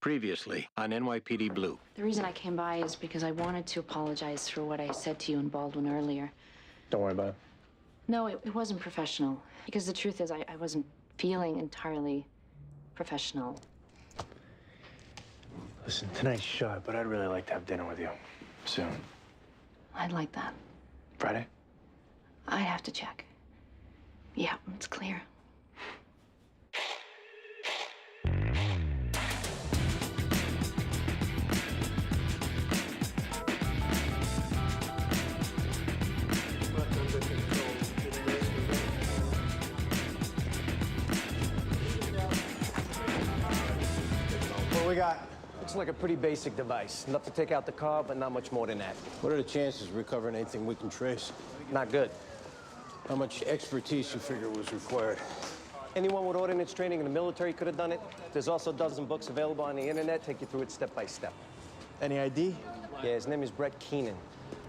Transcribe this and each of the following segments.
Previously on NYPD Blue. The reason I came by is because I wanted to apologize for what I said to you and Baldwin earlier. Don't worry about it. No, it wasn't professional. Because the truth is, I wasn't feeling entirely professional. Listen, tonight's shot, but I'd really like to have dinner with you soon. I'd like that. Friday? I'd have to check. Yeah, it's clear. What we got? Looks like a pretty basic device. Enough to take out the car, but not much more than that. What are the chances of recovering anything we can trace? Not good. How much expertise you figure was required? Anyone with ordnance training in the military could have done it. There's also a dozen books available on the internet, take you through it step by step. Any ID? Yeah, his name is Brett Keenan.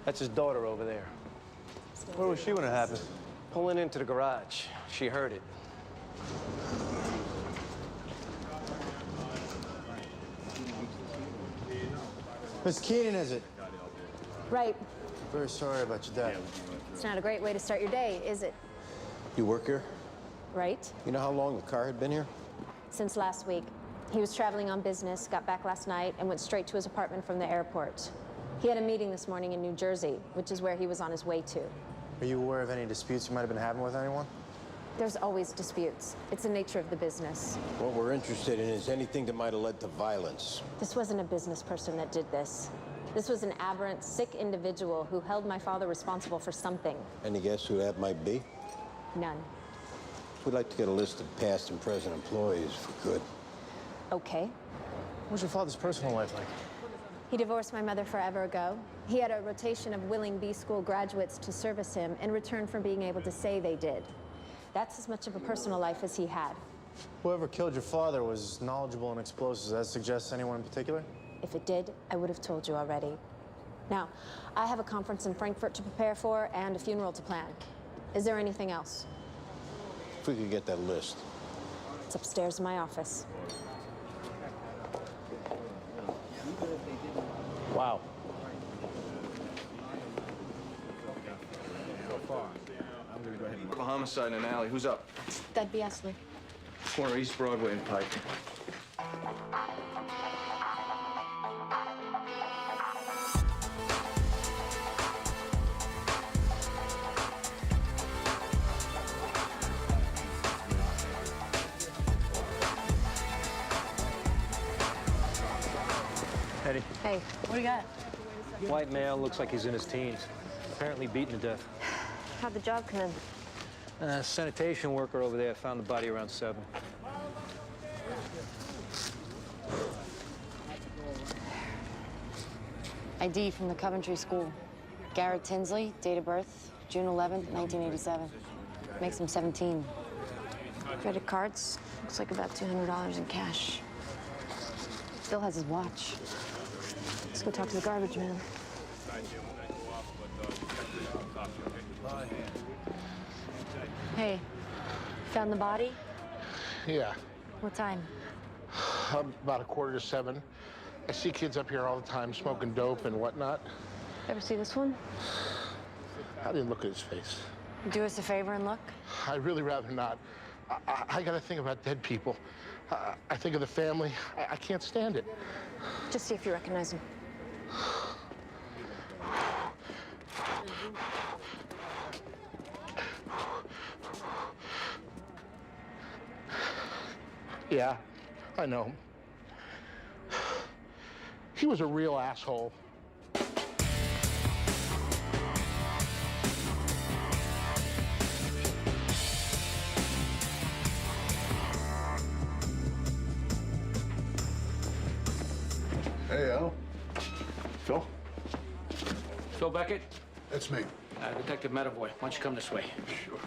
That's his daughter over there. Where was she when it happened? Pulling into the garage. She heard it. Miss Keenan, is it? Right. Very sorry about your dad. It's not a great way to start your day, is it? You work here? Right. You know how long the car had been here? Since last week. He was traveling on business, got back last night, and went straight to his apartment from the airport. He had a meeting this morning in New Jersey, which is where he was on his way to. Are you aware of any disputes you might have been having with anyone? There's always disputes. It's the nature of the business. What we're interested in is anything that might have led to violence. This wasn't a business person that did this. This was an aberrant, sick individual who held my father responsible for something. Any guess who that might be? None. We'd like to get a list of past and present employees, if we could. Okay. What was your father's personal life like? He divorced my mother forever ago. He had a rotation of willing B-school graduates to service him in return for being able to say they did. That's as much of a personal life as he had. Whoever killed your father was knowledgeable in explosives. Does that suggest anyone in particular? If it did, I would have told you already. Now, I have a conference in Frankfurt to prepare for and a funeral to plan. Is there anything else? If we could get that list. It's upstairs in my office. Wow. Homicide in an alley. Who's up? That'd be Esler. Corner East Broadway and Pike. Eddie. Hey, what do you got? White male, looks like he's in his teens. Apparently beaten to death. How'd the job come in? Sanitation worker over there found the body around 7. ID from the Coventry School. Garrett Tinsley, date of birth, June 11th, 1987. Makes him 17. Credit cards, looks like about $200 in cash. Still has his watch. Let's go talk to the garbage man. Hey, found the body? Yeah, What time? about 6:45. I see kids up here all the time smoking dope and whatnot. Ever see this one? I didn't look at his face. Do us a favor and look. I'd really rather not. I gotta think about dead people. I think of the family. I can't stand it. Just see if you recognize him. Yeah, I know. He was a real asshole. Hey, Al. Phil? Phil Beckett? That's me. Detective Medavoy. Why don't you come this way? Sure.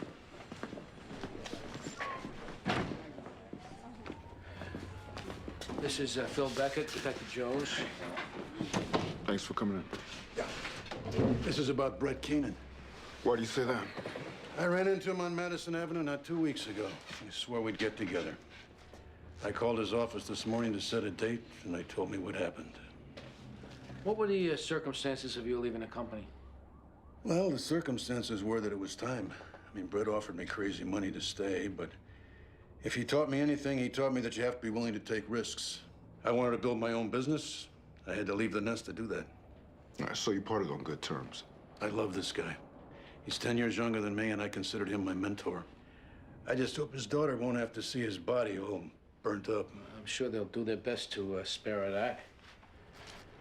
This is Phil Beckett, Detective Joe's. Thanks for coming in. Yeah. This is about Brett Keenan. Why do you say that? I ran into him on Madison Avenue not 2 weeks ago. He swore we'd get together. I called his office this morning to set a date, and they told me what happened. What were the circumstances of you leaving the company? Well, the circumstances were that it was time. I mean, Brett offered me crazy money to stay, but if he taught me anything, he taught me that you have to be willing to take risks. I wanted to build my own business. I had to leave the nest to do that. So you parted on good terms. I love this guy. He's 10 years younger than me, and I considered him my mentor. I just hope his daughter won't have to see his body all burnt up. I'm sure they'll do their best to spare her that.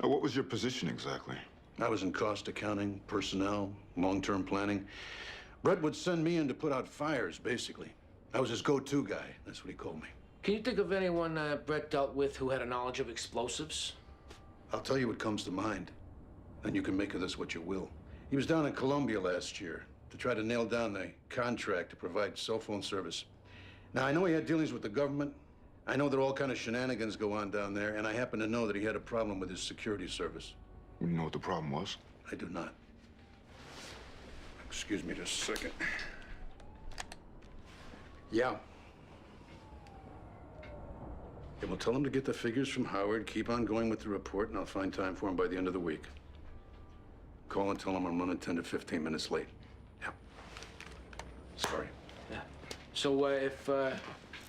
What was your position exactly? I was in cost accounting, personnel, long-term planning. Brett would send me in to put out fires, basically. I was his go-to guy. That's what he called me. Can you think of anyone Brett dealt with who had a knowledge of explosives? I'll tell you what comes to mind. Then you can make of this what you will. He was down in Colombia last year to try to nail down a contract to provide cell phone service. Now, I know he had dealings with the government. I know that all kind of shenanigans go on down there, and I happen to know that he had a problem with his security service. You know what the problem was? I do not. Excuse me just a second. Yeah. Okay, well, tell him to get the figures from Howard, keep on going with the report, and I'll find time for him by the end of the week. Call and tell him I'm running 10 to 15 minutes late. Yeah. Sorry. Yeah. So if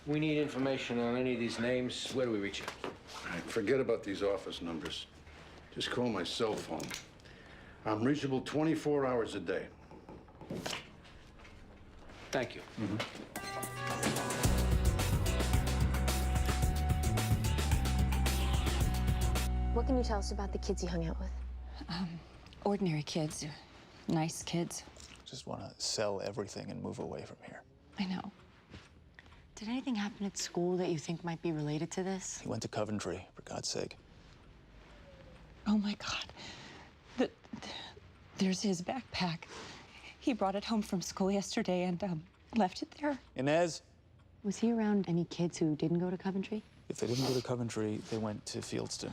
we need information on any of these names, where do we reach you? All right, forget about these office numbers. Just call my cell phone. I'm reachable 24 hours a day. Thank you. What can you tell us about the kids you hung out with? Ordinary kids. Nice kids. Just want to sell everything and move away from here. I know. Did anything happen at school that you think might be related to this? He went to Coventry, for God's sake. Oh, my God. There's his backpack. He brought it home from school yesterday and left it there. Inez? Was he around any kids who didn't go to Coventry? If they didn't go to Coventry, they went to Fieldston,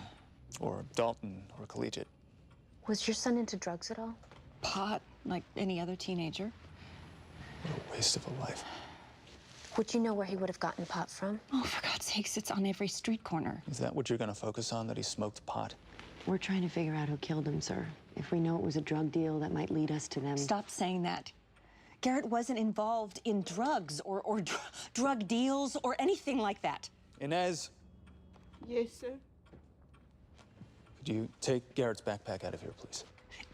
or Dalton, or Collegiate. Was your son into drugs at all? Pot, like any other teenager. What a waste of a life. Would you know where he would have gotten pot from? Oh, for God's sakes, it's on every street corner. Is that what you're going to focus on, that he smoked pot? We're trying to figure out who killed him, sir. If we know it was a drug deal, that might lead us to them. Stop saying that. Garrett wasn't involved in drugs or drug deals or anything like that. Inez? Yes, sir. Could you take Garrett's backpack out of here, please?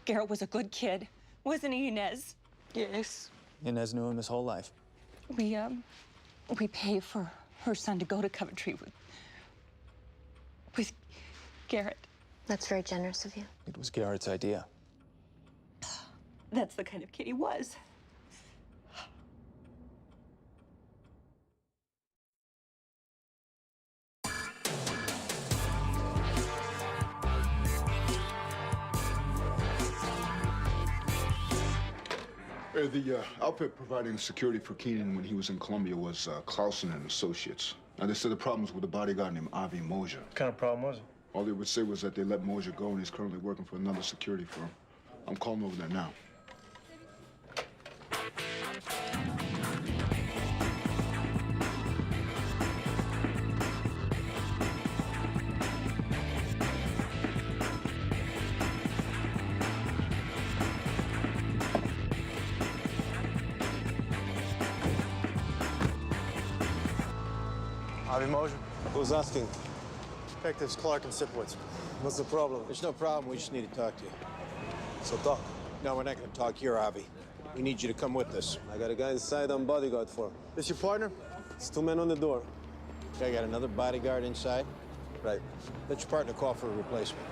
Garrett was a good kid, wasn't he, Inez? Yes. Inez knew him his whole life. We pay for her son to go to Coventry with Garrett. That's very generous of you. It was Garrett's idea. That's the kind of kid he was. The outfit providing security for Keenan when he was in Colombia was Clausen and Associates. Now, they said the problem was with a bodyguard named Avi Mosier. What kind of problem was it? All they would say was that they let Mosier go and he's currently working for another security firm. I'm calling over there now. Avi Mosier. Who's asking? Detectives Clark and Sipowicz. What's the problem? There's no problem. We just need to talk to you. So talk. No, we're not going to talk here, Avi. We need you to come with us. I got a guy inside on bodyguard for him. This your partner? It's 2 men on the door. Okay, I got another bodyguard inside. Right. Let your partner call for a replacement.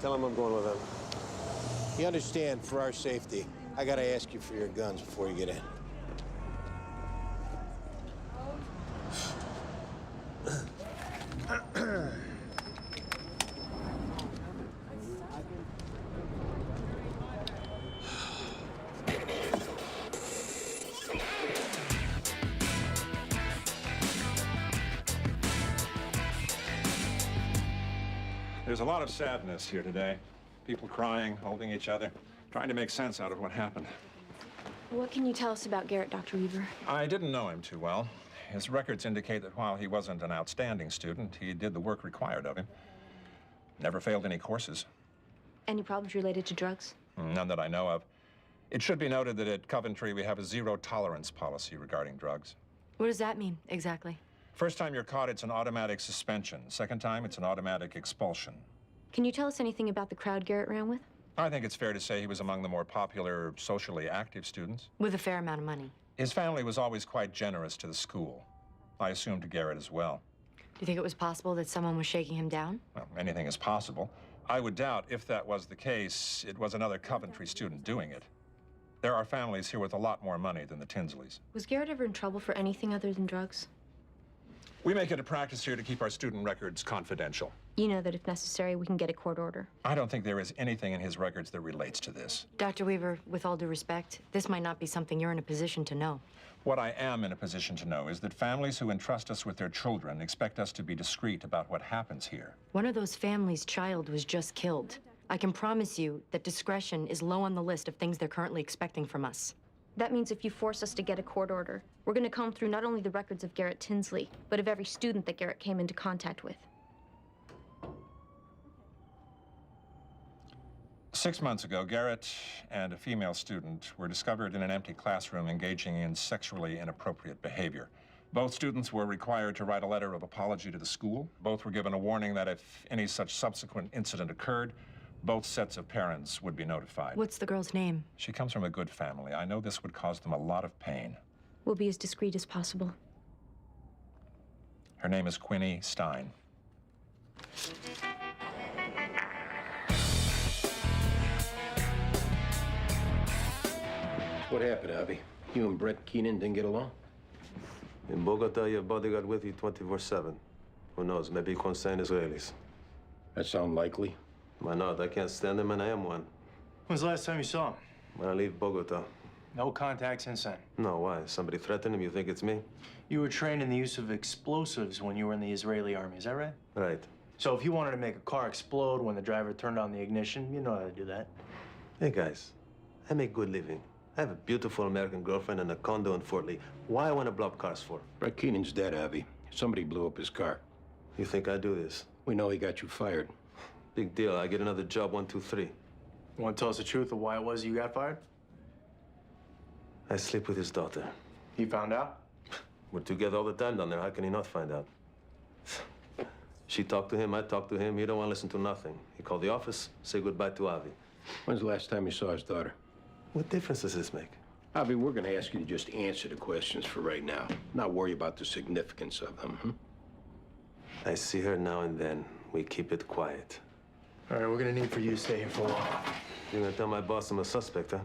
Tell him I'm going with him. You understand, for our safety, I got to ask you for your guns before you get in. There's a lot of sadness here today. People crying, holding each other, trying to make sense out of what happened. What can you tell us about Garrett, Dr. Weaver? I didn't know him too well. His records indicate that while he wasn't an outstanding student, he did the work required of him. Never failed any courses. Any problems related to drugs? None that I know of. It should be noted that at Coventry, we have a zero-tolerance policy regarding drugs. What does that mean, exactly? First time you're caught, it's an automatic suspension. Second time, it's an automatic expulsion. Can you tell us anything about the crowd Garrett ran with? I think it's fair to say he was among the more popular, socially active students. With a fair amount of money. His family was always quite generous to the school. I assume to Garrett as well. Do you think it was possible that someone was shaking him down? Well, anything is possible. I would doubt, if that was the case, it was another Coventry student doing it. There are families here with a lot more money than the Tinsleys. Was Garrett ever in trouble for anything other than drugs? We make it a practice here to keep our student records confidential. You know that if necessary, we can get a court order. I don't think there is anything in his records that relates to this. Dr. Weaver, with all due respect, this might not be something you're in a position to know. What I am in a position to know is that families who entrust us with their children expect us to be discreet about what happens here. One of those families' child was just killed. I can promise you that discretion is low on the list of things they're currently expecting from us. That means if you force us to get a court order, we're going to comb through not only the records of Garrett Tinsley, but of every student that Garrett came into contact with. 6 months ago, Garrett and a female student were discovered in an empty classroom engaging in sexually inappropriate behavior. Both students were required to write a letter of apology to the school. Both were given a warning that if any such subsequent incident occurred, both sets of parents would be notified. What's the girl's name? She comes from a good family. I know this would cause them a lot of pain. We'll be as discreet as possible. Her name is Quinny Stein. What happened, Avi? You and Brett Keenan didn't get along? In Bogota, your bodyguard with you 24/7. Who knows, maybe he concerned Israelis. That sound likely. Why not? I can't stand him and I am one. When's the last time you saw him? When I leave Bogota. No contact since then. No, why? Somebody threatened him? You think it's me? You were trained in the use of explosives when you were in the Israeli army, is that right? Right. So if you wanted to make a car explode when the driver turned on the ignition, you know how to do that. Hey, guys, I make good living. I have a beautiful American girlfriend and a condo in Fort Lee. Why I want to blow up cars for? Brett Keenan's dead, Avi. Somebody blew up his car. You think I do this? We know he got you fired. Big deal. I get another job, 1, 2, 3. You want to tell us the truth of why it was you got fired? I sleep with his daughter. He found out? We're together all the time down there. How can he not find out? She talked to him, I talked to him. He don't want to listen to nothing. He called the office, say goodbye to Avi. When's the last time you saw his daughter? What difference does this make? Avi, we're going to ask you to just answer the questions for right now, not worry about the significance of them. I see her now and then. We keep it quiet. All right, we're gonna need for you to stay here for a while. You're gonna tell my boss I'm a suspect, huh?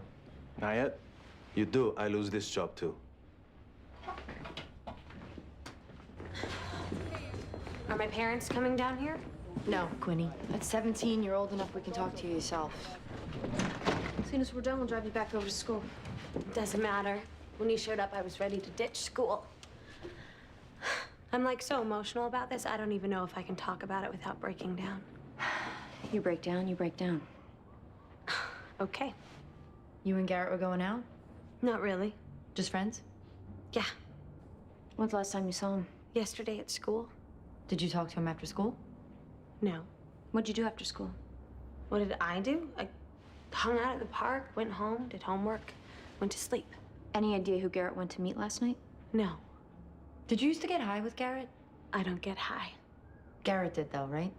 Not yet. You do, I lose this job too. Are my parents coming down here? No, Quinny. At 17, you're old enough we can talk to you yourself. As soon as we're done, we'll drive you back over to school. Doesn't matter. When you showed up, I was ready to ditch school. I'm like so emotional about this, I don't even know if I can talk about it without breaking down. You break down, you break down. Okay. You and Garrett were going out? Not really. Just friends? Yeah. When's the last time you saw him? Yesterday at school. Did you talk to him after school? No. What'd you do after school? What did I do? I hung out at the park, went home, did homework, went to sleep. Any idea who Garrett went to meet last night? No. Did you used to get high with Garrett? I don't get high. Garrett did, though, right?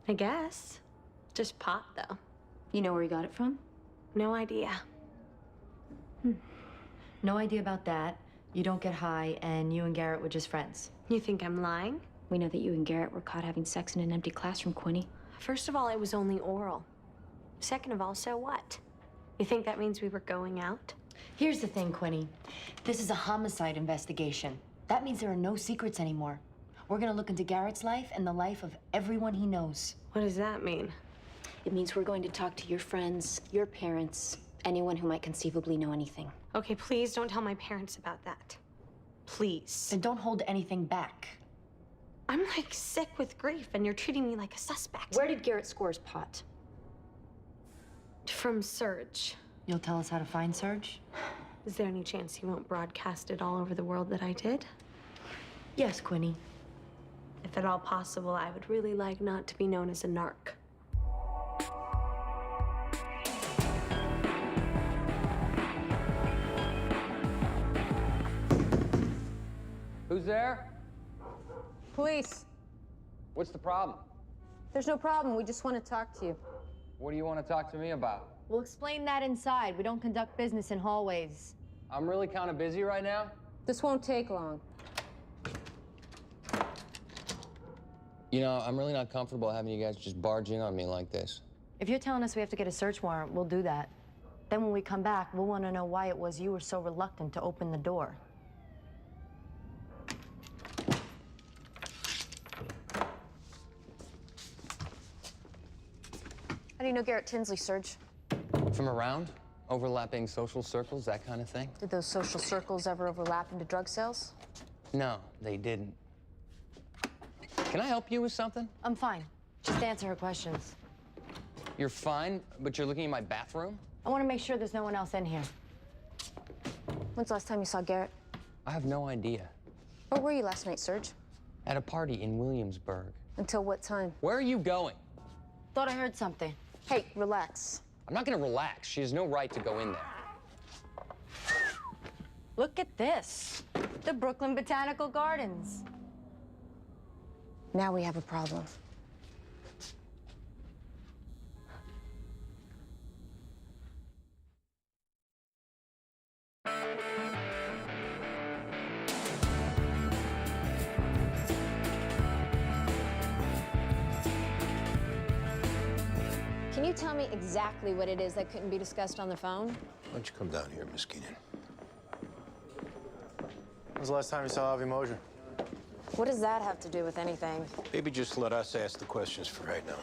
I guess. Just pot, though. You know where he got it from? No idea. No idea about that. You don't get high, and you and Garrett were just friends. You think I'm lying? We know that you and Garrett were caught having sex in an empty classroom, Quinny. First of all, it was only oral. Second of all, so what? You think that means we were going out? Here's the thing, Quinny. This is a homicide investigation. That means there are no secrets anymore. We're gonna look into Garrett's life and the life of everyone he knows. What does that mean? It means we're going to talk to your friends, your parents, anyone who might conceivably know anything. Okay, please don't tell my parents about that. Please. And don't hold anything back. I'm like sick with grief and you're treating me like a suspect. Where did Garrett score his pot? From Serge. You'll tell us how to find Serge? Is there any chance he won't broadcast it all over the world that I did? Yes, Quinny. If at all possible, I would really like not to be known as a narc. Who's there? Police. What's the problem? There's no problem. We just want to talk to you. What do you want to talk to me about? We'll explain that inside. We don't conduct business in hallways. I'm really kind of busy right now. This won't take long. You know, I'm really not comfortable having you guys just barge in on me like this. If you're telling us we have to get a search warrant, we'll do that. Then when we come back, we'll want to know why it was you were so reluctant to open the door. How do you know Garrett Tinsley, Serge? From around? Overlapping social circles, that kind of thing? Did those social circles ever overlap into drug sales? No, they didn't. Can I help you with something? I'm fine. Just answer her questions. You're fine, but you're looking at my bathroom? I want to make sure there's no one else in here. When's the last time you saw Garrett? I have no idea. Where were you last night, Serge? At a party in Williamsburg. Until what time? Where are you going? Thought I heard something. Hey, relax. I'm not gonna relax. She has no right to go in there. Look at this. The Brooklyn Botanical Gardens. Now we have a problem. Can you tell me exactly what it is that couldn't be discussed on the phone? Why don't you come down here, Miss Keenan? When was the last time you saw Avi Mosier? What does that have to do with anything? Maybe just let us ask the questions for right now.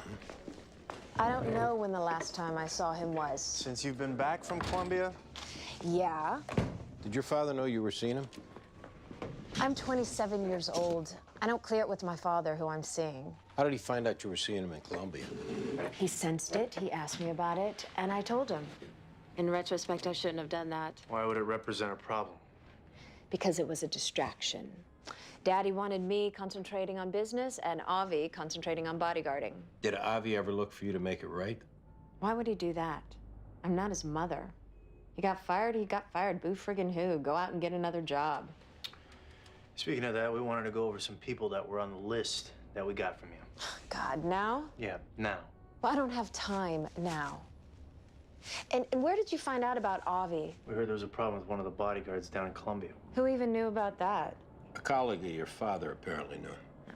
I don't know when the last time I saw him was. Since you've been back from Columbia? Yeah. Did your father know you were seeing him? I'm 27 years old. I don't clear it with my father, who I'm seeing. How did he find out you were seeing him in Columbia? He sensed it, he asked me about it, and I told him. In retrospect, I shouldn't have done that. Why would it represent a problem? Because it was a distraction. Daddy wanted me concentrating on business and Avi concentrating on bodyguarding. Did Avi ever look for you to make it right? Why would he do that? I'm not his mother. He got fired, boo friggin' who. Go out and get another job. Speaking of that, we wanted to go over some people that were on the list that we got from you. God, now? Yeah, now. Well, I don't have time now. And where did you find out about Avi? We heard there was a problem with one of the bodyguards down in Columbia. Who even knew about that? A colleague of your father apparently knew.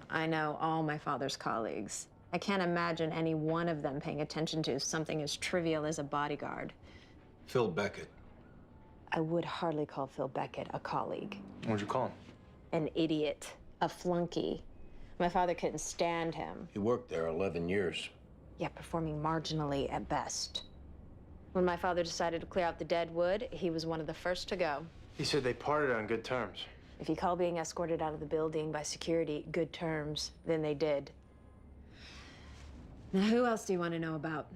I know all my father's colleagues. I can't imagine any one of them paying attention to something as trivial as a bodyguard. Phil Beckett. I would hardly call Phil Beckett a colleague. What'd you call him? An idiot, a flunky. My father couldn't stand him. He worked there 11 years. Yeah, performing marginally at best. When my father decided to clear out the dead wood, he was one of the first to go. He said they parted on good terms. If you call being escorted out of the building by security good terms, then they did. Now, who else do you want to know about?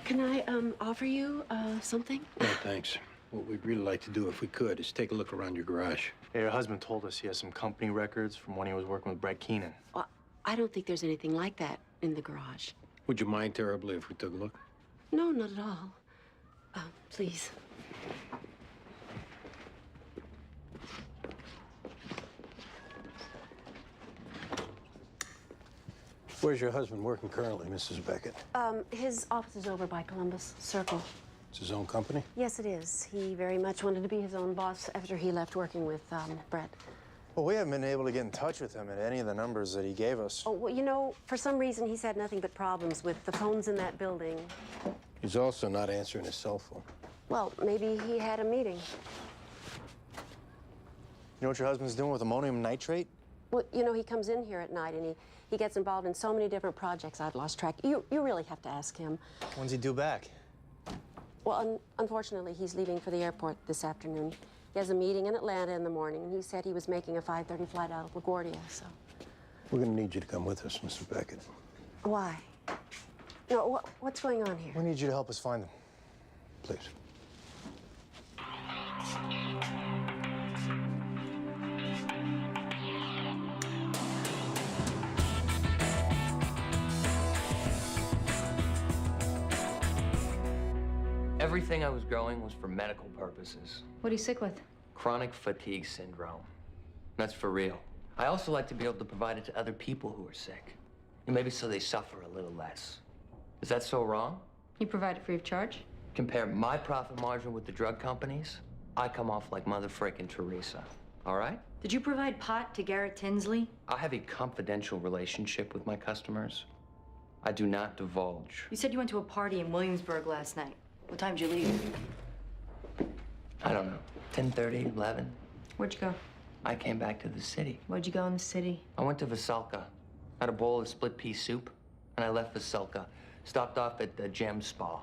Can I, offer you, something? No, thanks. What we'd really like to do, if we could, is take a look around your garage. Yeah, your husband told us he has some company records from when he was working with Brett Keenan. Well, I don't think there's anything like that in the garage. Would you mind terribly if we took a look? No, not at all. Please. Where's your husband working currently, Mrs. Beckett? His office is over by Columbus Circle. It's his own company? Yes, it is. He very much wanted to be his own boss after he left working with, Brett. Well, we haven't been able to get in touch with him at any of the numbers that he gave us. Oh, well, you know, for some reason, he's had nothing but problems with the phones in that building. He's also not answering his cell phone. Well, maybe he had a meeting. You know what your husband's doing with ammonium nitrate? Well, you know, he comes in here at night and he gets involved in so many different projects, I've lost track. You really have to ask him. When's he due back? Well, unfortunately, he's leaving for the airport this afternoon. He has a meeting in Atlanta in the morning, and he said he was making a 5:30 flight out of LaGuardia, so. We're gonna need you to come with us, Mrs. Beckett. Why? No, what's going on here? We need you to help us find him. Please. Everything I was growing was for medical purposes. What are you sick with? Chronic fatigue syndrome. That's for real. I also like to be able to provide it to other people who are sick. And maybe so they suffer a little less. Is that so wrong? You provide it free of charge? Compare my profit margin with the drug companies, I come off like Mother Frickin' Teresa. All right? Did you provide pot to Garrett Tinsley? I have a confidential relationship with my customers. I do not divulge. You said you went to a party in Williamsburg last night. What time did you leave? I don't know, 10:30, 11. Where'd you go? I came back to the city. Where'd you go in the city? I went to Veselka, had a bowl of split pea soup, and I left Veselka. Stopped off at the Gem Spa.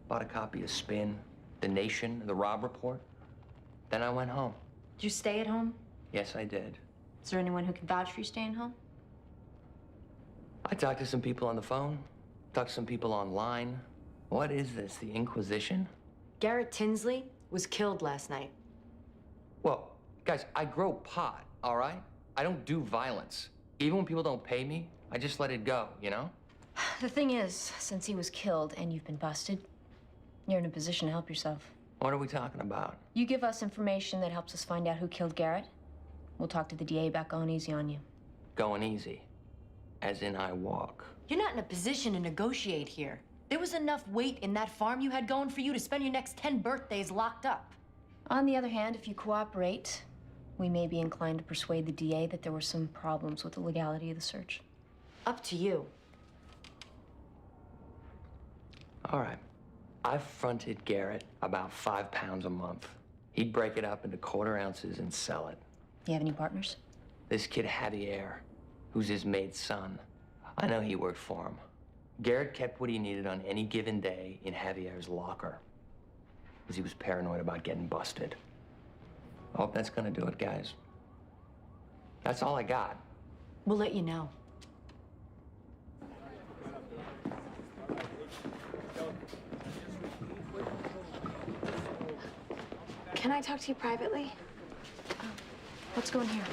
Bought a copy of Spin, The Nation, The Rob Report. Then I went home. Did you stay at home? Yes, I did. Is there anyone who can vouch for you staying home? I talked to some people on the phone, talked to some people online. What is this, the Inquisition? Garrett Tinsley was killed last night. Well, guys, I grow pot, all right? I don't do violence. Even when people don't pay me, I just let it go, you know? The thing is, since he was killed and you've been busted, you're in a position to help yourself. What are we talking about? You give us information that helps us find out who killed Garrett. We'll talk to the DA about going easy on you. Going easy. As in I walk. You're not in a position to negotiate here. There was enough weight in that farm you had going for you to spend your next 10 birthdays locked up. On the other hand, if you cooperate, we may be inclined to persuade the DA that there were some problems with the legality of the search. Up to you. All right. I fronted Garrett about 5 pounds a month. He'd break it up into quarter ounces and sell it. You have any partners? This kid Javier, who's his maid's son. I know he worked for him. Garrett kept what he needed on any given day in Javier's locker, because he was paranoid about getting busted. I hope that's gonna do it, guys. That's all I got. We'll let you know. Can I talk to you privately? Let's go in here.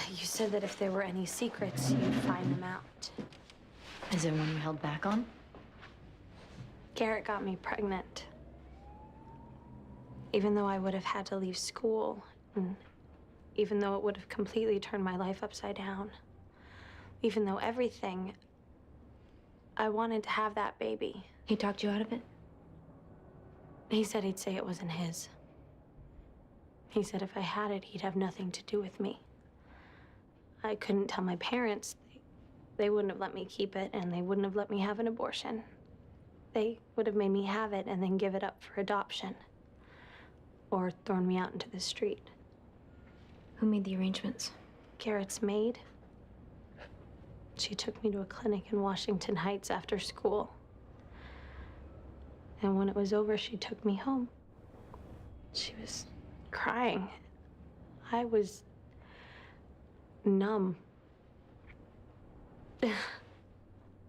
You said that if there were any secrets, you'd find them out. Is there one you held back on? Garrett got me pregnant. Even though I would have had to leave school, and even though it would have completely turned my life upside down, even though everything, I wanted to have that baby. He talked you out of it? He said he'd say it wasn't his. He said if I had it, he'd have nothing to do with me. I couldn't tell my parents. They wouldn't have let me keep it, and they wouldn't have let me have an abortion. They would have made me have it and then give it up for adoption. Or thrown me out into the street. Who made the arrangements? Garrett's maid. She took me to a clinic in Washington Heights after school. And when it was over, she took me home. She was crying. I was numb.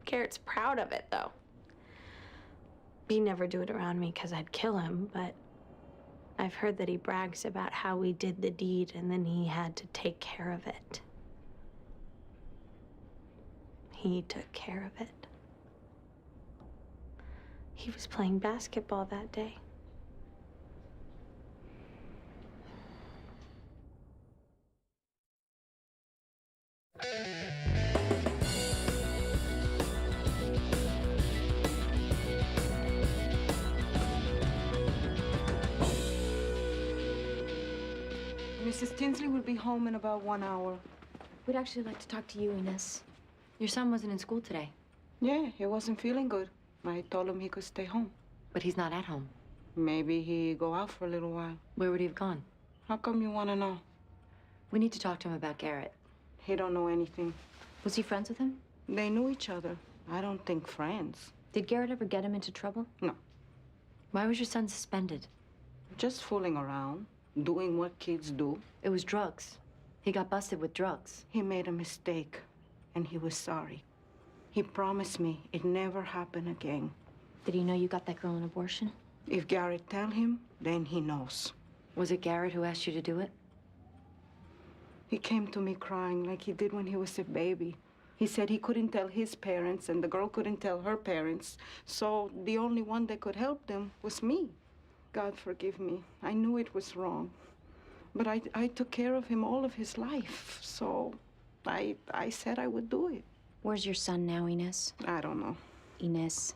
Garrett's proud of it, though. He'd never do it around me because I'd kill him, but I've heard that he brags about how we did the deed and then he had to take care of it. He took care of it. He was playing basketball that day. Mrs. Tinsley will be home in about 1 hour. We'd actually like to talk to you, Ines. Your son wasn't in school today. Yeah, he wasn't feeling good. I told him he could stay home. But he's not at home. Maybe he go out for a little while. Where would he have gone? How come you want to know? We need to talk to him about Garrett. He don't know anything. Was he friends with him? They knew each other. I don't think friends. Did Garrett ever get him into trouble? No. Why was your son suspended? Just fooling around, doing what kids do. It was drugs. He got busted with drugs. He made a mistake, and he was sorry. He promised me it never happened again. Did he know you got that girl an abortion? If Garrett tell him, then he knows. Was it Garrett who asked you to do it? He came to me crying like he did when he was a baby. He said he couldn't tell his parents, and the girl couldn't tell her parents. So the only one that could help them was me. God forgive me. I knew it was wrong. But I took care of him all of his life. So I said I would do it. Where's your son now, Inés? I don't know. Inés,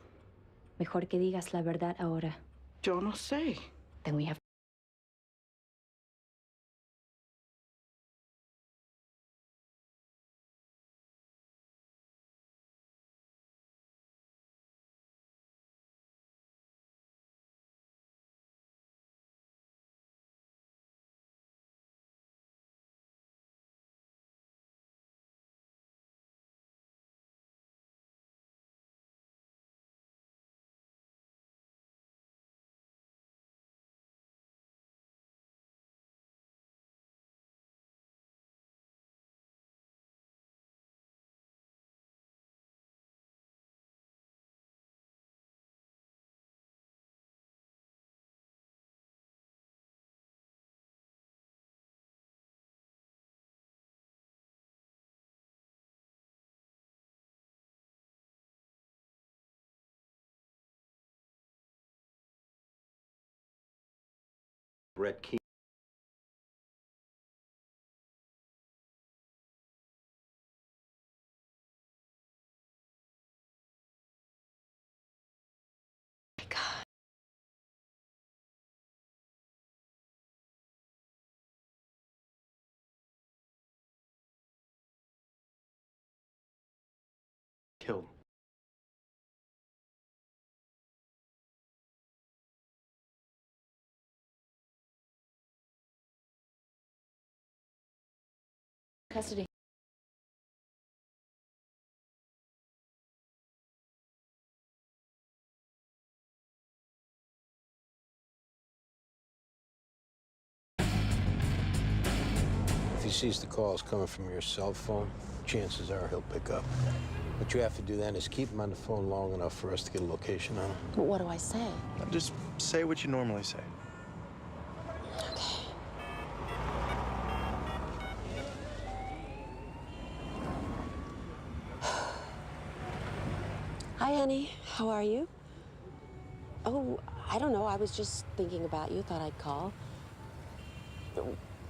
mejor que digas la verdad ahora. Yo no sé. Then we have Brett Key. Killed. custody. If he sees the calls coming from your cell phone, chances are he'll pick up. What you have to do then is keep him on the phone long enough for us to get a location on him. But what do I say? Just say what you normally say. Hi, honey. How are you? Oh, I don't know. I was just thinking about you. Thought I'd call.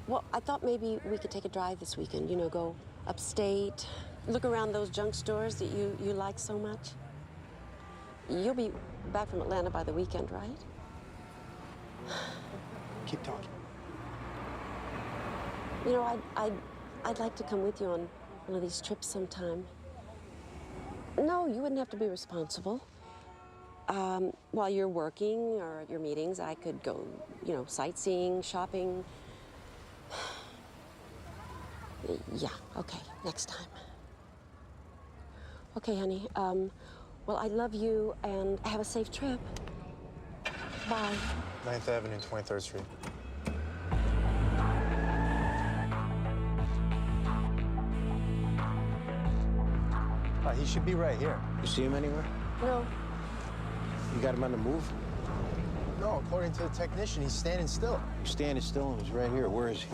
Well, I thought maybe we could take a drive this weekend. You know, go upstate, look around those junk stores that you like so much. You'll be back from Atlanta by the weekend, right? Keep talking. You know, I'd like to come with you on one of these trips sometime. No, you wouldn't have to be responsible. While you're working or at your meetings, I could go, you know, sightseeing, shopping. Yeah, okay, next time. Okay, honey. Well, I love you, and have a safe trip. Bye. 9th Avenue, 23rd Street. He should be right here. You see him anywhere? No. You got him on the move? No, according to the technician, he's standing still. He's standing still and he's right here. Where is he?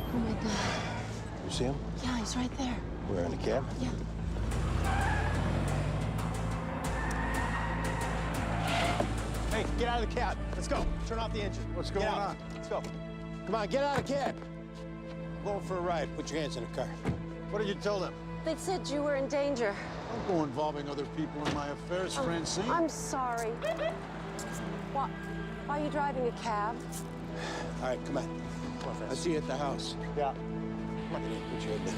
Oh, my God. You see him? Yeah, he's right there. Where, in the cab? Yeah. Hey, get out of the cab. Let's go. Turn off the engine. What's going on? Let's go. Come on, get out of the cab. Going for a ride. Put your hands in the car. What did you tell them? They said you were in danger. Don't go involving other people in my affairs, Francine. I'm sorry. Why are you driving a cab? All right, come on. Come on, I'll see you at the house. Yeah. Come on, put your head down.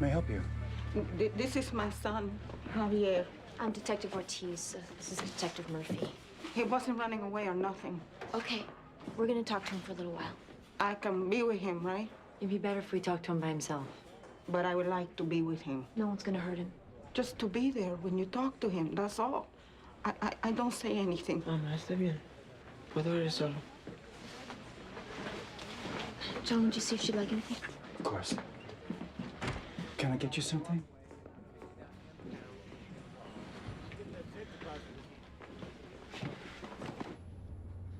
may I help you? This is my son, Javier. I'm Detective Ortiz. This is Detective Murphy. He wasn't running away or nothing. Okay, we're gonna talk to him for a little while. I can be with him, right? It'd be better if we talked to him by himself. But I would like to be with him. No one's gonna hurt him. Just to be there when you talk to him, that's all. I don't say anything. Mamá, está bien. Puedo ir solo. John, would you see if she'd like anything? Of course. Can I get you something?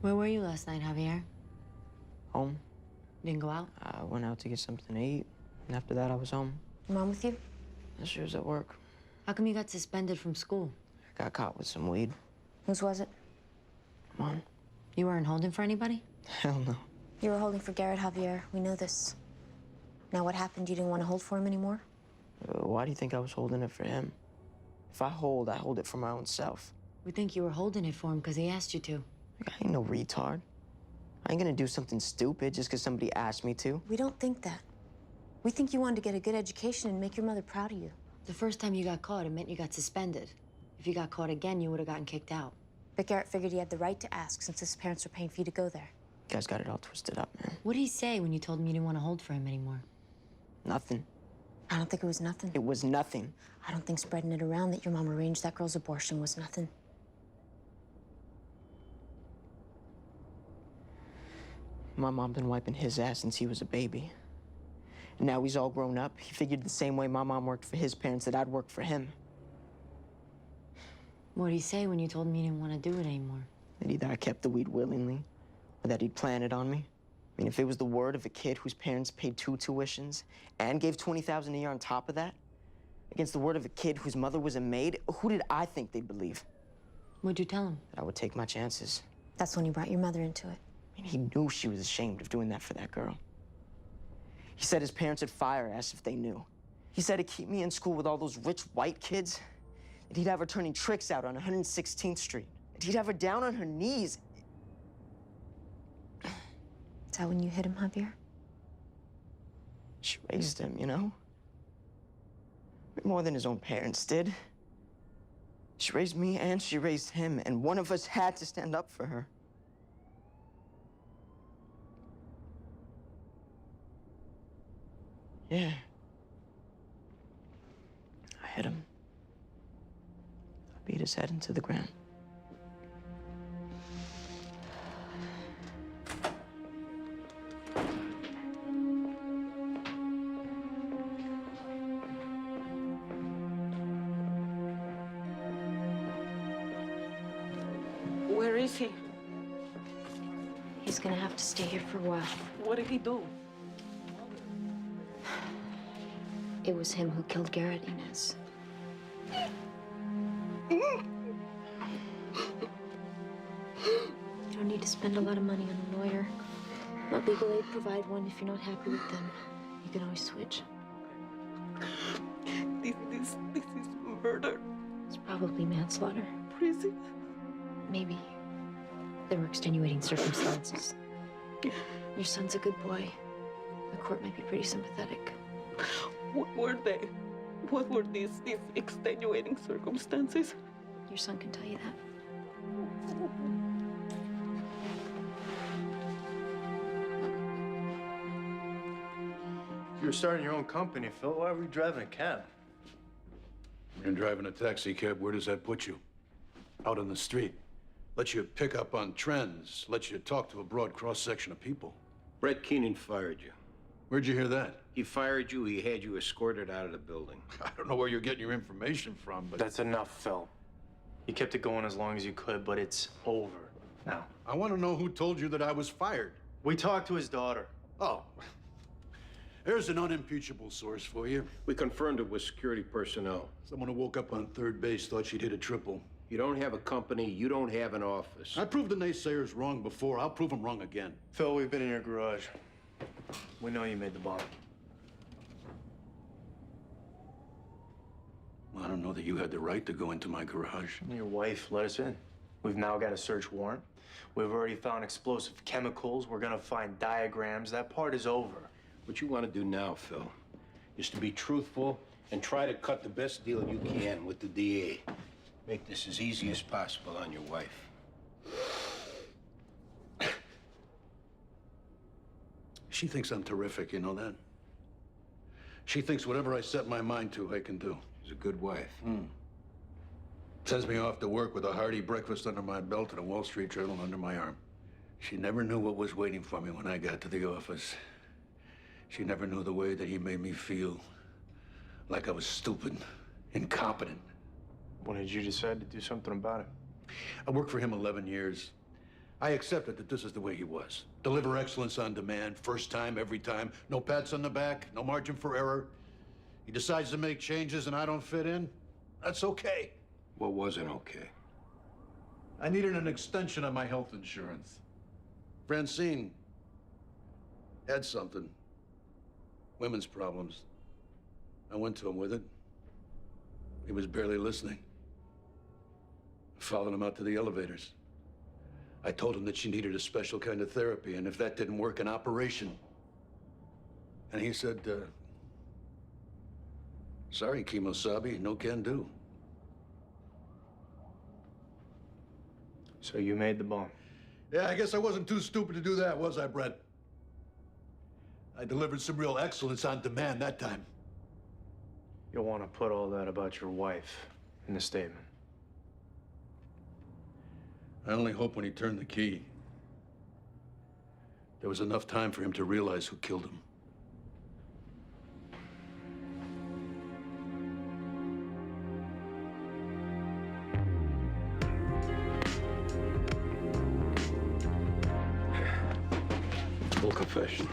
Where were you last night, Javier? Home. Didn't go out? I went out to get something to eat, and after that I was home. Your mom with you? She was at work. How come you got suspended from school? I got caught with some weed. Whose was it? Mom. You weren't holding for anybody? Hell no. You were holding for Garrett, Javier. We know this. Now what happened? You didn't want to hold for him anymore? Why do you think I was holding it for him? If I hold it for my own self. We think you were holding it for him because he asked you to. I ain't no retard. I ain't gonna do something stupid just because somebody asked me to. We don't think that. We think you wanted to get a good education and make your mother proud of you. The first time you got caught, it meant you got suspended. If you got caught again, you would have gotten kicked out. But Garrett figured he had the right to ask since his parents were paying for you to go there. You guys got it all twisted up, man. What did he say when you told him you didn't want to hold for him anymore? Nothing. I don't think it was nothing. It was nothing. I don't think spreading it around that your mom arranged that girl's abortion was nothing. My mom been wiping his ass since he was a baby. And now he's all grown up. He figured the same way my mom worked for his parents that I'd work for him. What did he say when you told him you didn't want to do it anymore? That either I kept the weed willingly, or that he'd plan it on me. I mean, if it was the word of a kid whose parents paid 2 tuitions and gave $20,000 a year on top of that, against the word of a kid whose mother was a maid, who did I think they'd believe? What'd you tell him? That I would take my chances. That's when you brought your mother into it. I mean, he knew she was ashamed of doing that for that girl. He said his parents would fire us if they knew. He said to keep me in school with all those rich white kids, that he'd have her turning tricks out on 116th Street. That he'd have her down on her knees. Is that when you hit him, Javier? She raised him, you know? More than his own parents did. She raised me and she raised him, and one of us had to stand up for her. Yeah. I hit him. I beat his head into the ground. Where is he? He's gonna have to stay here for a while. What did he do? It was him who killed Garrett, Inez. You don't need to spend a lot of money on a lawyer. Let legal aid provide one. If you're not happy with them, you can always switch. This is murder. It's probably manslaughter. Prison. Maybe. There were extenuating circumstances. Your son's a good boy. The court might be pretty sympathetic. What were they? What were these extenuating circumstances? Your son can tell you that. If you're starting your own company, Phil, why were you driving a cab? You're driving a taxi cab, where does that put you? Out on the street. Lets you pick up on trends, lets you talk to a broad cross-section of people. Brett Keenan fired you. Where'd you hear that? He fired you, he had you escorted out of the building. I don't know where you're getting your information from, but... That's enough, Phil. You kept it going as long as you could, but it's over now. I want to know who told you that I was fired. We talked to his daughter. Oh. There's an unimpeachable source for you. We confirmed it with security personnel. Someone who woke up on third base thought she'd hit a triple. You don't have a company, you don't have an office. I proved the naysayers wrong before. I'll prove them wrong again. Phil, we've been in your garage. We know you made the bomb. I don't know that you had the right to go into my garage. Your wife let us in. We've now got a search warrant. We've already found explosive chemicals. We're gonna find diagrams. That part is over. What you want to do now, Phil, is to be truthful and try to cut the best deal you can with the DA. Make this as easy as possible on your wife. She thinks I'm terrific, you know that? She thinks whatever I set my mind to, I can do. She's a good wife. Sends me off to work with a hearty breakfast under my belt and a Wall Street Journal under my arm. She never knew what was waiting for me when I got to the office. She never knew the way that he made me feel. Like I was stupid, incompetent. When did you decide to do something about it? I worked for him 11 years. I accepted that this is the way he was. Deliver excellence on demand, first time, every time. No pats on the back, no margin for error. He decides to make changes and I don't fit in. That's okay. What wasn't okay? I needed an extension on my health insurance. Francine had something. Women's problems. I went to him with it. He was barely listening. I followed him out to the elevators. I told him that she needed a special kind of therapy, and if that didn't work, an operation. And he said, sorry, Kimosabe, no can do. So you made the bomb? Yeah, I guess I wasn't too stupid to do that, was I, Brett? I delivered some real excellence on demand that time. You'll want to put all that about your wife in the statement. I only hope when he turned the key, there was enough time for him to realize who killed him. Full confession.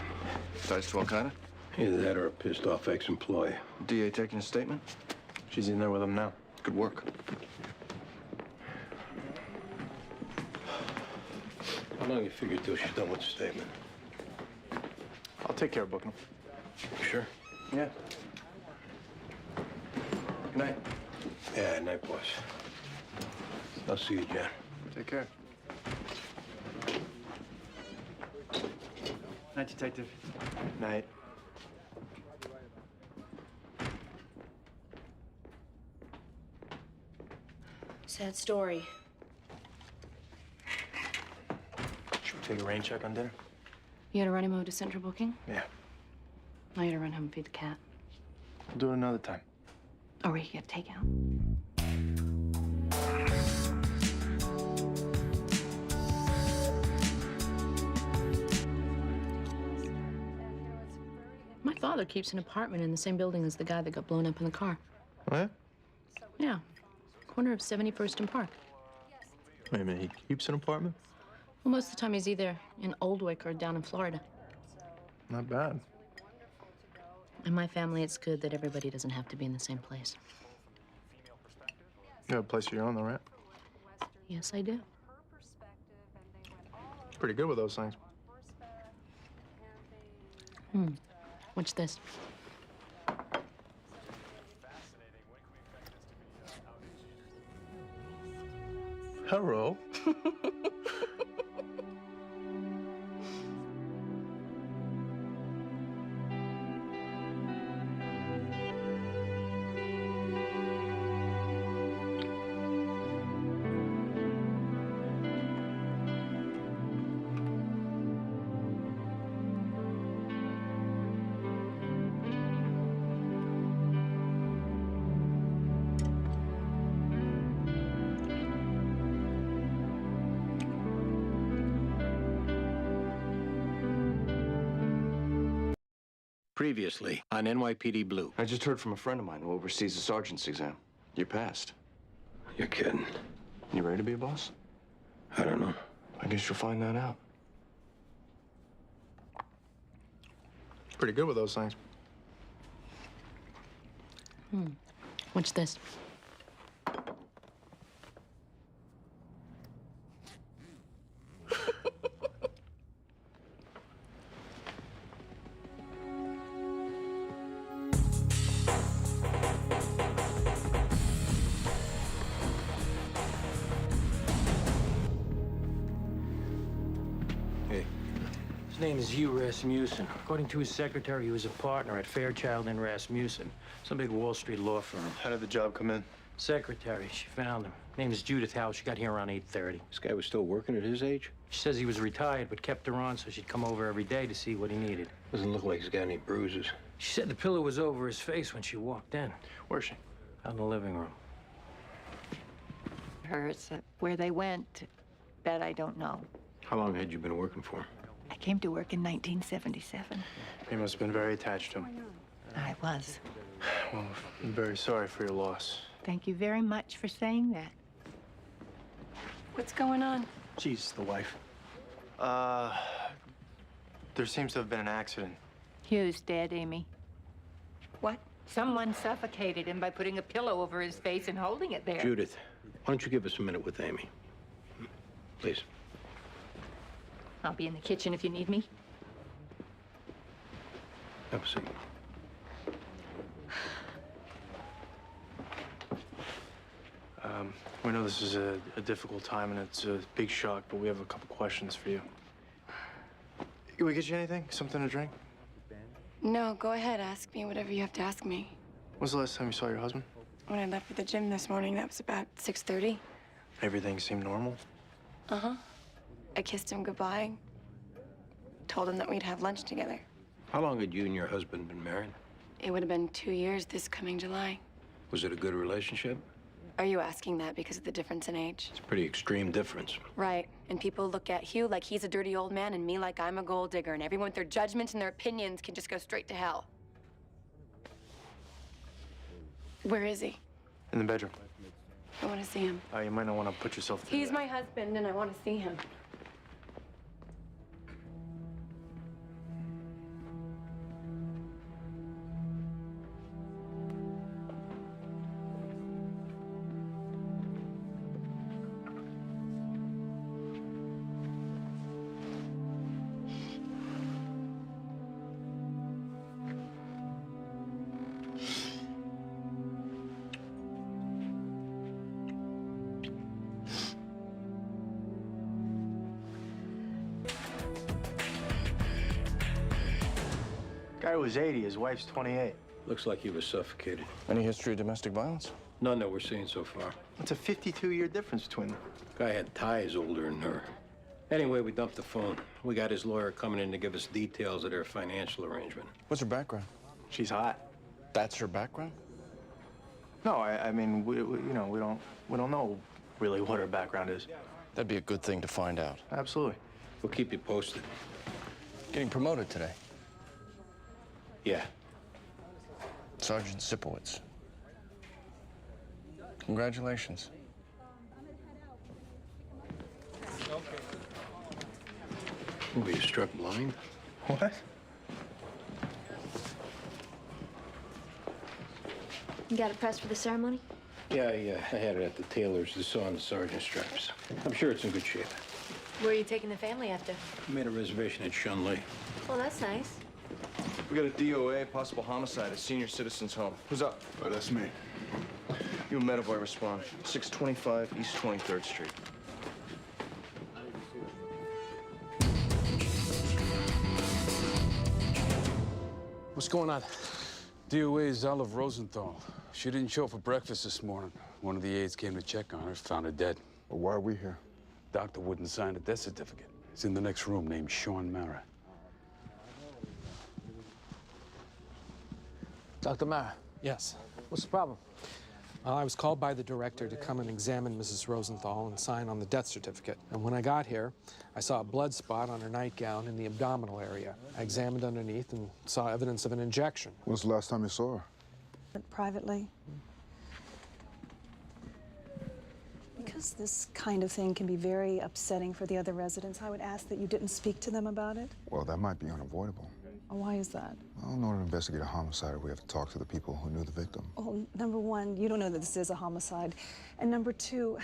Ties to Al-Qaeda? Either that or a pissed off ex-employee. DA taking a statement? She's in there with him now. Good work. How long you figure till she's done with the statement? I'll take care of booking him. You sure? Yeah. Good night. Yeah, night, boss. I'll see you, John. Take care. Night, detective. Night. Sad story. Should we take a rain check on dinner? You gotta run him over to central booking? Yeah. I gotta run home and feed the cat. We'll do it another time. Or we could get takeout. My father keeps an apartment in the same building as the guy that got blown up in the car. Oh, yeah? Yeah. Corner of 71st and Park. Wait a minute, he keeps an apartment? Well, most of the time he's either in Oldwick or down in Florida. Not bad. In my family, it's good that everybody doesn't have to be in the same place. You have a place of your own, though, right? Yes, I do. Pretty good with those things. What's this? Hello. Previously on NYPD Blue. I just heard from a friend of mine who oversees the sergeant's exam. You passed. You're kidding. You ready to be a boss? I don't know. I guess you'll find that out. Pretty good with those things. What's this? name is Hugh Rasmussen. According to his secretary, he was a partner at Fairchild and Rasmussen, some big Wall Street law firm. How did the job come in? Secretary, she found him. Name is Judith Howe. She got here around 8:30. This guy was still working at his age? She says he was retired, but kept her on so she'd come over every day to see what he needed. Doesn't look like he's got any bruises. She said the pillow was over his face when she walked in. Where's she? Out in the living room. Hers. Where they went, that I don't know. How long had you been working for him? I came to work in 1977. You must have been very attached to him. I was. Well, I'm very sorry for your loss. Thank you very much for saying that. What's going on? She's the wife. There seems to have been an accident. Hugh's dead, Amy. What? Someone suffocated him by putting a pillow over his face and holding it there. Judith, why don't you give us a minute with Amy? Please. I'll be in the kitchen if you need me. Have a seat. We know this is a difficult time and it's a big shock, but we have a couple questions for you. Can we get you anything? Something to drink? No, go ahead. Ask me whatever you have to ask me. When's the last time you saw your husband? When I left for the gym this morning, that was about 6:30. Everything seemed normal? Uh-huh. I kissed him goodbye. Told him that we'd have lunch together. How long had you and your husband been married? It would have been 2 years this coming July. Was it a good relationship? Are you asking that because of the difference in age? It's a pretty extreme difference. Right. And people look at Hugh like he's a dirty old man and me like I'm a gold digger, and everyone with their judgments and their opinions can just go straight to hell. Where is he? In the bedroom. I want to see him. You might not want to put yourself through He's that. my husband, and I want to see him. Guy was 80, his wife's 28. Looks like he was suffocated. Any history of domestic violence? None that we're seeing so far. It's a 52-year difference between them. Guy had ties older than her. Anyway, we dumped the phone. We got his lawyer coming in to give us details of their financial arrangement. What's her background? She's hot. That's her background? No, I mean, we don't know really what her background is. That'd be a good thing to find out. Absolutely. We'll keep you posted. Getting promoted today. Yeah. Sergeant Sipowicz. Congratulations. Were you struck blind? What? You got a press for the ceremony? Yeah, I had it at the tailor's. The saw on the sergeant's straps. I'm sure it's in good shape. Where are you taking the family after? I made a reservation at Shunley. Well, that's nice. We got a DOA, possible homicide at senior citizens home. Who's up? Oh, that's me. You and Metaboy respond. 625 East 23rd Street. What's going on? DOA's Olive Rosenthal. She didn't show up for breakfast this morning. One of the aides came to check on her, found her dead. Well, why are we here? Doctor wouldn't sign a death certificate. He's in the next room, named Sean Mara. Dr. Mara. Yes. What's the problem? I was called by the director to come and examine Mrs. Rosenthal and sign on the death certificate. And when I got here, I saw a blood spot on her nightgown in the abdominal area. I examined underneath and saw evidence of an injection. When's the last time you saw her? Privately. Because this kind of thing can be very upsetting for the other residents, I would ask that you didn't speak to them about it. Well, that might be unavoidable. Why is that? Well, in order to investigate a homicide, we have to talk to the people who knew the victim. Well, number one, you don't know that this is a homicide. And number two,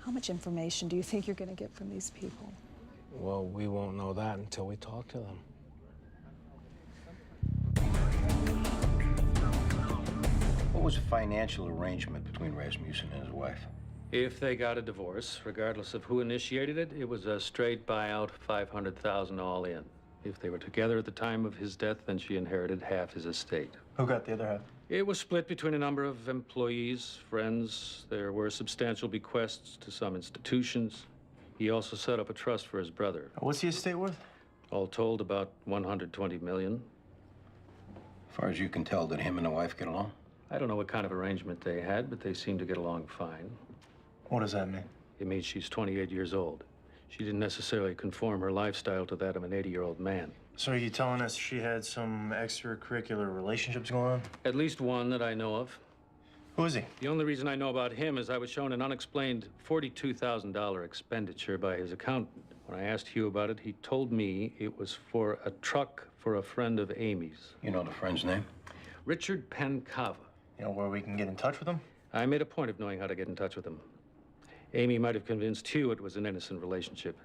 how much information do you think you're going to get from these people? Well, we won't know that until we talk to them. What was the financial arrangement between Rasmussen and his wife? If they got a divorce, regardless of who initiated it, it was a straight buyout, $500,000 all in. If they were together at the time of his death, then she inherited half his estate. Who got the other half? It was split between a number of employees, friends. There were substantial bequests to some institutions. He also set up a trust for his brother. What's the estate worth? All told, about $120 million. As far as you can tell, did him and the wife get along? I don't know what kind of arrangement they had, but they seemed to get along fine. What does that mean? It means she's 28 years old. She didn't necessarily conform her lifestyle to that of an 80-year-old man. So are you telling us she had some extracurricular relationships going on? At least one that I know of. Who is he? The only reason I know about him is I was shown an unexplained $42,000 expenditure by his accountant. When I asked Hugh about it, he told me it was for a truck for a friend of Amy's. You know the friend's name? Richard Pancava. You know where we can get in touch with him? I made a point of knowing how to get in touch with him. Amy might have convinced Hugh it was an innocent relationship.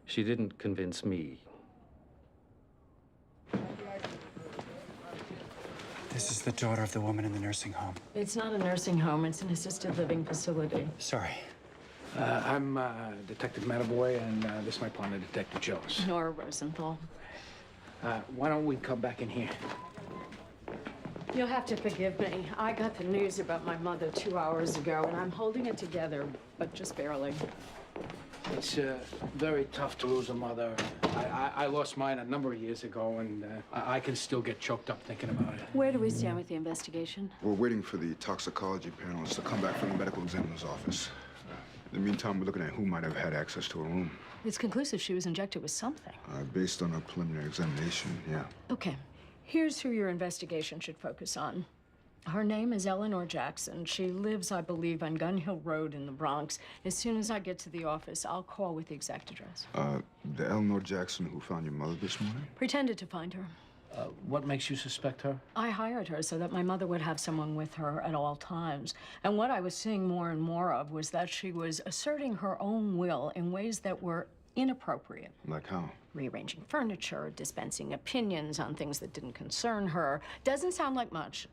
She didn't convince me. This is the daughter of the woman in the nursing home. It's not a nursing home, it's an assisted living facility. Sorry. I'm Detective Metaboy, and this is my partner, Detective Jones. Nora Rosenthal. Why don't we come back in here? You'll have to forgive me. I got the news about my mother 2 hours ago, and I'm holding it together, but just barely. It's very tough to lose a mother. I lost mine a number of years ago, and I can still get choked up thinking about it. Where do we stand with the investigation? We're waiting for the toxicology panelists to come back from the medical examiner's office. In the meantime, we're looking at who might have had access to her room. It's conclusive she was injected with something. Based on a preliminary examination, yeah. Okay, here's who your investigation should focus on. Her name is Eleanor Jackson. She lives, I believe, on Gun Hill Road in the Bronx. As soon as I get to the office, I'll call with the exact address. The Eleanor Jackson who found your mother this morning? Pretended to find her. What makes you suspect her? I hired her so that my mother would have someone with her at all times. And what I was seeing more and more of was that she was asserting her own will in ways that were inappropriate. Like how? Rearranging furniture, dispensing opinions on things that didn't concern her. Doesn't sound like much,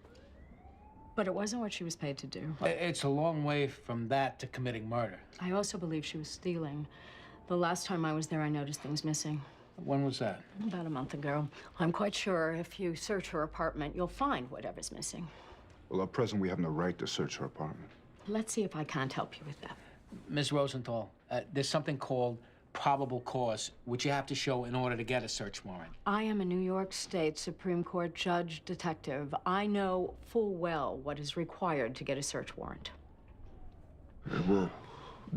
but it wasn't what she was paid to do. It's a long way from that to committing murder. I also believe she was stealing. The last time I was there, I noticed things missing. When was that? About a month ago. I'm quite sure if you search her apartment, you'll find whatever's missing. Well, at present, we have no right to search her apartment. Let's see if I can't help you with that. Ms. Rosenthal, there's something called probable cause, which you have to show in order to get a search warrant. I am a New York State Supreme Court judge detective. I know full well what is required to get a search warrant. We'll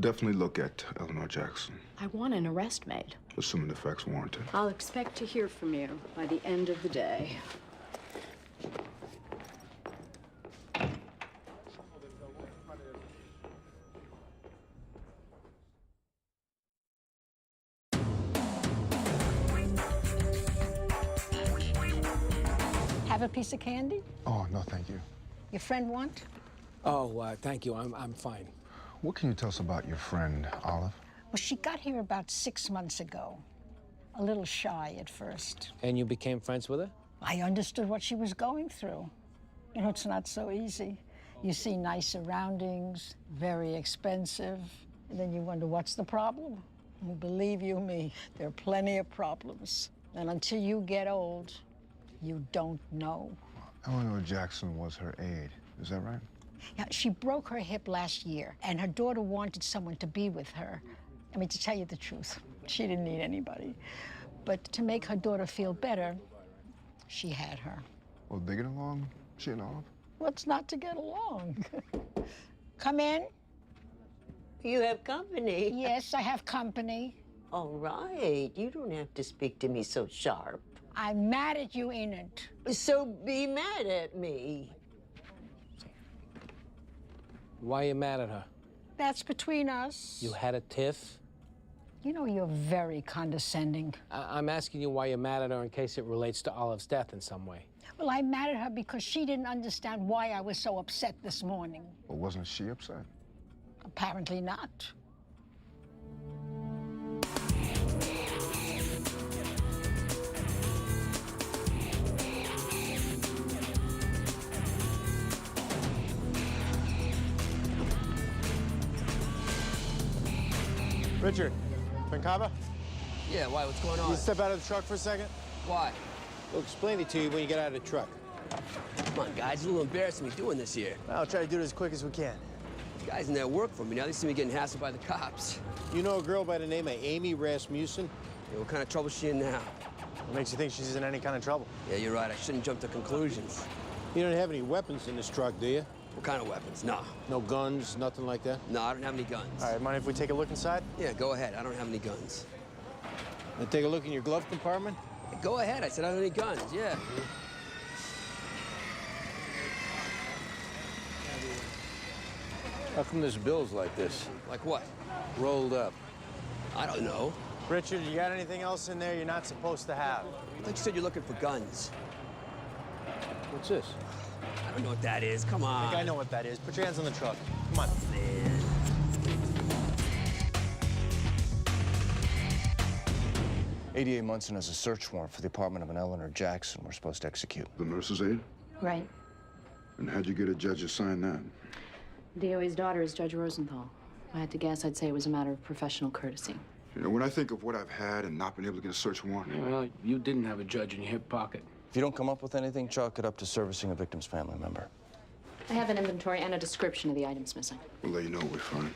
definitely look at Eleanor Jackson, I want an arrest made. assuming the facts warrant it. I'll expect to hear from you by the end of the day. Have a piece of candy? Oh, no, thank you. Your friend want? Oh, thank you. I'm fine. What can you tell us about your friend, Olive? Well, she got here about 6 months ago. A little shy at first. And you became friends with her? I understood what she was going through. You know, it's not so easy. You see nice surroundings, very expensive, and then you wonder, what's the problem? Well, believe you me, there are plenty of problems. And until you get old, you don't know. Eleanor Jackson was her aide. Is that right? Yeah, she broke her hip last year, and her daughter wanted someone to be with her. I mean, to tell you the truth, she didn't need anybody. But to make her daughter feel better, she had her. Well, they get along, she and Olive? What's not to get along? Come in. You have company. Yes, I have company. All right. You don't have to speak to me so sharp. I'm mad at you, Enid. So be mad at me. Why are you mad at her? That's between us. You had a tiff? You know, you're very condescending. I'm asking you why you're mad at her in case it relates to Olive's death in some way. Well, I'm mad at her because she didn't understand why I was so upset this morning. Well, wasn't she upset? Apparently not. Richard, Pancava? Yeah, why? What's going Can on? you step out of the truck for a second? Why? We'll explain it to you when you get out of the truck. Come on, guys. It's a little embarrassing me doing this here. I'll try to do it as quick as we can. These guys in there work for me. Now they see me getting hassled by the cops. You know a girl by the name of Amy Rasmussen? Yeah, what kind of trouble is she in now? What makes you think she's in any kind of trouble? Yeah, you're right. I shouldn't jump to conclusions. You don't have any weapons in this truck, do you? What kind of weapons? No. No guns, nothing like that? No, I don't have any guns. All right, mind if we take a look inside? Yeah, go ahead. I don't have any guns. And take a look in your glove compartment? Go ahead. I said I don't have any guns. Yeah. How come this bill's like this? Like what? Rolled up. I don't know. Richard, you got anything else in there you're not supposed to have? I thought you said you're looking for guns. What's this? I don't know what that is. Come on. I think I know what that is. Put your hands on the truck. Come on. Man. 88 Munson has a search warrant for the apartment of an Eleanor Jackson we're supposed to execute. The nurse's aide? Right. And how'd you get a judge to sign that? DOA's daughter is Judge Rosenthal. If I had to guess, I'd say it was a matter of professional courtesy. You know, when I think of what I've had and not been able to get a search warrant. Well, you didn't have a judge in your hip pocket. If you don't come up with anything, chalk it up to servicing a victim's family member. I have an inventory and a description of the items missing. We'll let you know what we find.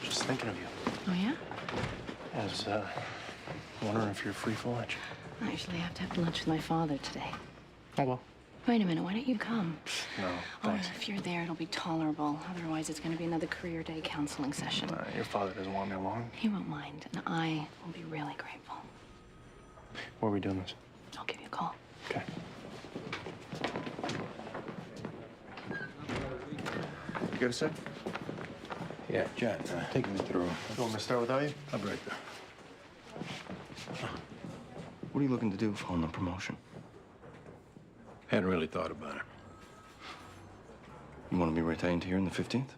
Just thinking of you. Oh, yeah? I was wondering if you're free for lunch. I actually have to have lunch with my father today. Oh, well. Wait a minute, why don't you come? No, Oh, thanks. if you're there, it'll be tolerable. Otherwise, it's going to be another career day counseling session. Your father doesn't want me along. He won't mind, and I will be really grateful. Where are we doing this? I'll give you a call. Okay. You got a sec? Yeah, John, take me through. You want me to start without you? I'll be right there. What are you looking to do following the promotion? Hadn't really thought about it. You want to be retained here in the 15th?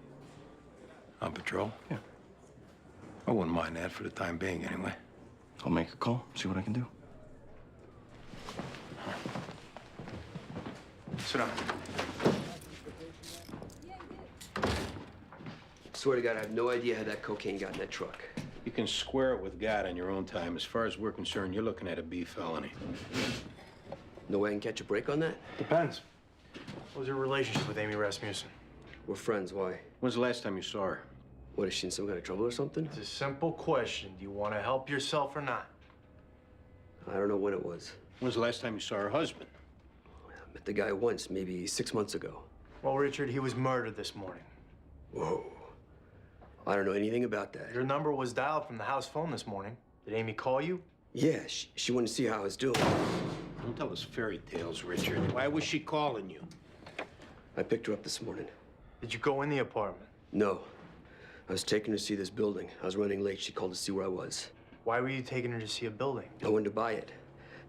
On patrol? Yeah. I wouldn't mind that for the time being, anyway. I'll make a call, see what I can do. Sit down. Swear to God, I have no idea how that cocaine got in that truck. You can square it with God on your own time. As far as we're concerned, you're looking at a B felony. No way I can catch a break on that? Depends. What was your relationship with Amy Rasmussen? We're friends. Why? When's the last time you saw her? What, is she in some kind of trouble or something? It's a simple question. Do you want to help yourself or not? I don't know when it was. When's the last time you saw her husband? I met the guy once, maybe 6 months ago. Well, Richard, he was murdered this morning. Whoa. I don't know anything about that. Your number was dialed from the house phone this morning. Did Amy call you? Yeah, she wanted to see how I was doing. Don't tell us fairy tales, Richard. Why was she calling you? I picked her up this morning. Did you go in the apartment? No. I was taking her to see this building. I was running late. She called to see where I was. Why were you taking her to see a building? I wanted to buy it.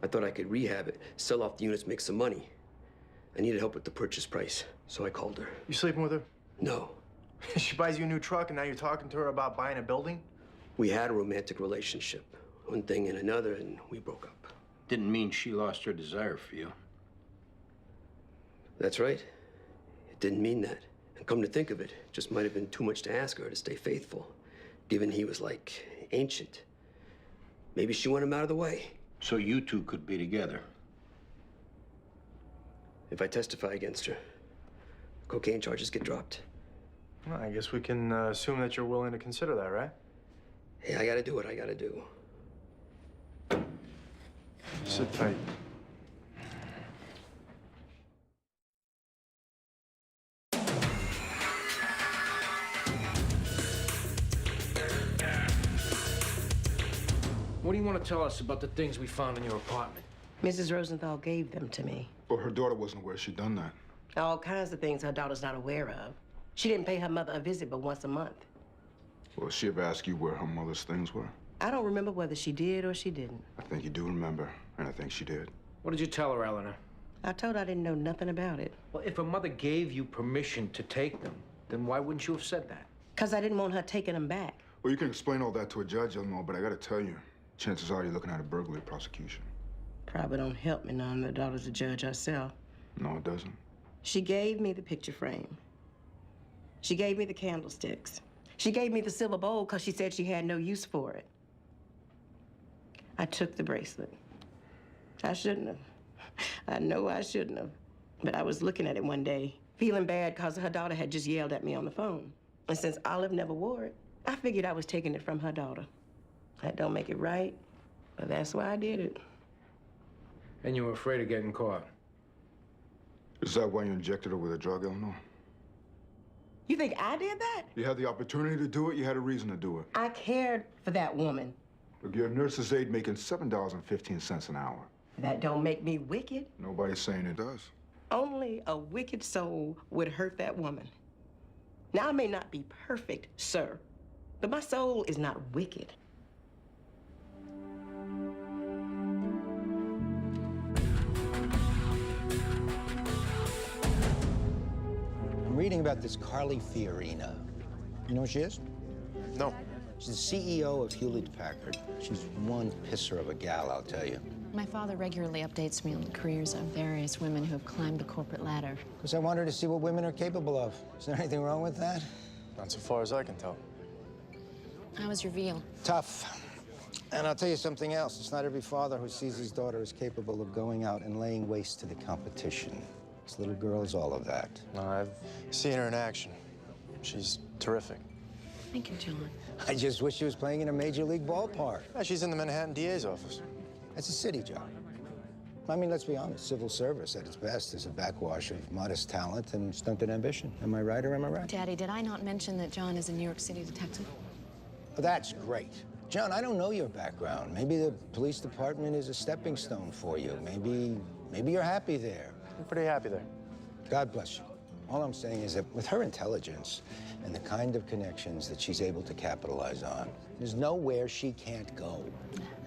I thought I could rehab it, sell off the units, make some money. I needed help with the purchase price, so I called her. You sleeping with her? No. She buys you a new truck, and now you're talking to her about buying a building? We had a romantic relationship. One thing and another, and we broke up. Didn't mean she lost her desire for you. That's right. It didn't mean that. And come to think of it, it just might have been too much to ask her to stay faithful, given he was, like, ancient. Maybe she wanted him out of the way. So you two could be together? If I testify against her, cocaine charges get dropped. Well, I guess we can assume that you're willing to consider that, right? Hey, I gotta do what I gotta do. Sit tight. What do you want to tell us about the things we found in your apartment? Mrs. Rosenthal gave them to me. Well, her daughter wasn't aware she'd done that. All kinds of things her daughter's not aware of. She didn't pay her mother a visit but once a month. Well, she ever asked you where her mother's things were? I don't remember whether she did or she didn't. I think you do remember, and I think she did. What did you tell her, Eleanor? I told her I didn't know nothing about it. Well, if her mother gave you permission to take them, then why wouldn't you have said that? Because I didn't want her taking them back. Well, you can explain all that to a judge, Eleanor, but I gotta tell you, chances are you're looking at a burglary prosecution. Probably don't help me none. The daughter's a judge herself. No, it doesn't. She gave me the picture frame. She gave me the candlesticks. She gave me the silver bowl because she said she had no use for it. I took the bracelet. I shouldn't have. I know I shouldn't have. But I was looking at it one day, feeling bad because her daughter had just yelled at me on the phone. And since Olive never wore it, I figured I was taking it from her daughter. That don't make it right, but that's why I did it. And you were afraid of getting caught. Is that why you injected her with a drug, Eleanor? You think I did that? You had the opportunity to do it, you had a reason to do it. I cared for that woman. Look, you're a nurse's aide making $7.15 an hour. That don't make me wicked. Nobody's saying it does. Only a wicked soul would hurt that woman. Now, I may not be perfect, sir, but my soul is not wicked. I'm reading about this Carly Fiorina. You know who she is? No. She's the CEO of Hewlett-Packard. She's one pisser of a gal, I'll tell you. My father regularly updates me on the careers of various women who have climbed the corporate ladder. Because I want her to see what women are capable of. Is there anything wrong with that? Not so far as I can tell. How was your veal? Tough. And I'll tell you something else. It's not every father who sees his daughter as capable of going out and laying waste to the competition. This little girl is all of that. No, I've seen her in action. She's terrific. Thank you, John. I just wish she was playing in a major league ballpark. Yeah, she's in the Manhattan DA's office. That's a city job. I mean, let's be honest, civil service at its best is a backwash of modest talent and stunted ambition. Am I right or am I right? Daddy, did I not mention that John is a New York City detective? Oh, that's great. John, I don't know your background. Maybe the police department is a stepping stone for you. Maybe you're happy there. I'm pretty happy there. God bless you. All I'm saying is that with her intelligence and the kind of connections that she's able to capitalize on, there's nowhere she can't go.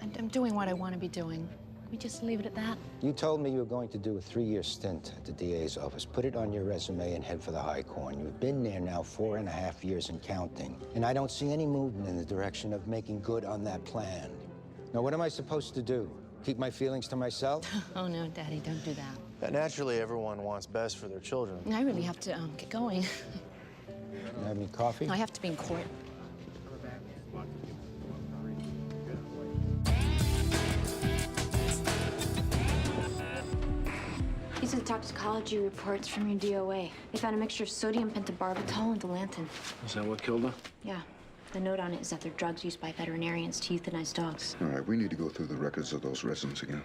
I'm doing what I want to be doing. Can we just leave it at that? You told me you were going to do a 3-year stint at the DA's office. Put it on your resume and head for the high corn. You've been there now 4.5 years and counting. And I don't see any movement in the direction of making good on that plan. Now, what am I supposed to do? Keep my feelings to myself? Oh, no, Daddy, don't do that. Naturally, everyone wants best for their children. I really have to get going. You have any coffee? I have to be in court. These are the toxicology reports from your DOA. They found a mixture of sodium pentobarbital and Delanton. Is that what killed her? Yeah. The note on it is that they're drugs used by veterinarians to euthanize dogs. All right, we need to go through the records of those residents again.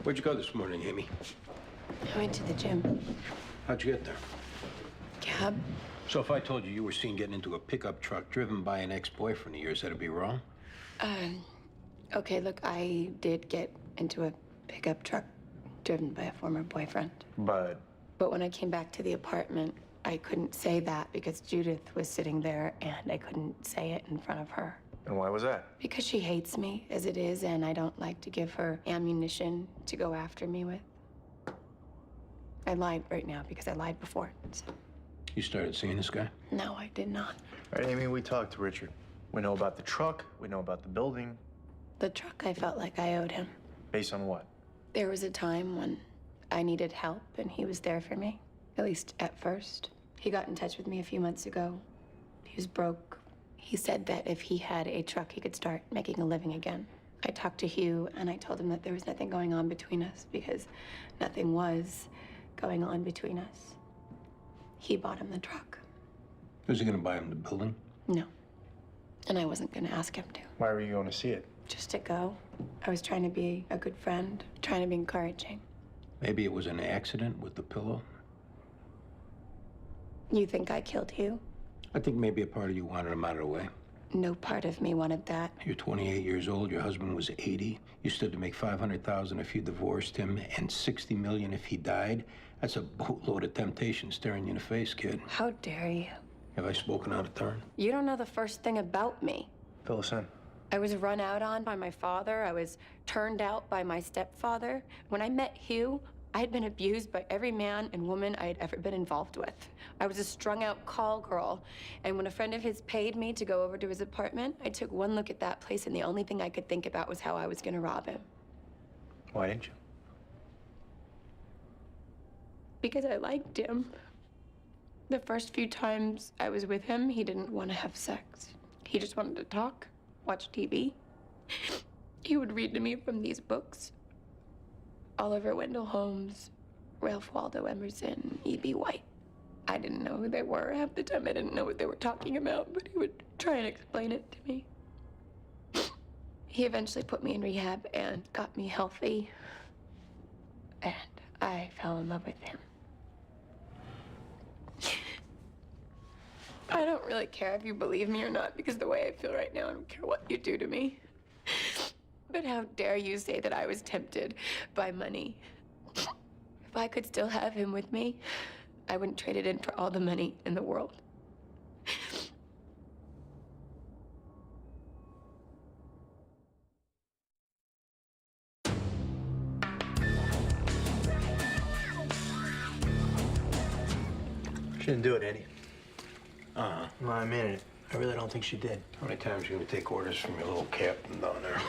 Where'd you go this morning, Amy? I went to the gym. How'd you get there? Cab? So if I told you you were seen getting into a pickup truck driven by an ex-boyfriend of yours, that'd be wrong? Okay, look, I did get into a pickup truck driven by a former boyfriend. But when I came back to the apartment, I couldn't say that because Judith was sitting there and I couldn't say it in front of her. And why was that? Because she hates me as it is, and I don't like to give her ammunition to go after me with. I lied right now because I lied before. So. You started seeing this guy? No, I did not. All right, Amy, we talked to Richard. We know about the truck. We know about the building. The truck, I felt like I owed him. Based on what? There was a time when I needed help, and he was there for me, at least at first. He got in touch with me a few months ago. He was broke. He said that if he had a truck, he could start making a living again. I talked to Hugh, and I told him that there was nothing going on between us because nothing was going on between us. He bought him the truck. Was he gonna buy him the building? No. And I wasn't gonna ask him to. Why were you going to see it? Just to go. I was trying to be a good friend, trying to be encouraging. Maybe it was an accident with the pillow? You think I killed Hugh? I think maybe a part of you wanted him out of the way. No part of me wanted that. You're 28 years old, your husband was 80. You stood to make $500,000 if you divorced him and $60 million if he died. That's a boatload of temptation staring you in the face, kid. How dare you? Have I spoken out of turn? You don't know the first thing about me. Fill us in. I was run out on by my father. I was turned out by my stepfather. When I met Hugh, I had been abused by every man and woman I had ever been involved with. I was a strung-out call girl, and when a friend of his paid me to go over to his apartment, I took one look at that place, and the only thing I could think about was how I was gonna rob him. Why didn't you? Because I liked him. The first few times I was with him, he didn't want to have sex. He just wanted to talk, watch TV. He would read to me from these books. Oliver Wendell Holmes, Ralph Waldo Emerson, E.B. White. I didn't know who they were. Half the time I didn't know what they were talking about, but he would try and explain it to me. He eventually put me in rehab and got me healthy. And I fell in love with him. I don't really care if you believe me or not, because the way I feel right now, I don't care what you do to me. But how dare you say that I was tempted by money? If I could still have him with me, I wouldn't trade it in for all the money in the world. She didn't do it, Eddie. No, I mean it. I really don't think she did. How many times are you gonna take orders from your little captain down there?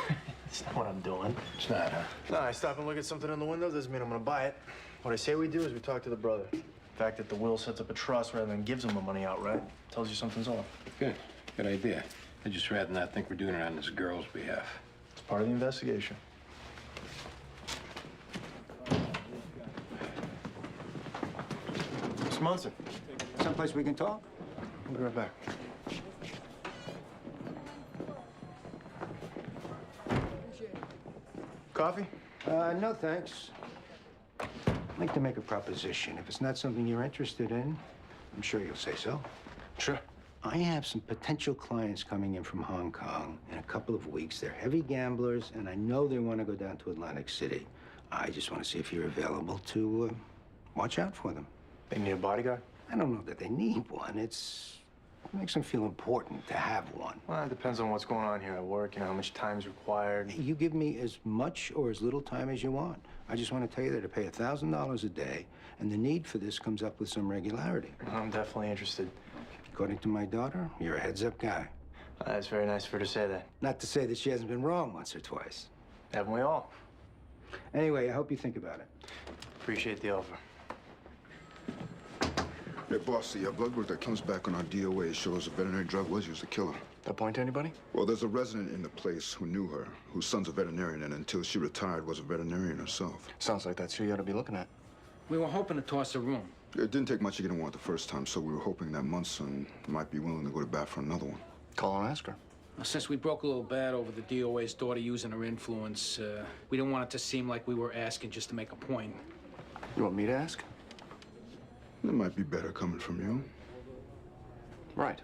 That's not what I'm doing. It's not, huh? No, I stop and look at something in the window doesn't mean I'm gonna buy it. What I say we do is we talk to the brother. The fact that the will sets up a trust rather than gives him the money outright tells you something's off. Good. Good idea. I'd just rather not think we're doing it on this girl's behalf. It's part of the investigation. Mr. Munson. Someplace we can talk? I'll be right back. Coffee? No, thanks. I'd like to make a proposition. If it's not something you're interested in, I'm sure you'll say so. Sure. I have some potential clients coming in from Hong Kong in a couple of weeks. They're heavy gamblers, and I know they want to go down to Atlantic City. I just want to see if you're available to watch out for them. They need a bodyguard? I don't know that they need one. It makes them feel important to have one. Well, it depends on what's going on here at work, you know, how much time's required. You give me as much or as little time as you want. I just want to tell you that I pay $1,000 a day, and the need for this comes up with some regularity. I'm definitely interested. According to my daughter, you're a heads-up guy. That's very nice of her to say that. Not to say that she hasn't been wrong once or twice. Haven't we all? Anyway, I hope you think about it. Appreciate the offer. Hey, boss, the blood work that comes back on our DOA shows a veterinary drug was used to kill her. That point to anybody? Well, there's a resident in the place who knew her, whose son's a veterinarian, and until she retired was a veterinarian herself. Sounds like that's who you ought to be looking at. We were hoping to toss a room. It didn't take much to get him one the first time, so we were hoping that Munson might be willing to go to bat for another one. Call and ask her. Well, since we broke a little bad over the DOA's daughter using her influence, we didn't want it to seem like we were asking just to make a point. You want me to ask? It might be better coming from you. Right.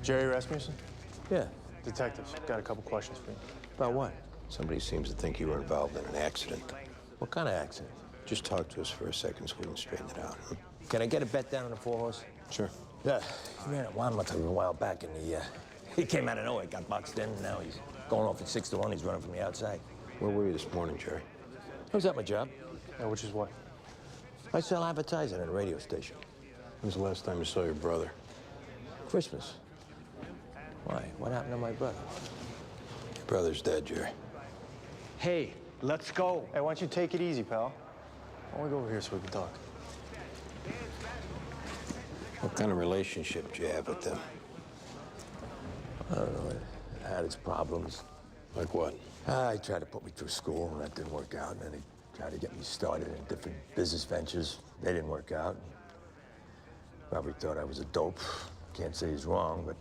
Jerry Rasmussen? Yeah. Detectives. Got a couple questions for you. About what? Somebody seems to think you were involved in an accident. What kind of accident? Just talk to us for a second so we can straighten it out. Huh? Can I get a bet down on the 4-horse? Sure. Yeah. He ran at Wanmouth a while back, and he came out of nowhere, got boxed in, and now he's going off at 6-1. He's running from the outside. Where were you this morning, Jerry? I was at my job. Which is what? I sell advertising at a radio station. When's the last time you saw your brother? Christmas. Why? What happened to my brother? Your brother's dead, Jerry. Hey, let's go. Hey, why don't you take it easy, pal? Why don't we go over here so we can talk? What kind of relationship do you have with them? I don't know. It had its problems. Like what? He tried to put me through school, and that didn't work out. And then he tried to get me started in different business ventures. They didn't work out. Probably thought I was a dope. Can't say he's wrong, but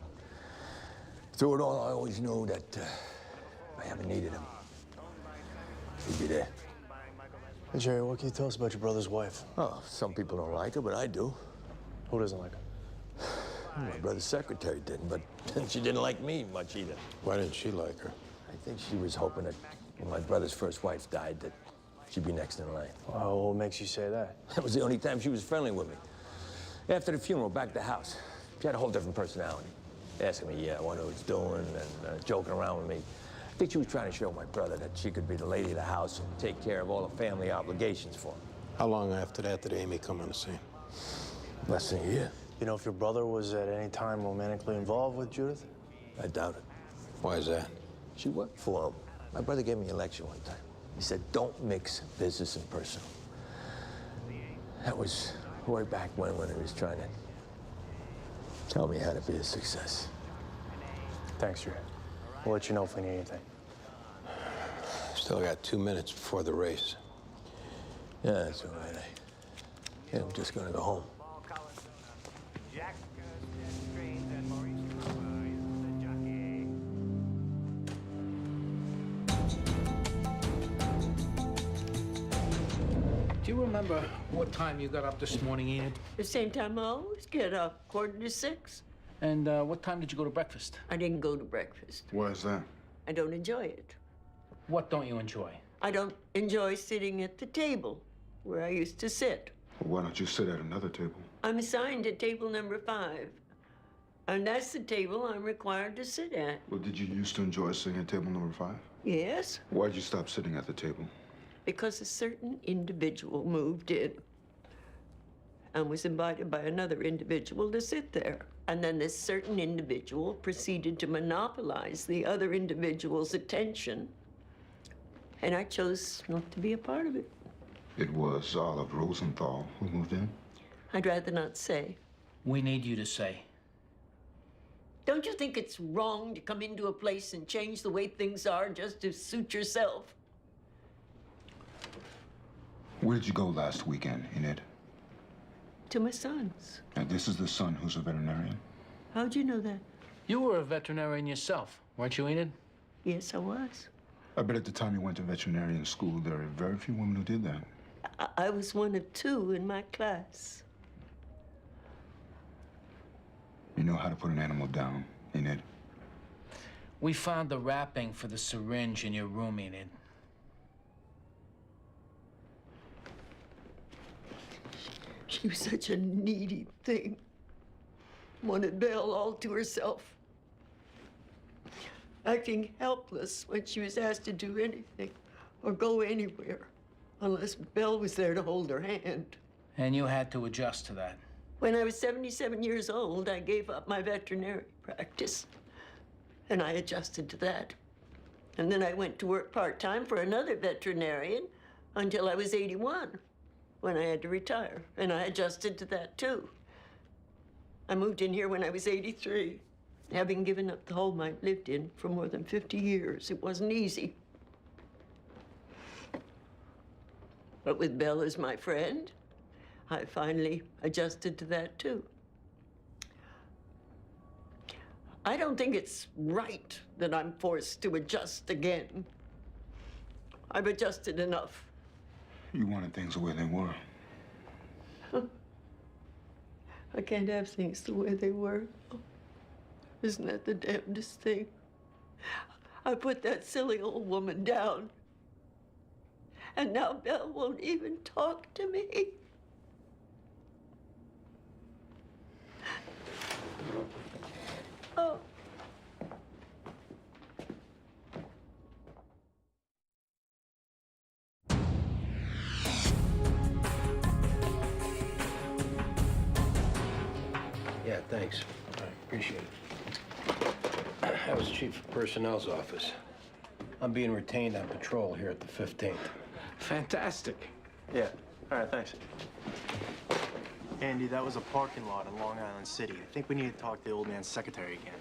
through it all, I always knew that if I ever needed him, he'd be there. Hey, Jerry, what can you tell us about your brother's wife? Oh, some people don't like her, but I do. Who doesn't like her? My brother's secretary didn't, but she didn't like me much either. Why didn't she like her? I think she was hoping that when my brother's first wife died, that she'd be next in line. Well, what makes you say that? That was the only time she was friendly with me. After the funeral, back at the house, she had a whole different personality. Asking me, I wonder what he's doing, and joking around with me. think she was trying to show my brother that she could be the lady of the house and take care of all the family obligations for him. How long after that did Amy come on the scene? Less than a year. You know if your brother was at any time romantically involved with Judith? I doubt it. Why is that? She worked for him. My brother gave me a lecture one time. He said, don't mix business and personal. That was way back when he was trying to tell me how to be a success. Thanks, Ray. We'll let you know if we need anything. Still got 2 minutes before the race. Yeah, that's all right. I'm just gonna go home. Do you remember what time you got up this morning, Enid? The same time I always get up, 5:45. And what time did you go to breakfast? I didn't go to breakfast. Why is that? I don't enjoy it. What don't you enjoy? I don't enjoy sitting at the table where I used to sit. Well, why don't you sit at another table? I'm assigned to table number 5. And that's the table I'm required to sit at. Well, did you used to enjoy sitting at table number 5? Yes, Why'd you stop sitting at the table? because a certain individual moved in and was invited by another individual to sit there. And then this certain individual proceeded to monopolize the other individual's attention. And I chose not to be a part of it. It was Olive Rosenthal who moved in? I'd rather not say. We need you to say. Don't you think it's wrong to come into a place and change the way things are just to suit yourself? Where did you go last weekend, Enid? To my son's. And this is the son who's a veterinarian? How'd you know that? You were a veterinarian yourself, weren't you, Enid? Yes, I was. I bet at the time you went to veterinarian school, there are very few women who did that. I was one of 2 in my class. You know how to put an animal down, Enid? We found the wrapping for the syringe in your room, Enid. She was such a needy thing. Wanted Belle all to herself. Acting helpless when she was asked to do anything or go anywhere, unless Belle was there to hold her hand. And you had to adjust to that. When I was 77 years old, I gave up my veterinary practice, and I adjusted to that. And then I went to work part-time for another veterinarian until I was 81, when I had to retire, and I adjusted to that too. I moved in here when I was 83, having given up the home I'd lived in for more than 50 years. It wasn't easy. But with Belle as my friend, I finally adjusted to that too. I don't think it's right that I'm forced to adjust again. I've adjusted enough. You wanted things the way they were. I can't have things the way they were. Isn't that the damnedest thing? I put that silly old woman down. And now Belle won't even talk to me. Oh. Yeah, thanks. I appreciate it. That was Chief of Personnel's office. I'm being retained on patrol here at the 15th. Fantastic. Yeah. All right, thanks. Andy, that was a parking lot in Long Island City. I think we need to talk to the old man's secretary again.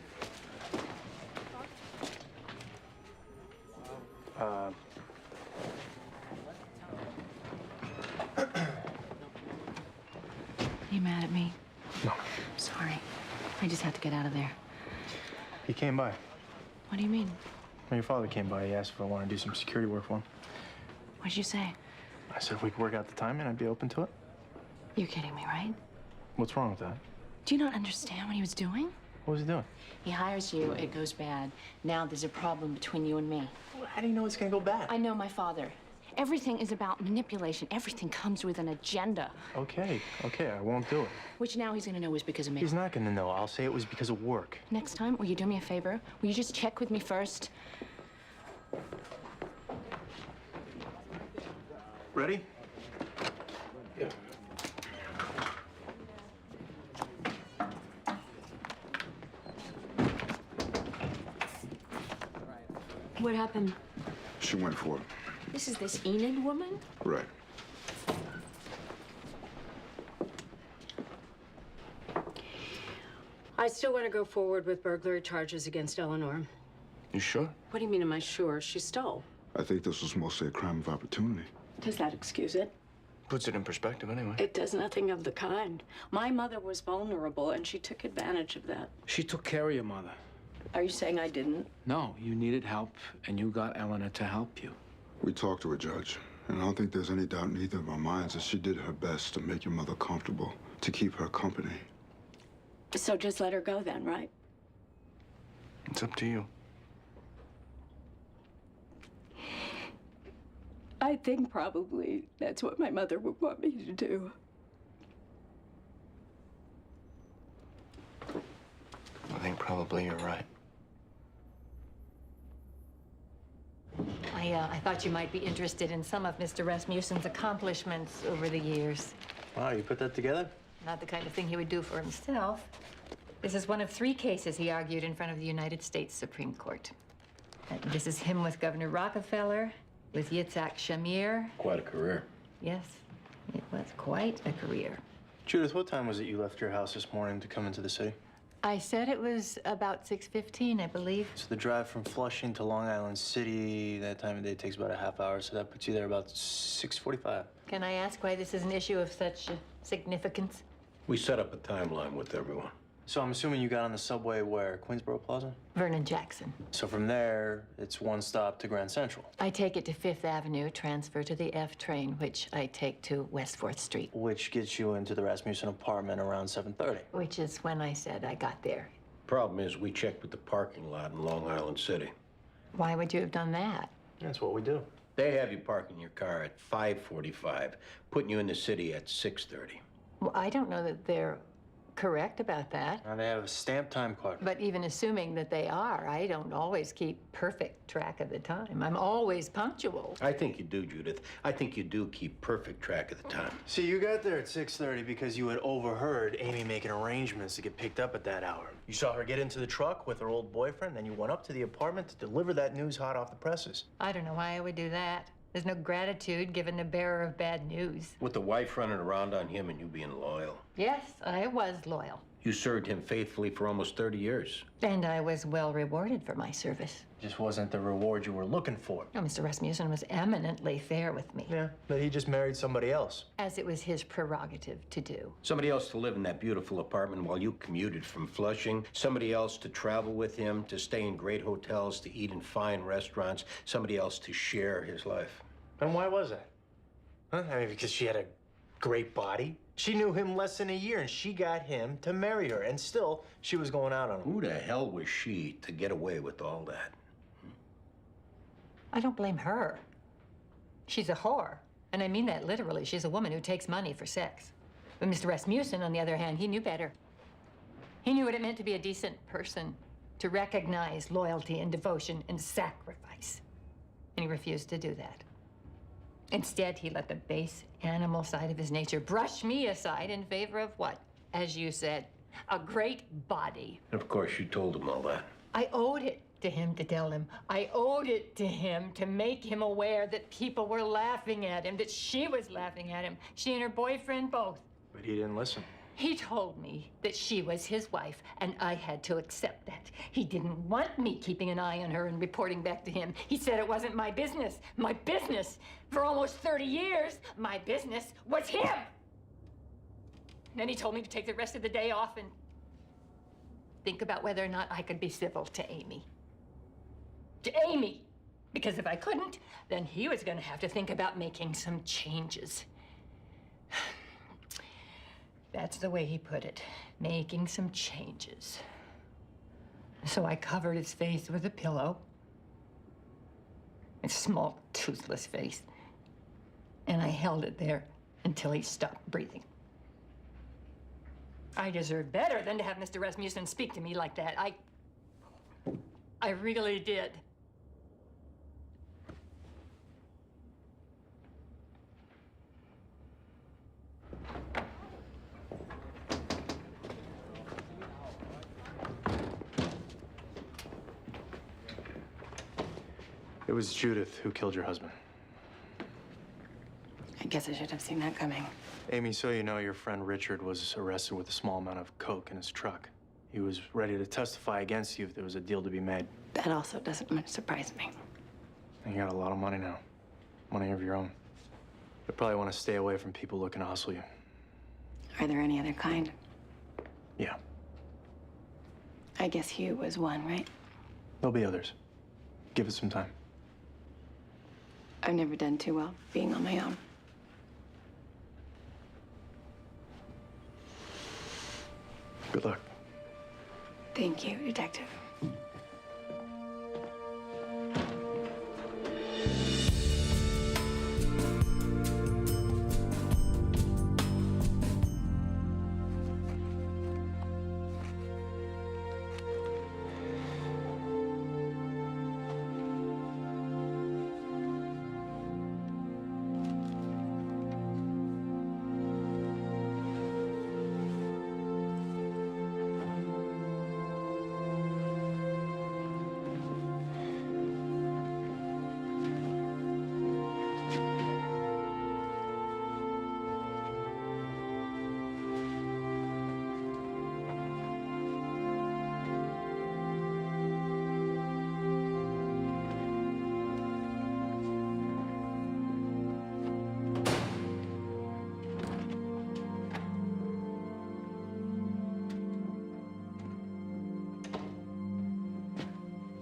You mad at me? No. I'm sorry. I just had to get out of there. He came by. What do you mean? When your father came by, he asked if I wanted to do some security work for him. What'd you say? I said if we could work out the timing, I'd be open to it. You're kidding me, right? What's wrong with that? Do you not understand what he was doing? What was he doing? He hires you, it goes bad. Now there's a problem between you and me. Well, how do you know it's gonna go bad? I know my father. Everything is about manipulation. Everything comes with an agenda. Okay, I won't do it. Which now he's gonna know is because of me. He's not gonna know. I'll say it was because of work. Next time, will you do me a favor? Will you just check with me first? Ready? Yeah. What happened? She went for it. This is this Enid woman? Right. I still want to go forward with burglary charges against Eleanor. You sure? What do you mean, am I sure? She stole. I think this was mostly a crime of opportunity. Does that excuse it? Puts it in perspective anyway. It does nothing of the kind. My mother was vulnerable, and she took advantage of that. She took care of your mother. Are you saying I didn't? No, you needed help, and you got Eleanor to help you. We talked to her, Judge, and I don't think there's any doubt in either of our minds that she did her best to make your mother comfortable, to keep her company. So just let her go then, right? It's up to you. I think probably that's what my mother would want me to do. I think probably you're right. I thought you might be interested in some of Mr. Rasmussen's accomplishments over the years. Wow, you put that together? Not the kind of thing he would do for himself. This is one of 3 cases he argued in front of the United States Supreme Court. This is him with Governor Rockefeller, with Yitzhak Shamir. Quite a career. Yes, it was quite a career. Judith, what time was it you left your house this morning to come into the city? I said it was about 6:15, I believe. So the drive from Flushing to Long Island City, that time of day takes about a half hour, so that puts you there about 6:45. Can I ask why this is an issue of such significance? We set up a timeline with everyone. So I'm assuming you got on the subway where? Queensboro Plaza? Vernon Jackson. So from there, it's one stop to Grand Central. I take it to Fifth Avenue, transfer to the F train, which I take to West 4th Street. Which gets you into the Rasmussen apartment around 7:30. Which is when I said I got there. Problem is, we checked with the parking lot in Long Island City. Why would you have done that? That's what we do. They have you parking your car at 5:45, putting you in the city at 6:30. Well, I don't know that they're correct about that. Now they have a stamped time card. But even assuming that they are, I don't always keep perfect track of the time. I'm always punctual. I think you do, Judith. I think you do keep perfect track of the time. See, you got there at 6:30 because you had overheard Amy making arrangements to get picked up at that hour. You saw her get into the truck with her old boyfriend, then you went up to the apartment to deliver that news hot off the presses. I don't know why I would do that. There's no gratitude given the bearer of bad news. With the wife running around on him and you being loyal. Yes, I was loyal. You served him faithfully for almost 30 years. And I was well rewarded for my service. Just wasn't the reward you were looking for. No, Mr. Rasmussen was eminently fair with me. Yeah, but he just married somebody else. As it was his prerogative to do. Somebody else to live in that beautiful apartment while you commuted from Flushing. Somebody else to travel with him, to stay in great hotels, to eat in fine restaurants. Somebody else to share his life. And why was that? Huh? I mean, because she had a great body. She knew him less than a year, and she got him to marry her. And still, she was going out on him. Who the hell was she to get away with all that? I don't blame her. She's a whore. And I mean that literally. She's a woman who takes money for sex. But Mr. Rasmussen, on the other hand, he knew better. He knew what it meant to be a decent person, to recognize loyalty and devotion and sacrifice. And he refused to do that. Instead, he let the base animal side of his nature brush me aside in favor of what? As you said, a great body. And of course, you told him all that. I owed it to him to tell him. I owed it to him to make him aware that people were laughing at him, that she was laughing at him. She and her boyfriend both. But he didn't listen. He told me that she was his wife, and I had to accept that. He didn't want me keeping an eye on her and reporting back to him. He said it wasn't my business. My business. For almost 30 years, my business was him. Then he told me to take the rest of the day off and think about whether or not I could be civil to Amy. To Amy! Because if I couldn't, then he was going to have to think about making some changes. That's the way he put it, making some changes. So I covered his face with a pillow, his small, toothless face, and I held it there until he stopped breathing. I deserve better than to have Mr. Rasmussen speak to me like that. I really did. It was Judith who killed your husband. I guess I should have seen that coming. Amy, so you know, your friend Richard was arrested with a small amount of coke in his truck. He was ready to testify against you if there was a deal to be made. That also doesn't much surprise me. And you got a lot of money now. Money of your own. You probably want to stay away from people looking to hustle you. Are there any other kind? Yeah, I guess Hugh was one, right? there'll be others. Give it some time. I've never done too well being on my own. Good luck. Thank you, Detective.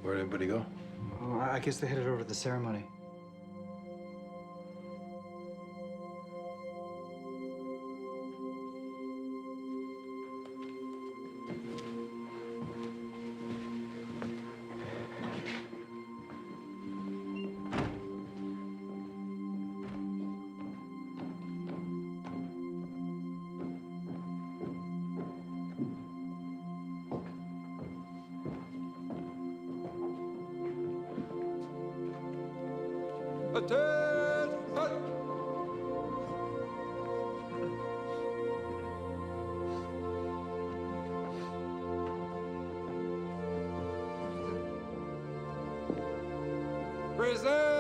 Where'd everybody go? Oh, I guess they headed over to the ceremony. Present!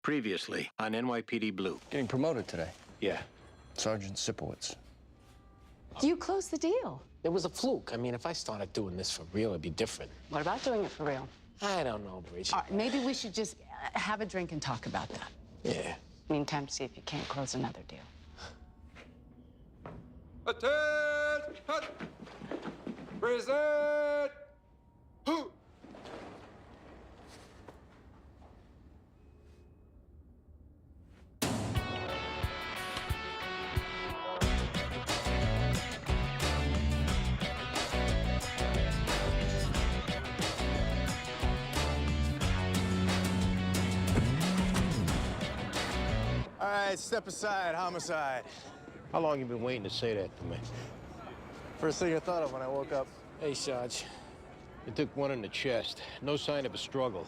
Previously on NYPD Blue. Getting promoted today. Yeah. Sergeant Sipowicz. You closed the deal. It was a fluke. I mean, if I started doing this for real, it'd be different. What about doing it for real? I don't know, Bridget. All right, maybe we should just have a drink and talk about that. Yeah. Meantime, see if you can't close another deal. Attention! Present! All right, step aside, homicide. How long you been waiting to say that to me? First thing I thought of when I woke up. Hey, Sarge. You took one in the chest. No sign of a struggle.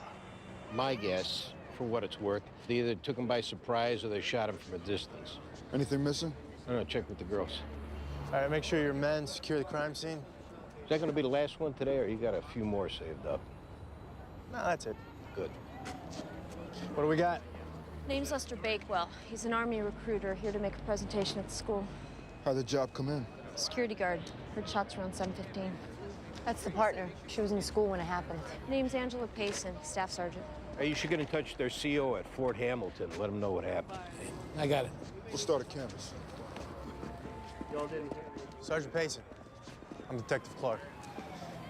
My guess, for what it's worth, they either took him by surprise or they shot him from a distance. Anything missing? I don't know, check with the girls. All right, make sure your men secure the crime scene. Is that gonna be the last one today, or you got a few more saved up? No, that's it. Good. What do we got? Name's Lester Bakewell. He's an Army recruiter here to make a presentation at the school. How'd the job come in? Security guard. Heard shots around 7:15. That's the partner. She was in school when it happened. Name's Angela Payson, staff sergeant. Hey, you should get in touch with their CO at Fort Hamilton. Let them know what happened. I got it. We'll start a canvas. Sergeant Payson. I'm Detective Clark.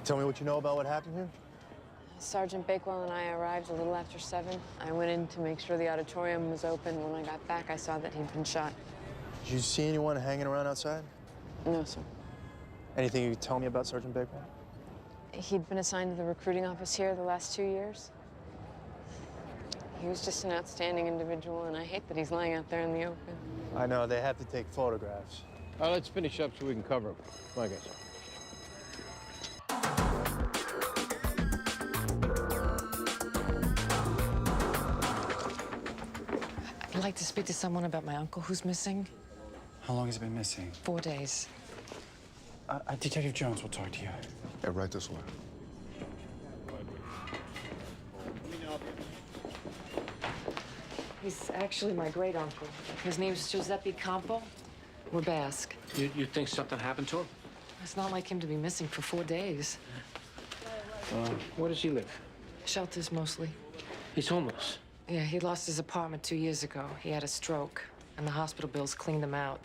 Tell me what you know about what happened here. Sergeant Bakewell and I arrived a little after 7. I went in to make sure the auditorium was open. When I got back, I saw that he'd been shot. Did you see anyone hanging around outside? No, sir. Anything you could tell me about Sergeant Bakewell? He'd been assigned to the recruiting office here the last 2 years. He was just an outstanding individual, and I hate that he's lying out there in the open. I know, they have to take photographs. Let's finish up so we can cover him. Come on, guys. I'd like to speak to someone about my uncle who's missing. How long has he been missing? 4 days. Detective Jones will talk to you. Yeah, right this way. He's actually my great uncle. His name's Giuseppe Campo. We're Basque. You think something happened to him? It's not like him to be missing for 4 days. Where does he live? Shelters mostly. He's homeless. Yeah, he lost his apartment 2 years ago. He had a stroke, and the hospital bills cleaned him out.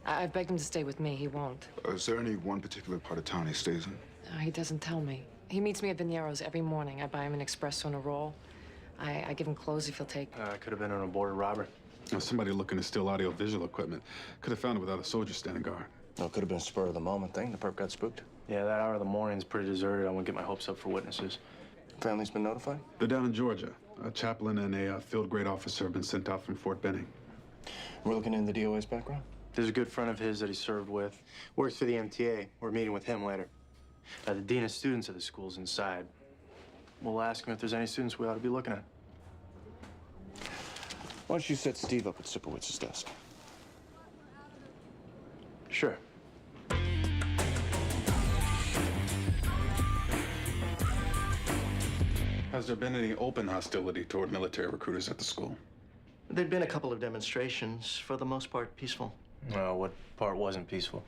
I begged him to stay with me. He won't. Is there any one particular part of town he stays in? He doesn't tell me. He meets me at Veniero's every morning. I buy him an espresso and a roll. I give him clothes if he'll take. Could have been an aborted robber. Somebody looking to steal audio-visual equipment. Could have found it without a soldier standing guard. No, it could have been a spur-of-the-moment thing. The perp got spooked. Yeah, that hour of the morning's pretty deserted. I wouldn't get my hopes up for witnesses. Family's been notified? They're down in Georgia. A chaplain and a field-grade officer have been sent out from Fort Benning. We're looking into the DOA's background? There's a good friend of his that he served with. Works for the MTA. We're meeting with him later. The dean of students of the school's inside. We'll ask him if there's any students we ought to be looking at. Why don't you set Steve up at Sipowitz's desk? Sure. Has there been any open hostility toward military recruiters at the school? There'd been a couple of demonstrations, for the most part peaceful. What part wasn't peaceful?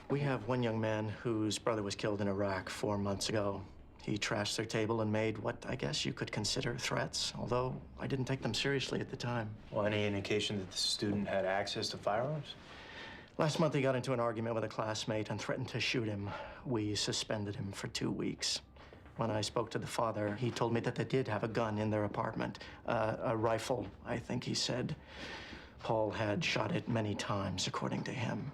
We have one young man whose brother was killed in Iraq 4 months ago. He trashed their table and made what I guess you could consider threats, although I didn't take them seriously at the time. Well, any indication that the student had access to firearms? Last month, he got into an argument with a classmate and threatened to shoot him. We suspended him for 2 weeks. When I spoke to the father, he told me that they did have a gun in their apartment. A rifle, I think he said. Paul had shot it many times, according to him.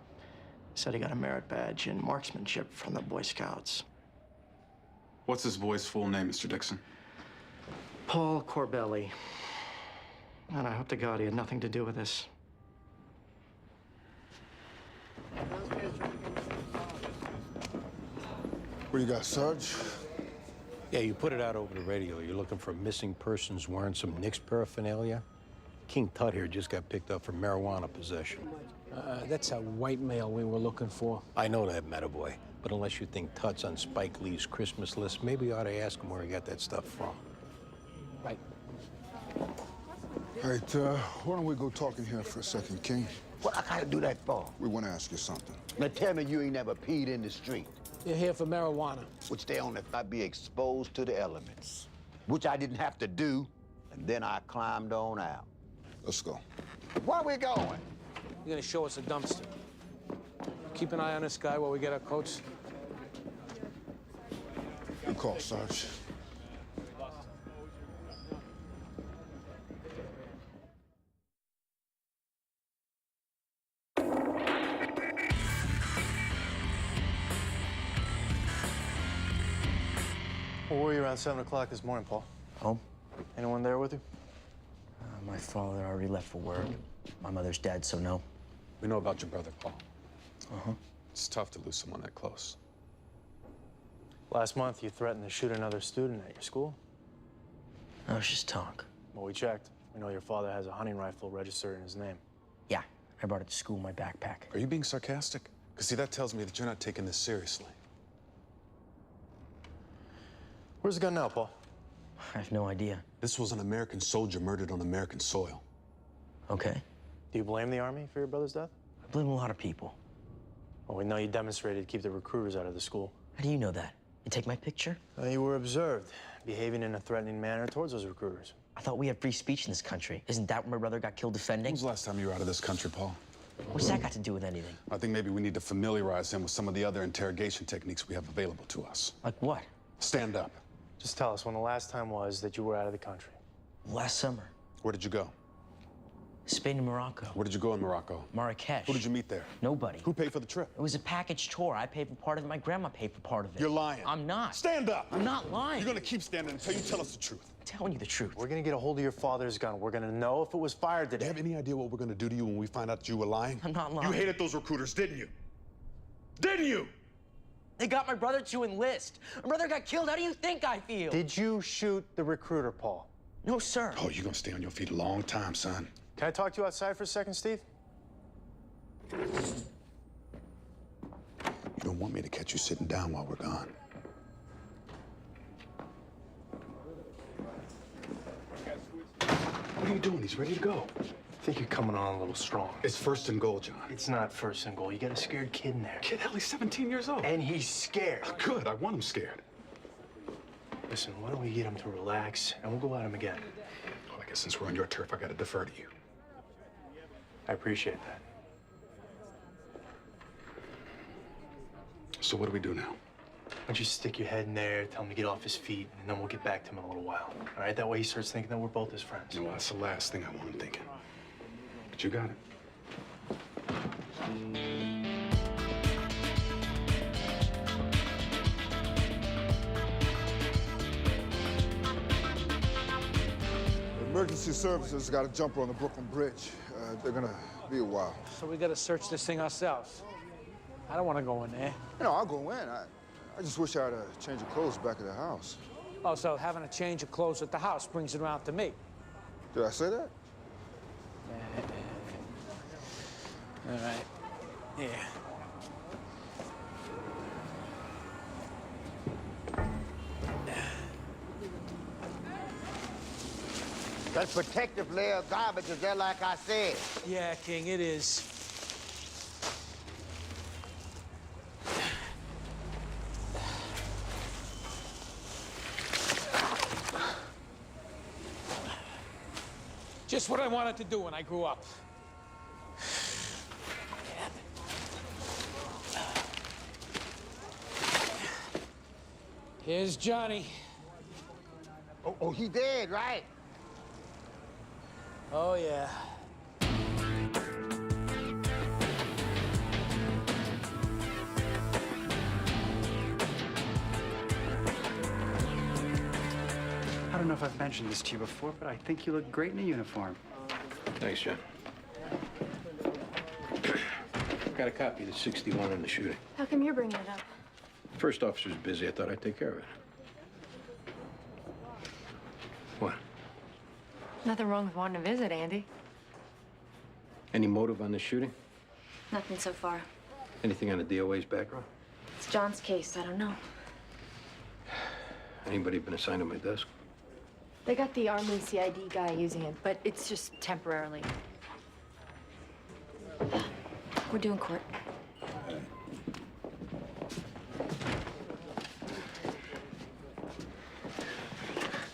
Said he got a merit badge in marksmanship from the Boy Scouts. What's this boy's full name, Mr. Dixon? Paul Corbelli. And I hope to God he had nothing to do with this. What do you got, Sarge? Yeah, you put it out over the radio. You're looking for missing persons wearing some Knicks paraphernalia? King Tut here just got picked up for marijuana possession. That's a white male we were looking for. I know that, Metaboy. But unless you think Tut's on Spike Lee's Christmas list, maybe you ought to ask him where he got that stuff from. Right. All right, why don't we go talk in here for a second, King? What I gotta do that for? We want to ask you something. Now tell me you ain't never peed in the street. You're here for marijuana. Which they only if I be exposed to the elements. Which I didn't have to do, and then I climbed on out. Let's go. Where we going? You're gonna show us a dumpster. Keep an eye on this guy while we get our coats. Good call, Sarge. Where were you around 7 o'clock this morning, Paul? Home. Anyone there with you? My father already left for work. My mother's dead, so no. We know about your brother, Paul. Uh-huh. It's tough to lose someone that close. Last month, you threatened to shoot another student at your school. No, it's just talk. Well, we checked. We know your father has a hunting rifle registered in his name. Yeah, I brought it to school in my backpack. Are you being sarcastic? Because, see, that tells me that you're not taking this seriously. Where's the gun now, Paul? I have no idea. This was an American soldier murdered on American soil. Okay. Do you blame the Army for your brother's death? I blame a lot of people. Well, we know you demonstrated to keep the recruiters out of the school. How do you know that? You take my picture? You were observed, behaving in a threatening manner towards those recruiters. I thought we had free speech in this country. Isn't that what my brother got killed defending? When was the last time you were out of this country, Paul? What's that got to do with anything? I think maybe we need to familiarize him with some of the other interrogation techniques we have available to us. Like what? Stand up. Just tell us when the last time was that you were out of the country. Last summer. Where did you go? Spain and Morocco. Where did you go in Morocco? Marrakesh. Who did you meet there? Nobody. Who paid for the trip? It was a package tour. I paid for part of it. My grandma paid for part of it. You're lying. I'm not. Stand up. I'm not lying. You're gonna keep standing until you tell us the truth. I'm telling you the truth. We're gonna get a hold of your father's gun. We're gonna know if it was fired Do today. you have any idea what we're gonna do to you when we find out that you were lying? I'm not lying. You hated those recruiters, didn't you? Didn't you? They got my brother to enlist. My brother got killed. How do you think I feel? Did you shoot the recruiter, Paul? No, sir. Oh, you're gonna stay on your feet a long time, son. Can I talk to you outside for a second, Steve? You don't want me to catch you sitting down while we're gone. What are you doing? He's ready to go. I think you're coming on a little strong. It's first and goal, John. It's not first and goal. You got a scared kid in there. Kid, hell, he's 17 years old. And he's scared. Good, I want him scared. Listen, why don't we get him to relax, and we'll go at him again. Well, I guess since we're on your turf, I gotta defer to you. I appreciate that. So what do we do now? Why don't you stick your head in there, tell him to get off his feet, and then we'll get back to him in a little while. All right? That way he starts thinking that we're both his friends. Well, that's the last thing I want him thinking. But you got it. Emergency services got a jumper on the Brooklyn Bridge. They're gonna be a while. So we gotta search this thing ourselves. I don't want to go in there. You know, I'll go in. I just wish I had a change of clothes back at the house. Oh, so having a change of clothes at the house brings it around to me. Did I say that? All right. Yeah. That protective layer of garbage is there like I said. Yeah, King, it is. Just what I wanted to do when I grew up. Here's Johnny. Oh, he dead, right? Oh, yeah. I don't know if I've mentioned this to you before, but I think you look great in a uniform. Thanks, John. Got a copy of the 61 in the shooting. How come you're bringing it up? First officer's busy. I thought I'd take care of it. What? Nothing wrong with wanting to visit, Andy. Any motive on this shooting? Nothing so far. Anything on the DOA's background? It's John's case. I don't know. Anybody been assigned to my desk? They got the Army CID guy using it, but it's just temporarily. We're doing court.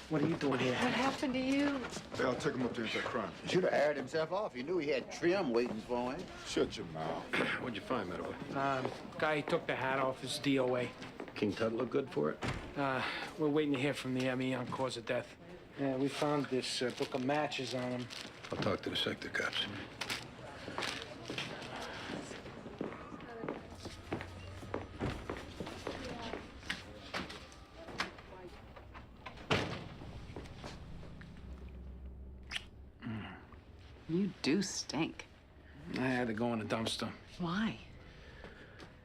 What are you doing here? What happened to you? I'll take him up to anti-crime. Should have aired himself off. He knew he had trim waiting for him. Shut your mouth. What'd you find, Meadoway? Guy took the hat off his DOA. King Tut look good for it? We're waiting to hear from the ME on cause of death. Yeah, we found this book of matches on him. I'll talk to the sector cops. You do stink. I had to go in the dumpster. Why?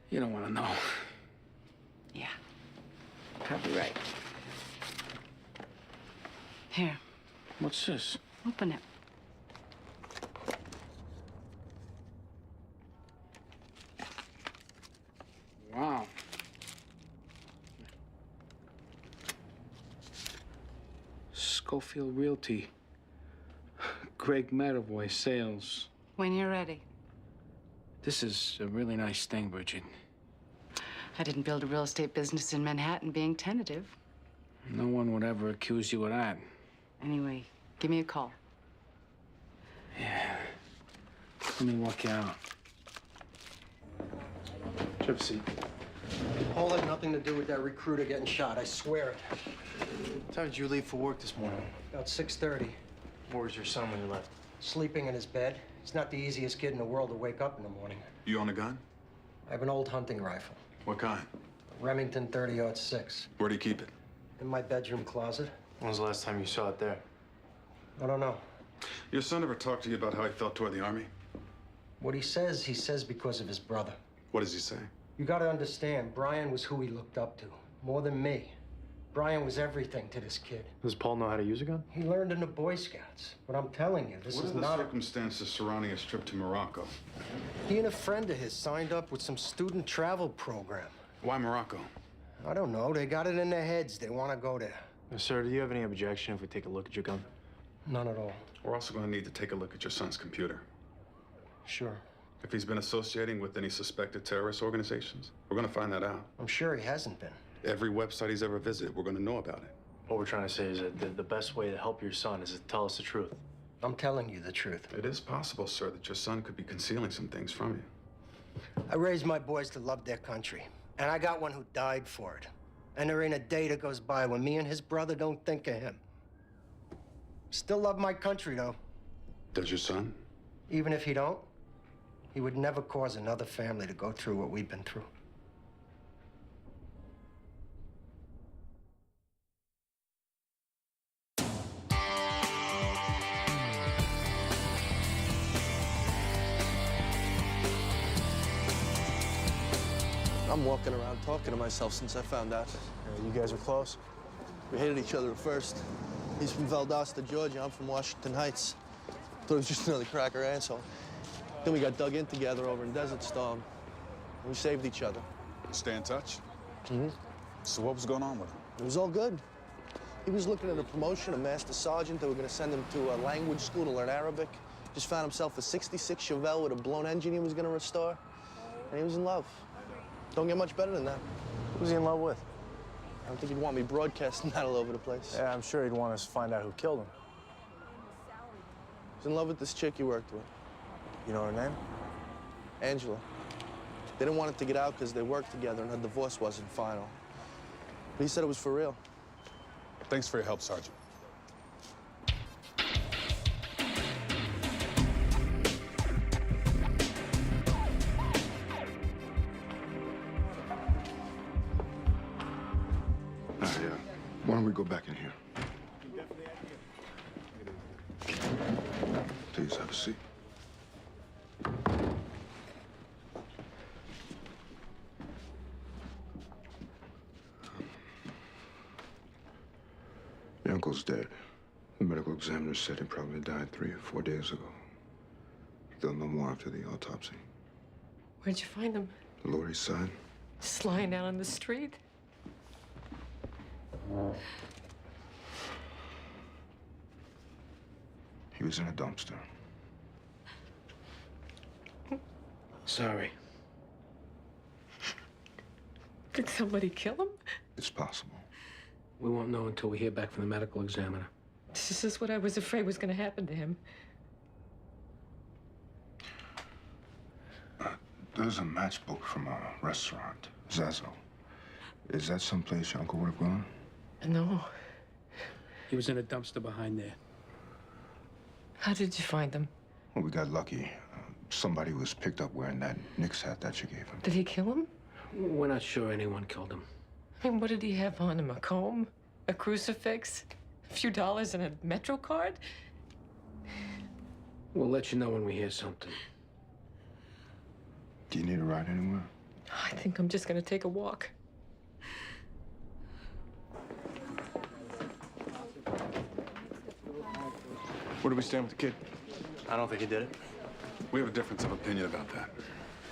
You don't want to know. Yeah. Probably right. Here, What's this? open it. Wow. Schofield Realty. Greg Meadowboy Sales. When you're ready. This is a really nice thing, Bridget. I didn't build a real estate business in Manhattan being tentative. No one would ever accuse you of that. Anyway, give me a call. Yeah. Let me walk you out. Have a seat. Paul had nothing to do with that recruiter getting shot, I swear it. What time did you leave for work this morning? About 6:30. Where was your son when you left? Sleeping in his bed. He's not the easiest kid in the world to wake up in the morning. You own a gun? I have an old hunting rifle. What kind? Remington 30-06. Where do you keep it? In my bedroom closet. When was the last time you saw it there? I don't know. Your son ever talked to you about how he felt toward the Army? What he says because of his brother. What does he say? You gotta understand, Brian was who he looked up to. More than me. Brian was everything to this kid. Does Paul know how to use a gun? He learned in the Boy Scouts. But I'm telling you, this What is are the not circumstances surrounding his trip to Morocco? He and a friend of his signed up with some student travel program. Why Morocco? I don't know. They got it in their heads. They want to go there. Sir, do you have any objection if we take a look at your gun? None at all. We're also going to need to take a look at your son's computer. Sure. If he's been associating with any suspected terrorist organizations, we're going to find that out. I'm sure he hasn't been. Every website he's ever visited, we're going to know about it. What we're trying to say is that the best way to help your son is to tell us the truth. I'm telling you the truth. It is possible, sir, that your son could be concealing some things from you. I raised my boys to love their country. And I got one who died for it. And there ain't a day that goes by when me and his brother don't think of him. Still love my country, though. Does your son? Even if he don't, he would never cause another family to go through what we've been through. I'm walking around talking to myself since I found out. You guys are close? We hated each other at first. He's from Valdosta, Georgia. I'm from Washington Heights. Thought he was just another cracker asshole. Then we got dug in together over in Desert Storm. And we saved each other. Stay in touch? Mm-hmm. So what was going on with him? It was all good. He was looking at a promotion, a master sergeant. They were going to send him to a language school to learn Arabic. Just found himself a '66 Chevelle with a blown engine he was going to restore. And he was in love. Don't get much better than that. Who's he in love with? I don't think he'd want me broadcasting that all over the place. Yeah, I'm sure he'd want us to find out who killed him. He's in love with this chick he worked with. You know her name? Angela. They didn't want it to get out because they worked together and her divorce wasn't final. But he said it was for real. Thanks for your help, Sergeant. Why don't we go back in here? Please have a seat. Your uncle's dead. The medical examiner said he probably died 3 or 4 days ago. They'll know more after the autopsy. Where'd you find him? The Lower East Side? Just lying out on the street? He was in a dumpster. Sorry. Did somebody kill him? It's possible. We won't know until we hear back from the medical examiner. This is what I was afraid was going to happen to him. There's a matchbook from a restaurant, Zazo. Is that someplace your uncle would have gone? No. He was in a dumpster behind there. How did you find him? Well, we got lucky. Somebody was picked up wearing that Knicks hat that you gave him. Did he kill him? We're not sure anyone killed him. I mean, what did he have on him? A comb? A crucifix? A few dollars and a Metro card? We'll let you know when we hear something. Do you need a ride anywhere? I think I'm just gonna take a walk. Where do we stand with the kid? I don't think he did it. We have a difference of opinion about that.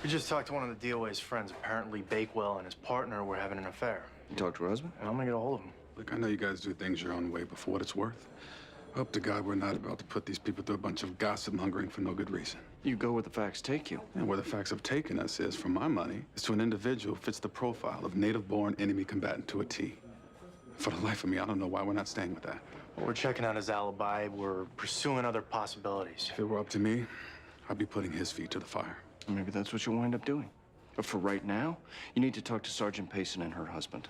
We just talked to one of the DOA's friends. Apparently, Bakewell and his partner were having an affair. You talked to her husband? And I'm gonna get a hold of him. Look, I know you guys do things your own way, but for what it's worth, I hope to God we're not about to put these people through a bunch of gossip mongering for no good reason. You go where the facts take you. And where the facts have taken us is, for my money, is to an individual who fits the profile of native-born enemy combatant to a T. For the life of me, I don't know why we're not staying with that. Well, we're checking out his alibi. We're pursuing other possibilities. If it were up to me, I'd be putting his feet to the fire. Maybe that's what you'll wind up doing. But for right now, you need to talk to Sergeant Payson and her husband.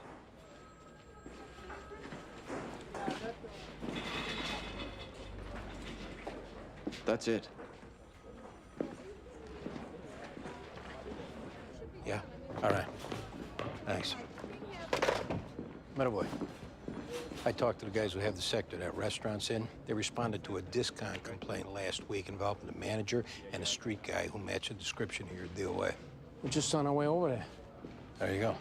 That's it. Yeah? All right. Thanks. Boy, I talked to the guys who have the sector that restaurant's in. They responded to a discount complaint last week involving the manager and a street guy who matched the description of your DOA. We're just on our way over there. There you go.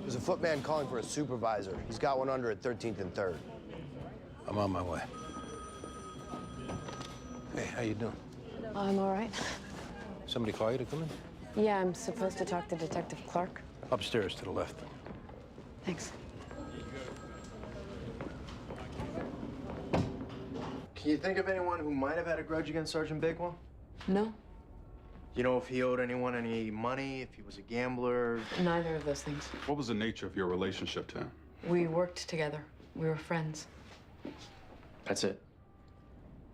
There's a footman calling for a supervisor. He's got one under at 13th and 3rd. I'm on my way. Hey, how you doing? I'm all right. Somebody call you to come in? Yeah, I'm supposed to talk to Detective Clark. Upstairs to the left. Thanks. Can you think of anyone who might have had a grudge against Sergeant Bakewell? No, You know if he owed anyone any money, if he was a gambler? neither of those things. What was the nature of your relationship to him? We worked together. We were friends. That's it.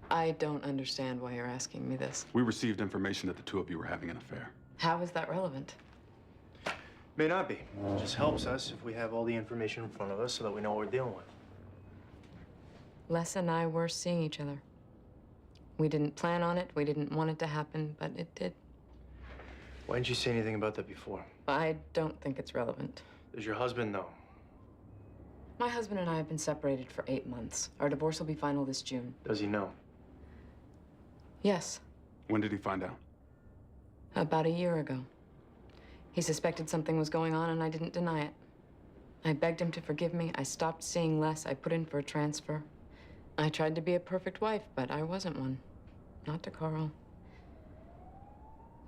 I don't understand why you're asking me this. We received information that the two of you were having an affair. How is that relevant? May not be. It just helps us if we have all the information in front of us so that we know what we're dealing with. Les and I were seeing each other. We didn't plan on it. We didn't want it to happen, but it did. Why didn't you say anything about that before? I don't think it's relevant. Does your husband know? My husband and I have been separated for 8 months. Our divorce will be final this June. Does he know? Yes, When did he find out? about a year ago. He suspected something was going on, and I didn't deny it. I begged him to forgive me. I stopped seeing Les. I put in for a transfer. I tried to be a perfect wife, but I wasn't one. Not to Carl.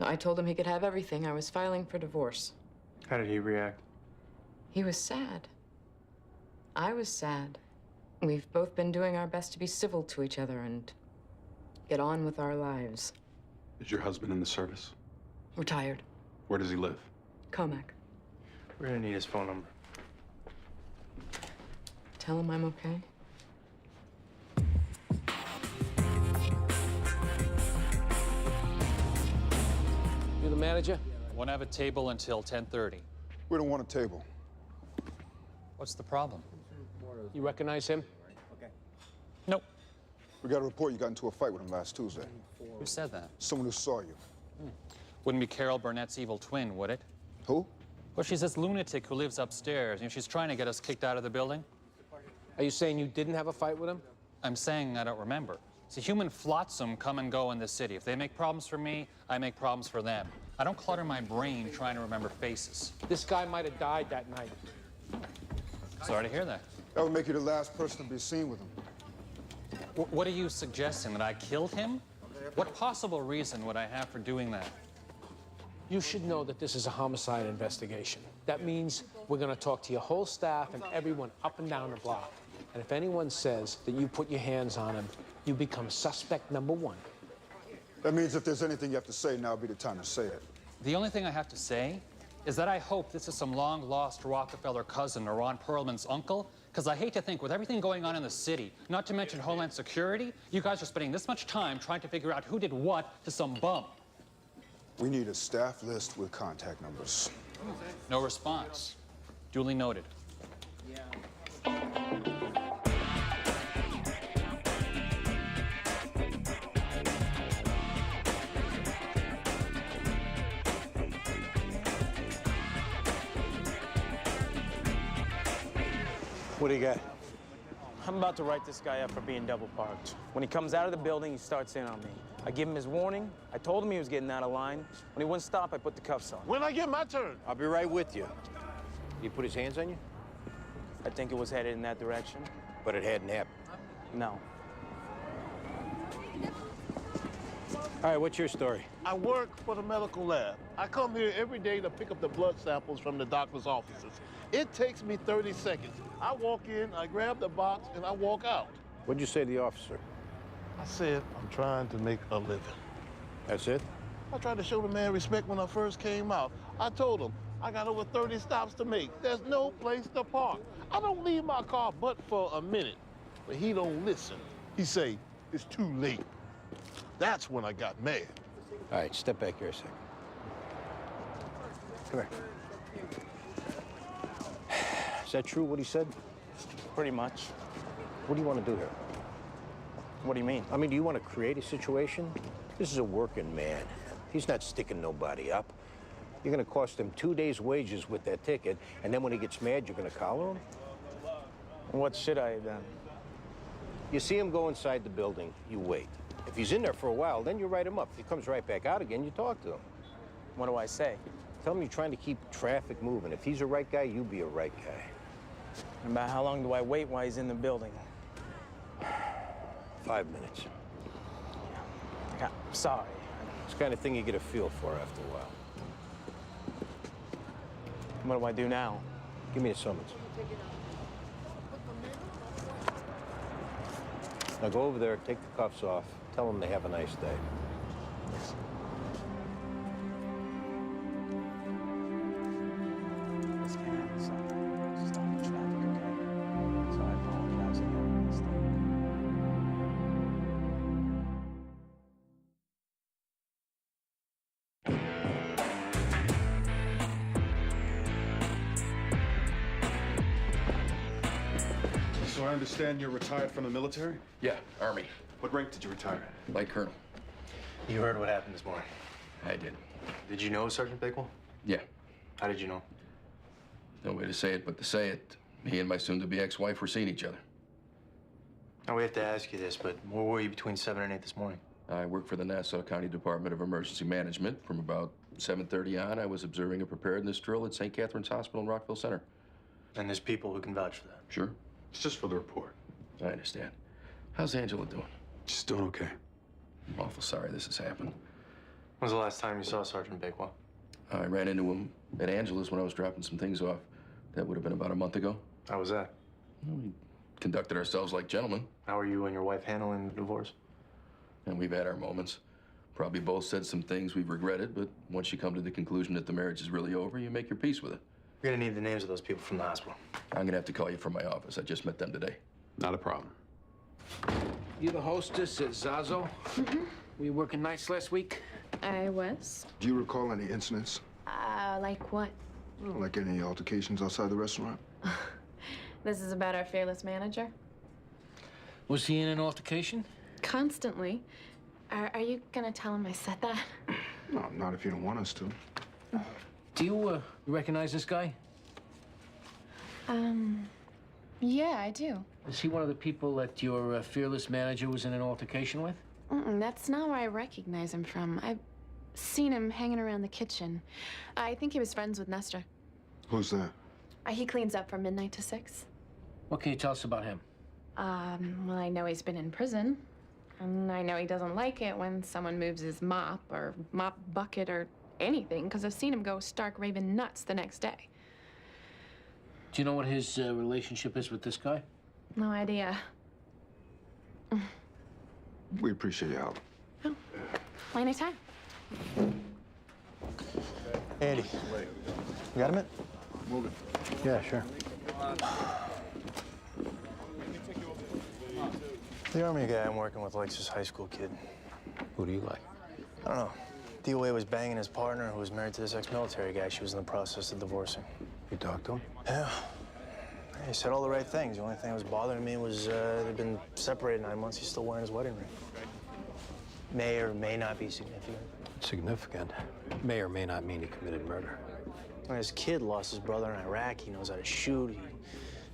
I told him he could have everything. I was filing for divorce. How did he react? He was sad. I was sad. We've both been doing our best to be civil to each other and get on with our lives. Is your husband in the service? Retired. Where does he live? Comac. We're gonna need his phone number. Tell him I'm okay. You the manager? Won't have a table until 10:30. We don't want a table. What's the problem? You recognize him? Nope. We got a report you got into a fight with him last Tuesday. Who said that? Someone who saw you. Wouldn't be Carol Burnett's evil twin, would it? Who? Well, she's this lunatic who lives upstairs. You know, she's trying to get us kicked out of the building. Are you saying you didn't have a fight with him? I'm saying I don't remember. See, human flotsam come and go in this city. If they make problems for me, I make problems for them. I don't clutter my brain trying to remember faces. This guy might have died that night. Sorry to hear that. That would make you the last person to be seen with him. What are you suggesting, that I killed him? What possible reason would I have for doing that? You should know that this is a homicide investigation. That means we're going to talk to your whole staff and everyone up and down the block. And if anyone says that you put your hands on him, you become suspect number 1. That means if there's anything you have to say, now would be the time to say it. The only thing I have to say is that I hope this is some long-lost Rockefeller cousin or Ron Perlman's uncle, because I hate to think, with everything going on in the city, not to mention Homeland Security, you guys are spending this much time trying to figure out who did what to some bum. We need a staff list with contact numbers. No response. Duly noted. What do you got? I'm about to write this guy up for being double parked. When he comes out of the building, he starts in on me. I give him his warning. I told him he was getting out of line. When he wouldn't stop, I put the cuffs on. When I get my turn? I'll be right with you. He put his hands on you? I think it was headed in that direction. But it hadn't happened. No. All right, what's your story? I work for the medical lab. I come here every day to pick up the blood samples from the doctor's offices. It takes me 30 seconds. I walk in, I grab the box, and I walk out. What'd you say to the officer? I said, I'm trying to make a living. That's it? I tried to show the man respect when I first came out. I told him, I got over 30 stops to make. There's no place to park. I don't leave my car but for a minute. But he don't listen. He say, it's too late. That's when I got mad. All right, step back here a second. Come here. Is that true, what he said? Pretty much. What do you want to do here? What do you mean? I mean, do you want to create a situation? This is a working man. He's not sticking nobody up. You're going to cost him 2 days' wages with that ticket, and then when he gets mad, you're going to collar him? What should I have done? You see him go inside the building, you wait. If he's in there for a while, then you write him up. If he comes right back out again, you talk to him. What do I say? Tell him you're trying to keep traffic moving. If he's a right guy, you be a right guy. And about how long do I wait while he's in the building? 5 minutes. Yeah, sorry. It's the kind of thing you get a feel for after a while. What do I do now? Give me a summons. Now go over there, take the cuffs off, tell them they have a nice day. This can't happen, son. Stop the traffic, okay? So I apologize again for this thing. So I understand you're retired from the military? Yeah, Army. What rank did you retire at? Light Colonel. You heard what happened this morning. I did. Did you know Sergeant Bakewell? Yeah. How did you know? No way to say it but to say it. Me and my soon-to-be ex-wife were seeing each other. Now, we have to ask you this, but where were you between 7 and 8 this morning? I worked for the Nassau County Department of Emergency Management. From about 7:30 on, I was observing a preparedness drill at St. Catherine's Hospital in Rockville Center. And there's people who can vouch for that. Sure. It's just for the report. I understand. How's Angela doing? She's doing okay. I'm awful sorry this has happened. When was the last time you saw Sergeant Bakewell? I ran into him at Angela's when I was dropping some things off. That would have been about a month ago. How was that? We conducted ourselves like gentlemen. How are you and your wife handling the divorce? And we've had our moments. Probably both said some things we've regretted, but once you come to the conclusion that the marriage is really over, you make your peace with it. You're gonna need the names of those people from the hospital. I'm gonna have to call you from my office. I just met them today. Not a problem. You the hostess at Zazo? Mm-hmm. Were you working nights last week? I was. Do you recall any incidents? Like what? Like any altercations outside the restaurant? This is about our fearless manager? Was he in an altercation? Constantly. Are you gonna tell him I said that? No, not if you don't want us to. Do you recognize this guy? Yeah, I do. Is he one of the people that your fearless manager was in an altercation with? That's not where I recognize him from. I've seen him hanging around the kitchen. I think he was friends with Nestor. Who's that? He cleans up from midnight to 6. What can you tell us about him? Well, I know he's been in prison. And I know he doesn't like it when someone moves his mop or mop bucket or anything, because I've seen him go stark raving nuts the next day. Do you know what his relationship is with this guy? No idea. We appreciate your help. Oh, anytime. Andy, you got a minute? Move it. Yeah, sure. The Army guy I'm working with likes his high school kid. Who do you like? I don't know. DOA was banging his partner, who was married to this ex-military guy she was in the process of divorcing. You talked to him? Yeah. He said all the right things. The only thing that was bothering me was they've been separated 9 months. He's still wearing his wedding ring. May or may not be significant. Significant. May or may not mean he committed murder. When his kid lost his brother in Iraq, he knows how to shoot. He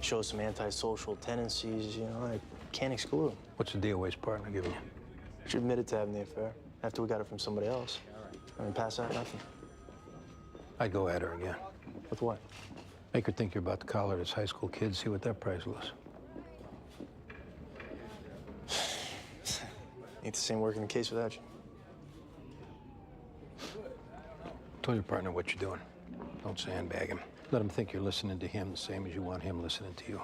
shows some antisocial tendencies. You know, I can't exclude him. What's the DOA's partner giving you? She admitted to having the affair after we got it from somebody else. I mean, past that, nothing. I'd go at her again. With what? Make her think you're about to collar this high school kid, see what that price was. Ain't the same working the case without you. Tell your partner what you're doing. Don't sandbag him. Let him think you're listening to him the same as you want him listening to you.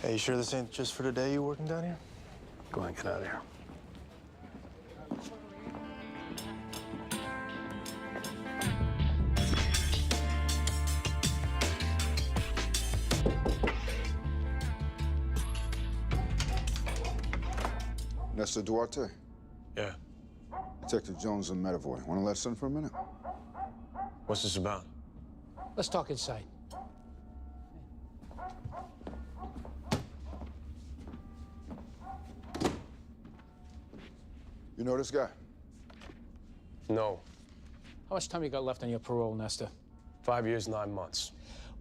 Hey, you sure this ain't just for today you working down here? Go on, get out of here. Nestor Duarte? Yeah. Detective Jones and Medavoy. Want to listen for a minute? What's this about? Let's talk inside. You know this guy? No. How much time you got left on your parole, Nestor? 5 years, 9 months.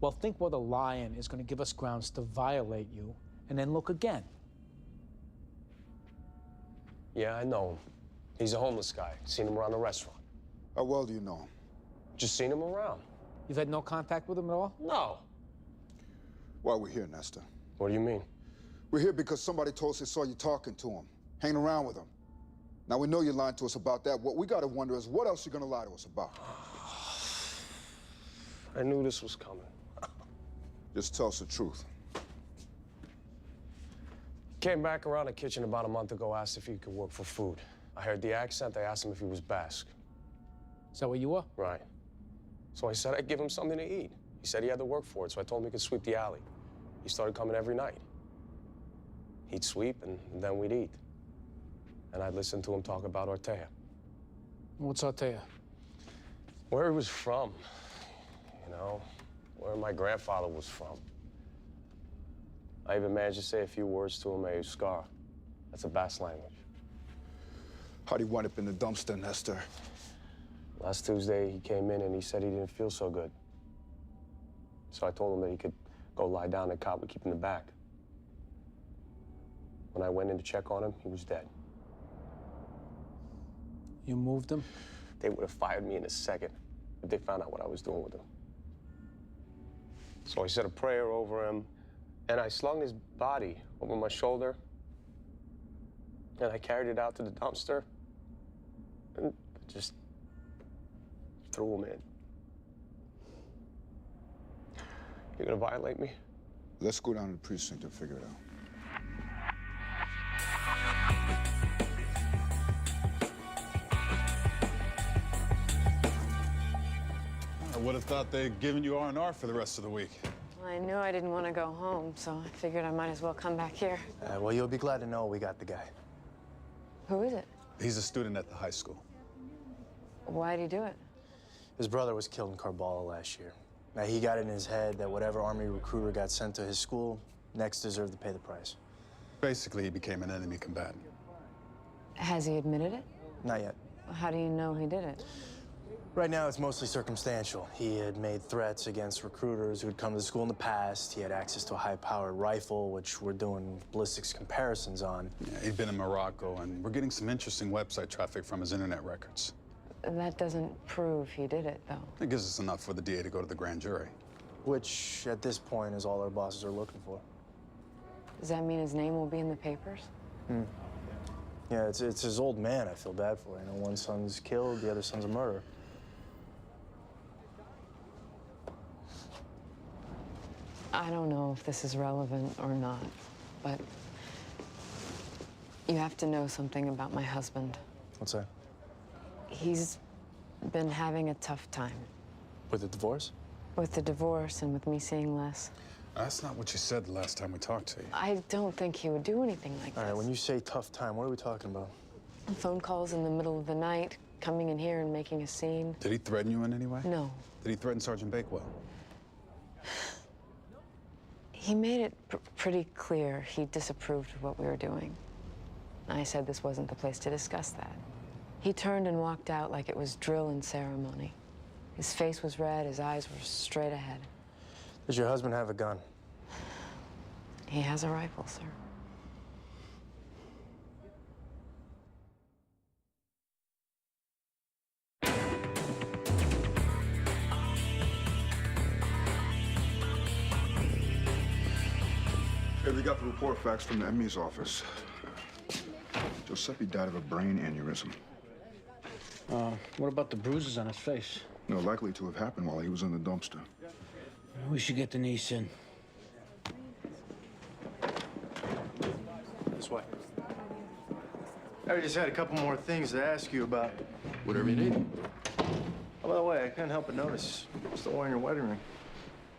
Well, think what a lion is going to give us grounds to violate you, and then look again. Yeah, I know him. He's a homeless guy. Seen him around the restaurant. How well do you know him? Just seen him around. You've had no contact with him at all? No. Why are we here, Nestor? What do you mean? We're here because somebody told us they saw you talking to him, hanging around with him. Now, we know you're lying to us about that. What we gotta wonder is what else you're gonna lie to us about? I knew this was coming. Just tell us the truth. Came back around the kitchen about a month ago, asked if he could work for food. I heard the accent. I asked him if he was Basque. Is that what you were? Right. So I said I'd give him something to eat. He said he had to work for it, so I told him he could sweep the alley. He started coming every night. He'd sweep, and then we'd eat. And I'd listen to him talk about Ortega. What's Ortega? Where he was from, you know, where my grandfather was from. I even managed to say a few words to him, a scar. That's a Basque language. How'd he wind up in the dumpster, Nestor? Last Tuesday, he came in and he said he didn't feel so good. So I told him that he could go lie down and the cop would keep him in the back. When I went in to check on him, he was dead. You moved him? They would have fired me in a second if they found out what I was doing with him. So I said a prayer over him, and I slung his body over my shoulder, and I carried it out to the dumpster, and just threw him in. You gonna violate me? Let's go down to the precinct and figure it out. I would have thought they'd given you R&R for the rest of the week. I knew I didn't want to go home, so I figured I might as well come back here. Well, you'll be glad to know we got the guy. Who is it? He's a student at the high school. Why'd he do it? His brother was killed in Karbala last year. Now, he got it in his head that whatever Army recruiter got sent to his school next deserved to pay the price. Basically, he became an enemy combatant. Has he admitted it? Not yet. How do you know he did it? Right now, it's mostly circumstantial. He had made threats against recruiters who'd come to the school in the past. He had access to a high-powered rifle, which we're doing ballistics comparisons on. Yeah, he'd been in Morocco, and we're getting some interesting website traffic from his internet records. That doesn't prove he did it, though. It gives us enough for the DA to go to the grand jury. Which, at this point, is all our bosses are looking for. Does that mean his name will be in the papers? Yeah, it's his old man I feel bad for. You know, one son's killed, the other son's a murderer. I don't know if this is relevant or not, but you have to know something about my husband. What's that? He's been having a tough time. With the divorce? With the divorce and with me seeing less. That's not what you said the last time we talked to you. I don't think he would do anything like All this. right, when you say tough time, what are we talking about? Phone calls in the middle of the night, coming in here and making a scene. Did he threaten you in any way? No. Did he threaten Sergeant Bakewell? He made it pretty clear he disapproved of what we were doing. I said this wasn't the place to discuss that. He turned and walked out like it was drill and ceremony. His face was red, his eyes were straight ahead. Does your husband have a gun? He has a rifle, sir. Hey, we got the report fax from the ME's office. Giuseppe died of a brain aneurysm. What about the bruises on his face? No, likely to have happened while he was in the dumpster. We should get Denise in. This way. I just had a couple more things to ask you about. Whatever you need. Oh, by the way, I couldn't help but notice you're still wearing your wedding ring.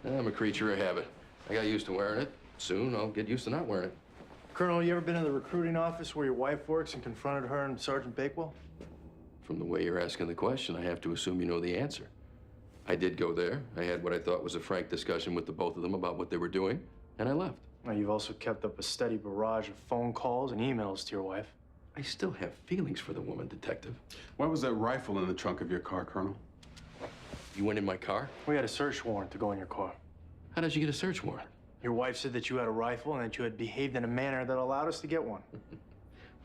I'm a creature of habit. I got used to wearing it. Soon, I'll get used to not wearing it. Colonel, you ever been in the recruiting office where your wife works and confronted her and Sergeant Bakewell? From the way you're asking the question, I have to assume you know the answer. I did go there. I had what I thought was a frank discussion with the both of them about what they were doing, and I left. Now, you've also kept up a steady barrage of phone calls and emails to your wife. I still have feelings for the woman, Detective. Why was that rifle in the trunk of your car, Colonel? You went in my car? We had a search warrant to go in your car. How did you get a search warrant? Your wife said that you had a rifle and that you had behaved in a manner that allowed us to get one.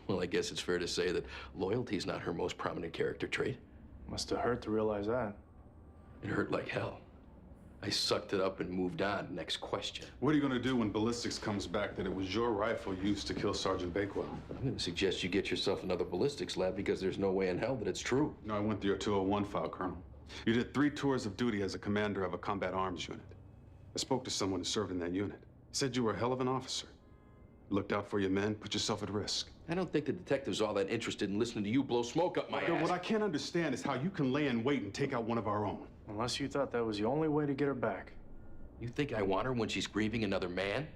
Well, I guess it's fair to say that loyalty's not her most prominent character trait. Must have hurt to realize that. It hurt like hell. I sucked it up and moved on. Next question. What are you going to do when ballistics comes back that it was your rifle used to kill Sergeant Bakewell? I'm going to suggest you get yourself another ballistics lab because there's no way in hell that it's true. No, I went through your 201 file, Colonel. You did 3 tours of duty as a commander of a combat arms unit. I spoke to someone who served in that unit. He said you were a hell of an officer. You looked out for your men, put yourself at risk. I don't think the detective's all that interested in listening to you blow smoke up my ass. What I can't understand is how you can lay in wait and take out one of our own. Unless you thought that was the only way to get her back. You think I want her when she's grieving another man?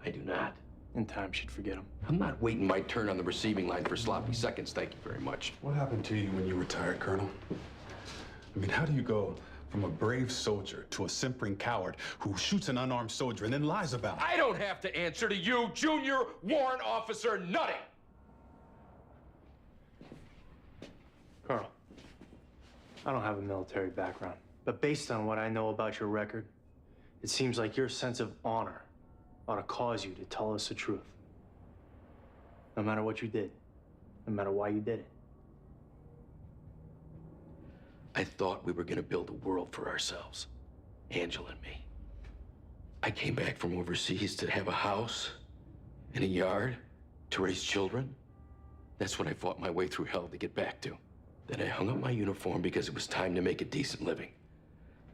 I do not. In time, she'd forget him. I'm not waiting my turn on the receiving line for sloppy seconds, thank you very much. What happened to you when you retired, Colonel? I mean, how do you go from a brave soldier to a simpering coward who shoots an unarmed soldier and then lies about it? I don't have to answer to you, Junior Warrant Officer Nutting! Colonel, I don't have a military background, but based on what I know about your record, it seems like your sense of honor ought to cause you to tell us the truth. No matter what you did, no matter why you did it. I thought we were gonna build a world for ourselves, Angela and me. I came back from overseas to have a house and a yard, to raise children. That's what I fought my way through hell to get back to. Then I hung up my uniform because it was time to make a decent living.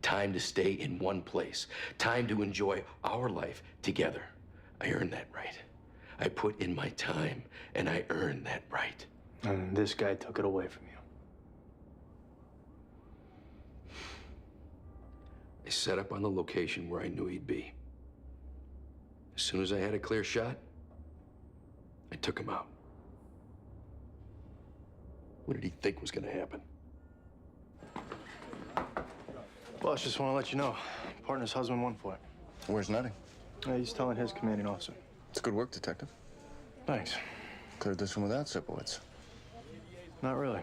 Time to stay in one place. Time to enjoy our life together. I earned that right. I put in my time, and I earned that right. And this guy took it away from you. I set up on the location where I knew he'd be. As soon as I had a clear shot, I took him out. What did he think was gonna happen? Boss, just want to let you know, partner's husband won for it. Where's Nutting? He's telling his commanding officer. It's good work, Detective. Thanks. Cleared this one without Sipowicz. Not really.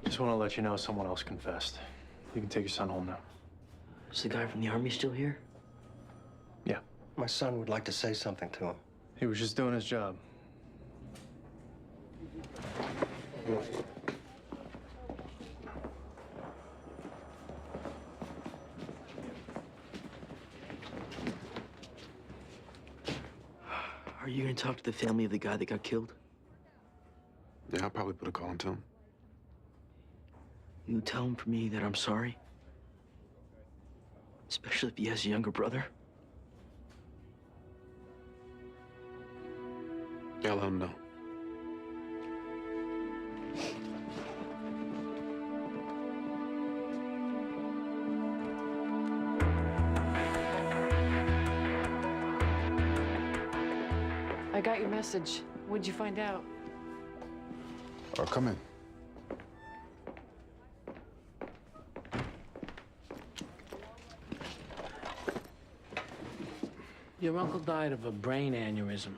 Just want to let you know someone else confessed. You can take your son home now. Is the guy from the Army still here? Yeah. My son would like to say something to him. He was just doing his job. Are you gonna talk to the family of the guy that got killed? Yeah, I'll probably put a call into him. You tell him for me that I'm sorry? Especially if he has a younger brother? Yeah, let him know. I got your message. What'd you find out? Come in. Your uncle died of a brain aneurysm.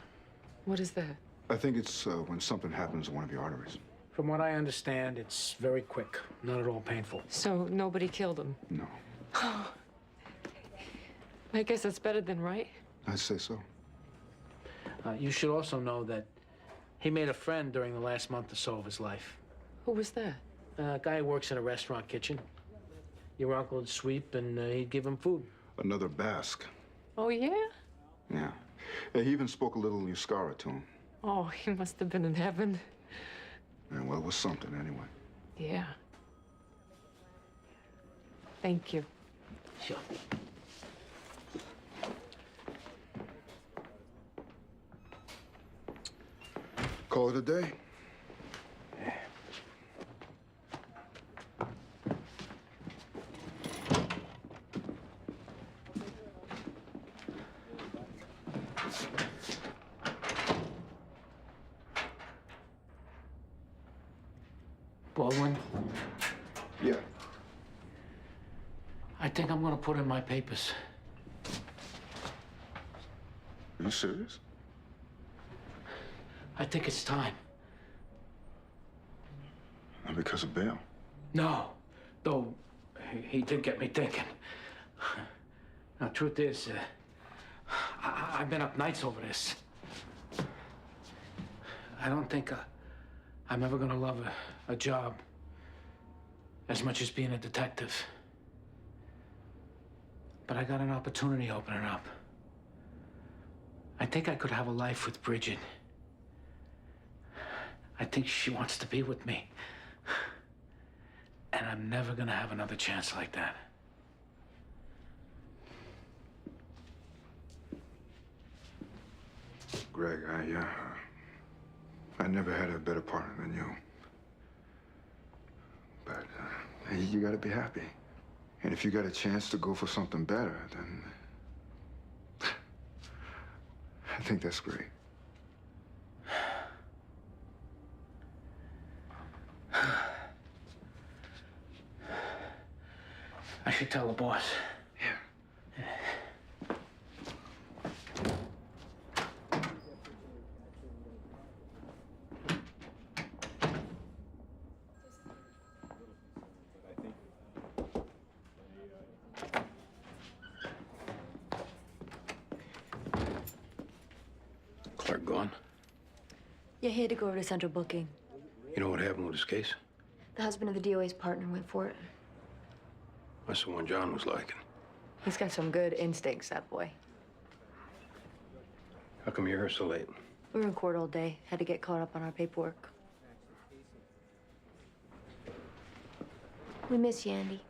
What is that? I think it's when something happens to one of your arteries. From what I understand, it's very quick, not at all painful. So nobody killed him? No. I guess that's better than right. I'd say so. You should also know that he made a friend during the last month or so of his life. Who was that? A guy who works in a restaurant kitchen. Your uncle would sweep and he'd give him food. Another Basque. Oh, yeah? Yeah. He even spoke a little Euskara to him. Oh, he must have been in heaven. And well, it was something anyway. Yeah. Thank you. Sure. Call it a day. Baldwin, Yeah. I think I'm gonna put in my papers. Are you serious? I think it's time. Not because of bail. No, though he did get me thinking. Now, truth is, I've been up nights over this. I don't think I'm ever gonna love a job as much as being a detective. But I got an opportunity opening up. I think I could have a life with Bridget. I think she wants to be with me. And I'm never gonna have another chance like that. Greg, I never had a better partner than you. But you gotta be happy. And if you got a chance to go for something better, then I think that's great. I should tell the boss. Clark gone? Yeah, he had to go over to central booking. You know what happened with his case? The husband of the DOA's partner went for it. That's the one John was liking. He's got some good instincts, that boy. How come you're here so late? We were in court all day. Had to get caught up on our paperwork. We miss you, Andy.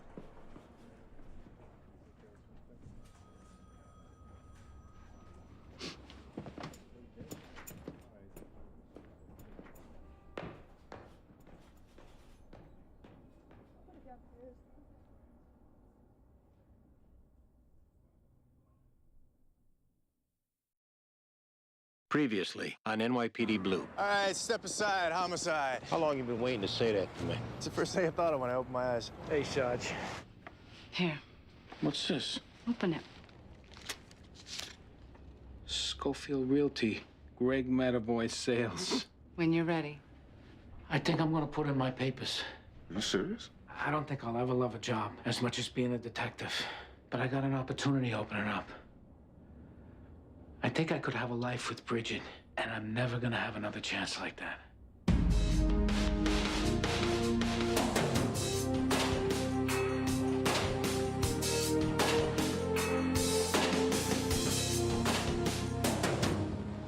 Previously on NYPD Blue. All right, step aside, homicide. How long you been waiting to say that to me? It's the first thing I thought of when I opened my eyes. Hey, Sarge. Here, What's this? open it. Schofield Realty, Greg Matterboy Sales. When you're ready. I think I'm gonna put in my papers. Are you serious? I don't think I'll ever love a job as much as being a detective. But I got an opportunity opening up. I think I could have a life with Bridget, and I'm never gonna have another chance like that.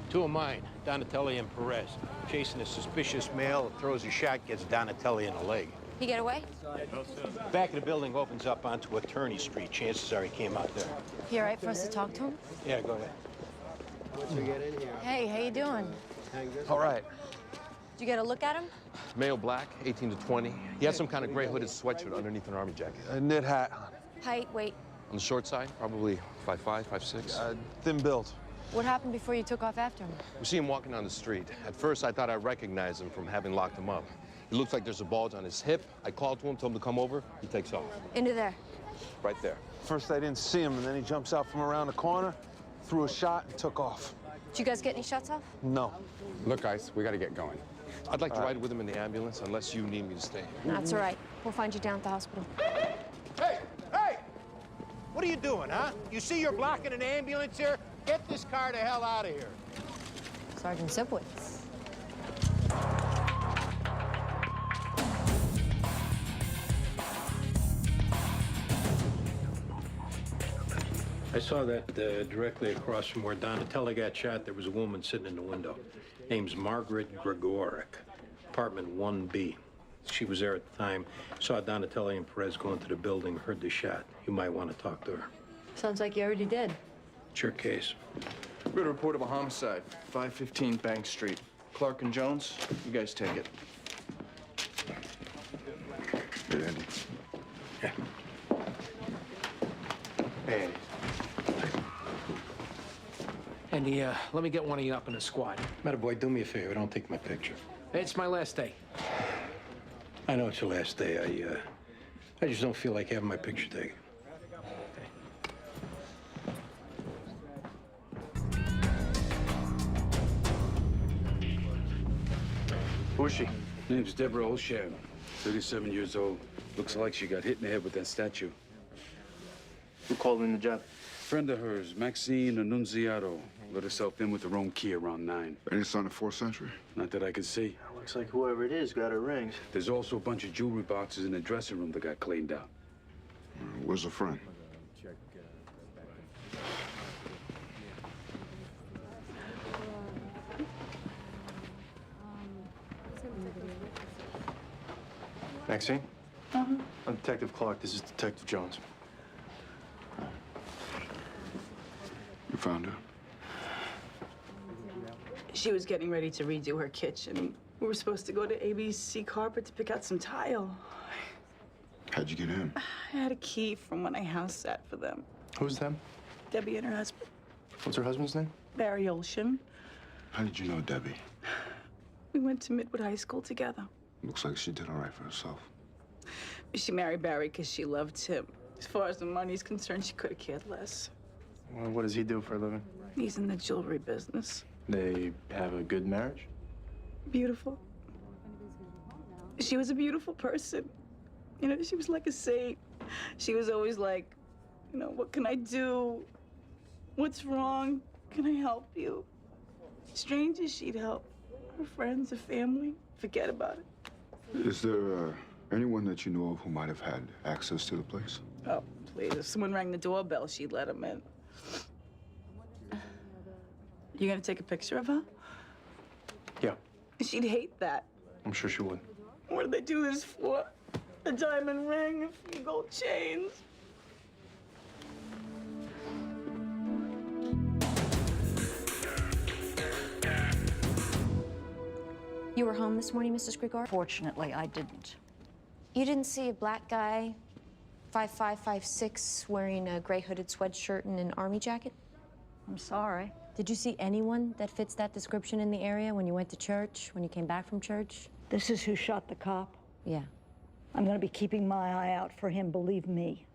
Two of mine, Donatelli and Perez. Chasing a suspicious male, throws a shot, gets Donatelli in the leg. He get away? Back of the building opens up onto Attorney Street. Chances are he came out there. You all right for us to talk to him? Yeah, go ahead. Hey, how you doing? All right. Did you get a look at him? Male black, 18 to 20. He had some kind of gray hooded sweatshirt underneath an army jacket. A knit hat. Height, weight. On the short side, probably 5'5", 5'6". Thin build. What happened before you took off after him? We see him walking down the street. At first, I thought I recognized him from having locked him up. It looks like there's a bulge on his hip. I called to him, told him to come over. He takes off. Into there. Right there. First, I didn't see him, and then he jumps out from around the corner, threw a shot, and took off. Did you guys get any shots off? No. Look, guys, we gotta get going. I'd like to ride with him in the ambulance unless you need me to stay. That's all right. We'll find you down at the hospital. Hey! Hey! What are you doing, huh? You see you're blocking an ambulance here? Get this car the hell out of here. Sergeant Sipowicz. I saw that directly across from where Donatelli got shot, there was a woman sitting in the window. Name's Margaret Gregoric, apartment 1B. She was there at the time, saw Donatelli and Perez go into the building, heard the shot. You might want to talk to her. Sounds like you already did. It's your case. We had a report of a homicide, 515 Bank Street. Clark and Jones, you guys take it. Hey, Andy. Yeah. Hey, Andy. Andy, let me get one of you up in the squad. Matter boy, do me a favor, don't take my picture. It's my last day. I know it's your last day. I just don't feel like having my picture taken. Who is she? Name's Deborah O'Shan, 37 years old. Looks like she got hit in the head with that statue. Who called in the job? Friend of hers, Maxine Annunziato, let herself in with her own key around 9. Any sign of 4th century? Not that I can see. Looks like whoever it is got her rings. There's also a bunch of jewelry boxes in the dressing room that got cleaned out. Where's her friend? Maxine? I'm Detective Clark. This is Detective Jones. You found her? She was getting ready to redo her kitchen. We were supposed to go to ABC Carpet to pick out some tile. How'd you get in? I had a key from when I house sat for them. Who's them? Debbie and her husband, What's her husband's name? Barry Olshan. How did you know Debbie? We went to Midwood High School together. Looks like she did all right for herself. She married Barry because she loved him. As far as the money's concerned, she could have cared less. Well, what does he do for a living? He's in the jewelry business. They have a good marriage? Beautiful. She was a beautiful person. You know, she was like a saint. She was always like, you know, what can I do? What's wrong? Can I help you? Strangers she'd help. Her friends, her family, forget about it. Is there anyone that you know of who might have had access to the place? Oh, please. If someone rang the doorbell, she'd let him in. You gonna take a picture of her? Yeah. She'd hate that. I'm sure she would. What did they do this for? A diamond ring, a few gold chains. You were home this morning, Mrs. Grigor? Fortunately, I didn't. You didn't see a black guy, 5'5", 5'6", wearing a gray hooded sweatshirt and an army jacket? I'm sorry. Did you see anyone that fits that description in the area when you went to church, when you came back from church? This is who shot the cop? Yeah. I'm gonna be keeping my eye out for him, believe me.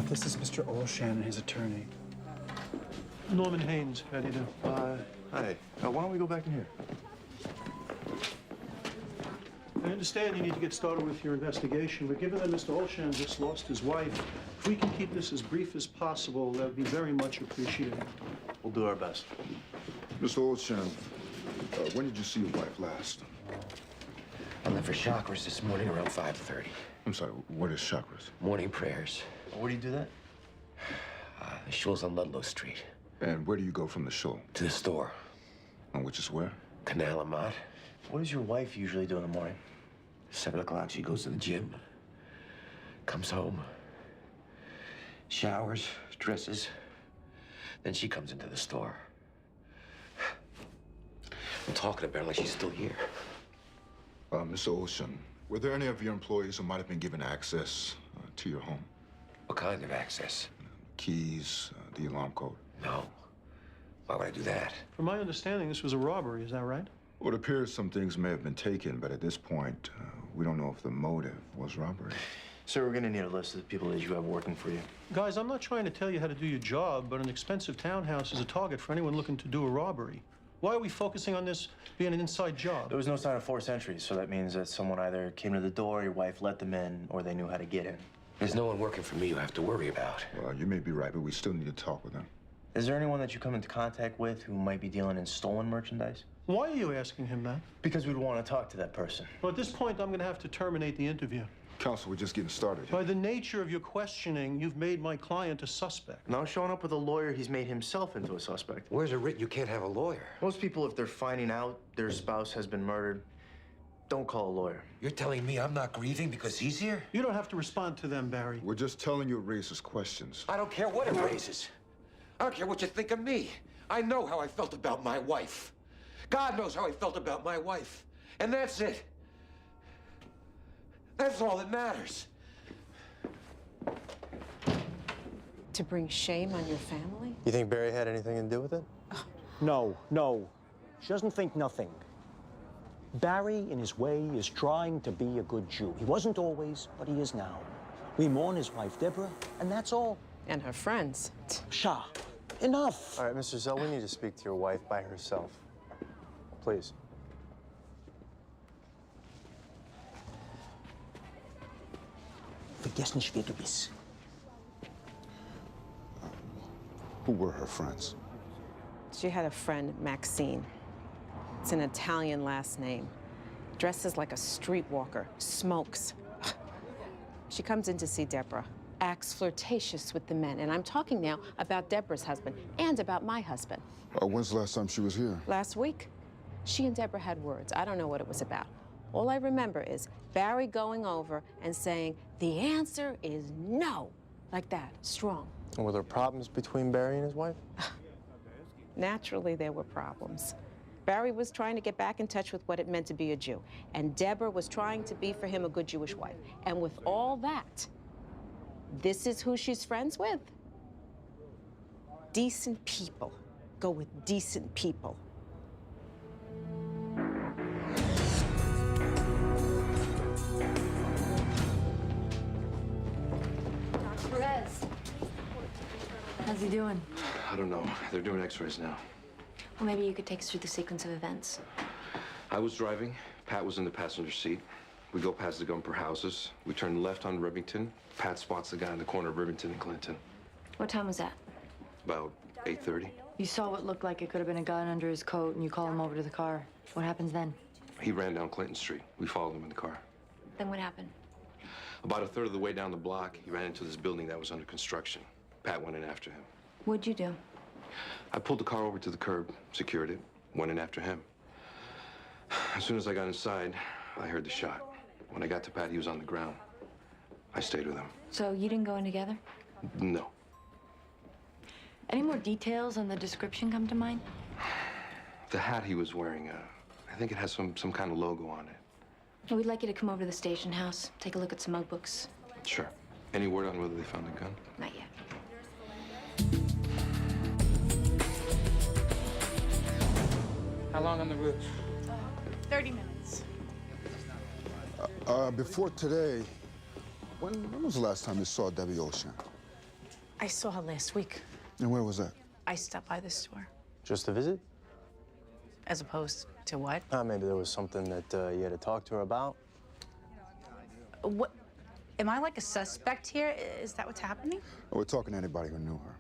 This is Mr. Olshan and his attorney. Norman Haynes, how do you do? Hi. Why don't we go back in here? I understand you need to get started with your investigation, but given that Mr. Olshan just lost his wife, if we can keep this as brief as possible, that would be very much appreciated. We'll do our best. Mr. Olshan, when did you see your wife last? I left for chakras this morning around 5:30. I'm sorry, what is chakras? Morning prayers. Where do you do that? The shul's on Ludlow Street. And where do you go from the shul? To the store. And which is where? Canal Amat. What does your wife usually do in the morning? 7 o'clock, she goes to the gym. Comes home. Showers, dresses. Then she comes into the store. I'm talking about her like she's still here. Mr. Olshan, were there any of your employees who might have been given access to your home? What kind of access? Keys, the alarm code? No. Why would I do that? From my understanding, this was a robbery, is that right? Well, it appears some things may have been taken, but at this point, we don't know if the motive was robbery. Sir, we're gonna need a list of the people that you have working for you. Guys, I'm not trying to tell you how to do your job, but an expensive townhouse is a target for anyone looking to do a robbery. Why are we focusing on this being an inside job? There was no sign of forced entry, so that means that someone either came to the door, your wife let them in, or they knew how to get in. There's no one working for me you have to worry about. Well, you may be right, but we still need to talk with them. Is there anyone that you come into contact with who might be dealing in stolen merchandise? Why are you asking him that? Because we'd want to talk to that person. Well, at this point, I'm going to have to terminate the interview. Counsel, we're just getting started. By the nature of your questioning, you've made my client a suspect. Now, showing up with a lawyer, he's made himself into a suspect. Where's it written you can't have a lawyer? Most people, if they're finding out their spouse has been murdered, don't call a lawyer. You're telling me I'm not grieving because he's here? You don't have to respond to them, Barry. We're just telling you it raises questions. I don't care what it raises. I don't care what you think of me. I know how I felt about my wife. God knows how I felt about my wife. And that's it. That's all that matters. To bring shame on your family? You think Barry had anything to do with it? No, no. She doesn't think nothing. Barry, in his way, is trying to be a good Jew. He wasn't always, but he is now. We mourn his wife, Deborah, and that's all. And her friends. Shah, enough. All right, Mr. Zell, we need to speak to your wife by herself. Please. Vergessen nicht, wer du bist. Who were her friends? She had a friend, Maxine. It's an Italian last name. Dresses like a streetwalker, smokes. She comes in to see Deborah, acts flirtatious with the men. And I'm talking now about Deborah's husband and about my husband. When's the last time she was here? Last week, she and Deborah had words. I don't know what it was about. All I remember is Barry going over and saying, the answer is no. Like that, strong. And were there problems between Barry and his wife? Naturally, there were problems. Barry was trying to get back in touch with what it meant to be a Jew, and Deborah was trying to be for him a good Jewish wife. And with all that, this is who she's friends with. Decent people go with decent people. Perez. How's he doing? I don't know. They're doing x-rays now. Well, maybe you could take us through the sequence of events. I was driving. Pat was in the passenger seat. We go past the Gumper houses. We turn left on Rivington. Pat spots the guy in the corner of Rivington and Clinton. What time was that? About 8:30. You saw what looked like it could have been a gun under his coat, and you call him over to the car. What happens then? He ran down Clinton Street. We followed him in the car. Then what happened? About a third of the way down the block, he ran into this building that was under construction. Pat went in after him. What'd you do? I pulled the car over to the curb, secured it, went in after him. As soon as I got inside, I heard the shot. When I got to Pat, he was on the ground. I stayed with him. So you didn't go in together? No. Any more details on the description come to mind? The hat he was wearing, I think it has some kind of logo on it. Well, we'd like you to come over to the station house, take a look at some mug books. Sure. Any word on whether they found the gun? Not yet. How long on the route? 30 minutes. Before today, when was the last time you saw Debbie Ocean? I saw her last week. And where was that? I stopped by the store. Just a visit? As opposed to what? Maybe there was something that you had to talk to her about. What? Am I like a suspect here? Is that what's happening? We're talking to anybody who knew her.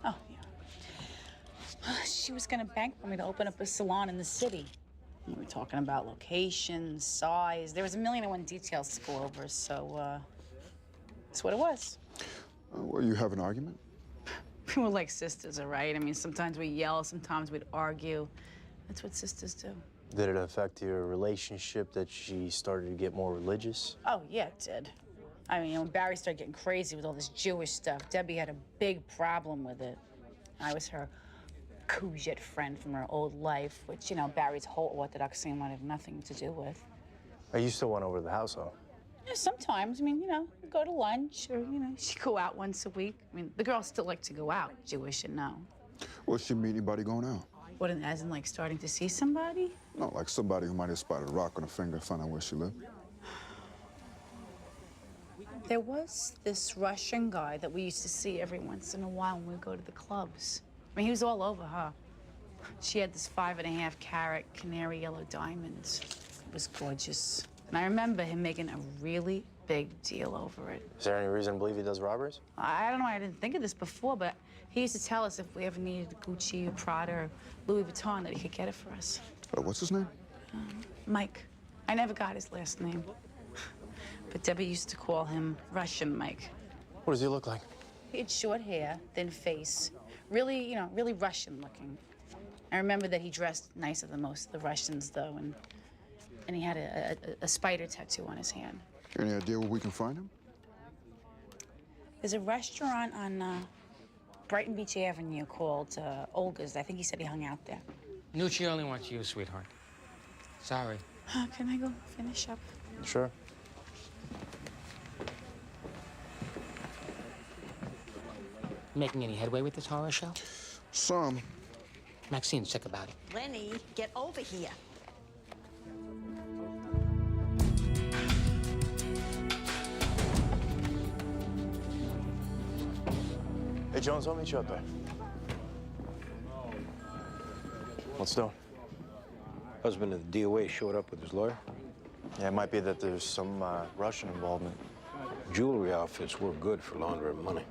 Oh, yeah. She was gonna bankrupt me to open up a salon in the city. We were talking about location, size. There was a million and one details to go over, so, that's what it was. Well, you have an argument? We were like sisters, all right? I mean, sometimes we yell, sometimes we'd argue. That's what sisters do. Did it affect your relationship that she started to get more religious? Oh, yeah, it did. I mean, when Barry started getting crazy with all this Jewish stuff, Debbie had a big problem with it. I was her Cougette friend from her old life, which, you know, Barry's whole Orthodox thing wanted nothing to do with. You still went over to the house, though? Yeah, sometimes. I mean, you know, go to lunch or, you know, she'd go out once a week. I mean, the girls still like to go out, Jewish and no. Well, she meet anybody going out? What, as in, like, starting to see somebody? No, like somebody who might have spotted a rock on her finger and found out where she lived. There was this Russian guy that we used to see every once in a while when we go to the clubs. I mean, he was all over her. She had this 5.5 carat canary yellow diamonds. It was gorgeous. And I remember him making a really big deal over it. Is there any reason to believe he does robberies? I don't know, I didn't think of this before, but he used to tell us if we ever needed Gucci or Prada or Louis Vuitton that he could get it for us. What's his name? Mike. I never got his last name. But Debbie used to call him Russian Mike. What does he look like? He had short hair, thin face. Really, you know, really Russian looking. I remember that he dressed nicer than most of the Russians, though, and he had a spider tattoo on his hand. Any idea where we can find him? There's a restaurant on Brighton Beach Avenue called Olga's. I think he said he hung out there. Nucci only wants you, sweetheart. Sorry. Can I go finish up? Sure. Making any headway with this horror show? Some. Maxine's sick about it. Lenny, get over here. Hey, Jones, I'll meet you up there. What's doing? Husband of the DOA showed up with his lawyer. Yeah, it might be that there's some Russian involvement. Jewelry outfits work good for laundering money.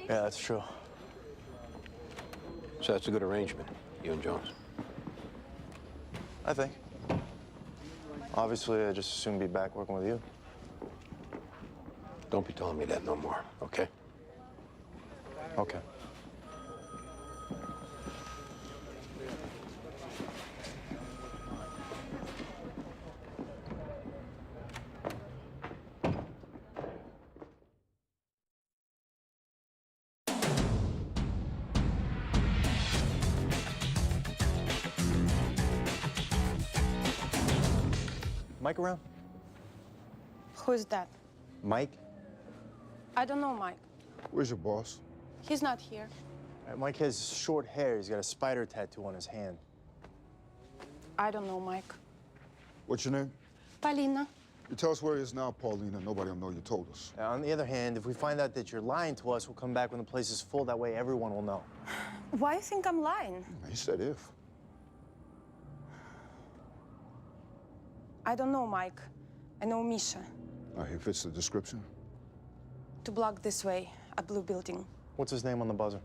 Yeah, that's true. So that's a good arrangement, you and Jones. I think. Obviously, I just as soon be back working with you. Don't be telling me that no more, okay? Okay. Mike around? Who's that? Mike? I don't know Mike. Where's your boss? He's not here. Mike has short hair. He's got a spider tattoo on his hand. I don't know Mike. What's your name? Paulina. You tell us where he is now, Paulina. Nobody will know you told us. On the other hand, if we find out that you're lying to us, we'll come back when the place is full. That way everyone will know. Why you think I'm lying? He said if. I don't know Mike. I know Misha. He fits the description. 2 blocks this way, a blue building. What's his name on the buzzer?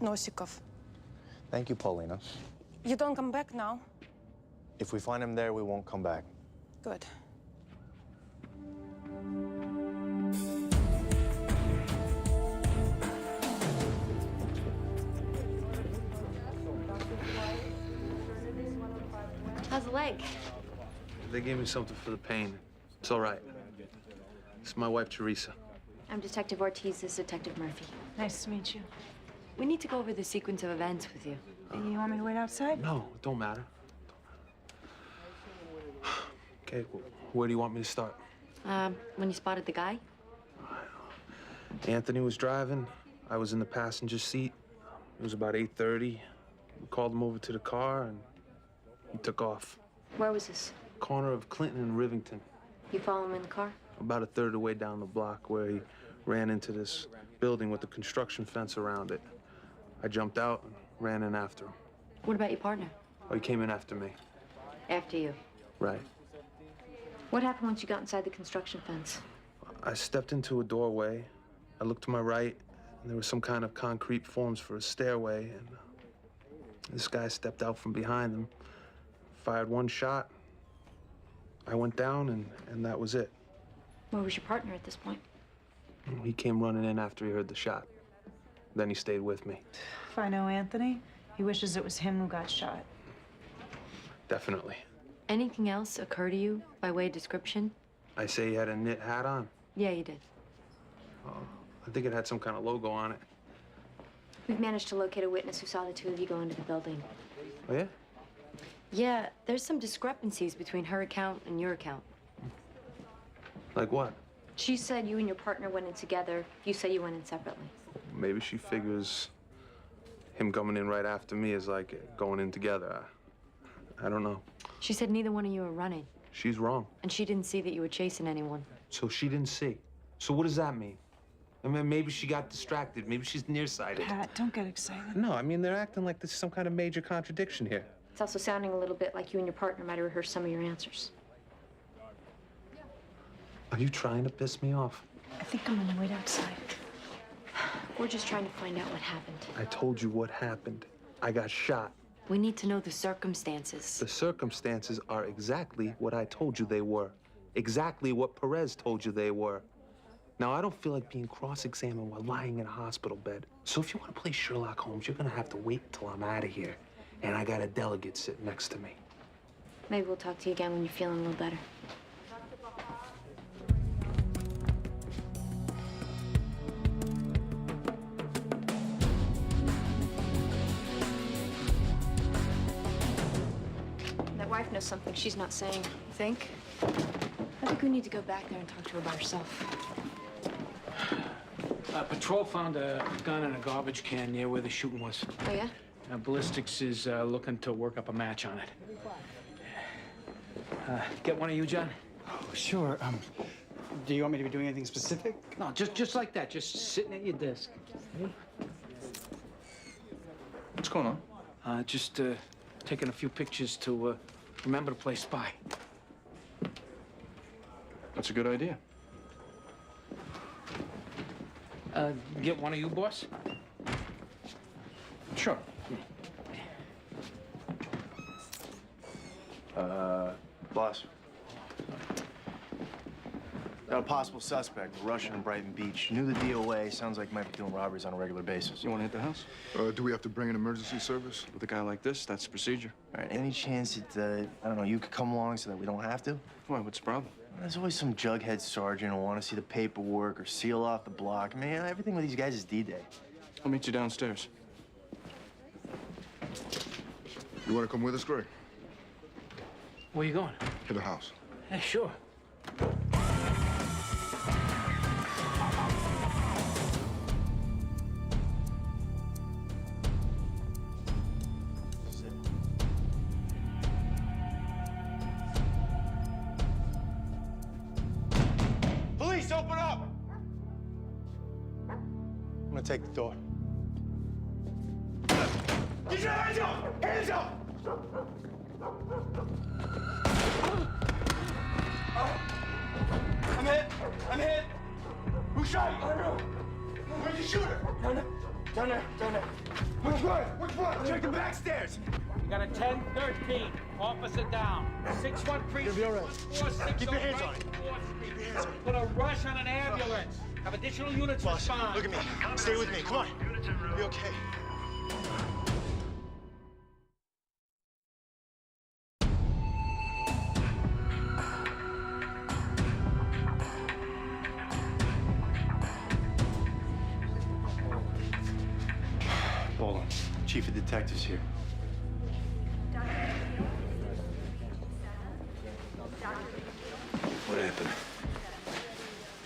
Nosikov. Thank you, Paulina. You don't come back now? If we find him there, we won't come back. Good. How's the leg? They gave me something for the pain. It's all right. It's my wife, Teresa. I'm Detective Ortiz. This is Detective Murphy. Nice to meet you. We need to go over the sequence of events with you. You want me to wait outside? No, it don't matter. Okay, where do you want me to start? When you spotted the guy? Anthony was driving. I was in the passenger seat. It was about 8:30. We called him over to the car, and he took off. Where was this? Corner of Clinton and Rivington. You follow him in the car? About a third of the way down the block, where he ran into this building with a construction fence around it. I jumped out and ran in after him. What about your partner? Oh, he came in after me. After you. Right. What happened once you got inside the construction fence? I stepped into a doorway. I looked to my right, and there was some kind of concrete forms for a stairway, and this guy stepped out from behind them, fired one shot. I went down, and that was it. Where was your partner at this point? He came running in after he heard the shot. Then he stayed with me. If I know Anthony, he wishes it was him who got shot. Definitely. Anything else occur to you by way of description? I say he had a knit hat on. Yeah, you did. I think it had some kind of logo on it. We've managed to locate a witness who saw the two of you go into the building. Oh, yeah? Yeah, there's some discrepancies between her account and your account. Like what? She said you and your partner went in together. You said you went in separately. Maybe she figures him coming in right after me is like going in together. I don't know. She said neither one of you were running. She's wrong. And she didn't see that you were chasing anyone. So she didn't see. So what does that mean? I mean, maybe she got distracted. Maybe she's nearsighted. Pat, don't get excited. No, I mean, they're acting like there's some kind of major contradiction here. It's also sounding a little bit like you and your partner might have rehearsed some of your answers. Are you trying to piss me off? I think I'm gonna wait outside. We're just trying to find out what happened. I told you what happened. I got shot. We need to know the circumstances. The circumstances are exactly what I told you they were. Exactly what Perez told you they were. Now, I don't feel like being cross-examined while lying in a hospital bed. So if you want to play Sherlock Holmes, you're gonna have to wait till I'm out of here. And I got a delegate sitting next to me. Maybe we'll talk to you again when you're feeling a little better. That wife knows something she's not saying. You think? I think we need to go back there and talk to her by herself. Patrol found a gun in a garbage can near where the shooting was. Oh, yeah? Ballistics is looking to work up a match on it. Get one of you, John? Oh, sure. Do you want me to be doing anything specific? No, just like that, just sitting at your desk. What's going on? Just taking a few pictures to remember to play spy. That's a good idea. Get one of you, boss? Sure. Boss. Got a possible suspect, a Russian in Brighton Beach. Knew the DOA. Sounds like might be doing robberies on a regular basis. You want to hit the house? Do we have to bring an emergency service? With a guy like this, that's procedure. All right, any chance that, I don't know, you could come along so that we don't have to? Why, what's the problem? There's always some jughead sergeant who want to see the paperwork or seal off the block. Man, everything with these guys is D-Day. I'll meet you downstairs. You want to come with us, Greg? Where you going? To the house. Yeah, sure. Police, open up! I'm gonna take the door. Get your hands up! Hands up! I'm hit! I'm hit! Who shot you? I don't know. Where'd you shoot her? Down there. Down there. Down there. Which one? Which one? Check the back stairs. You got a 10-13. Officer down. 613. You'll be all right. 1460. Keep your hands on it. Keep your hands on it. Put a rush on an ambulance. Have additional units respond. Look at me. Stay with me. Come on. You'll be okay. Hold on. Chief of Detectives here. What happened?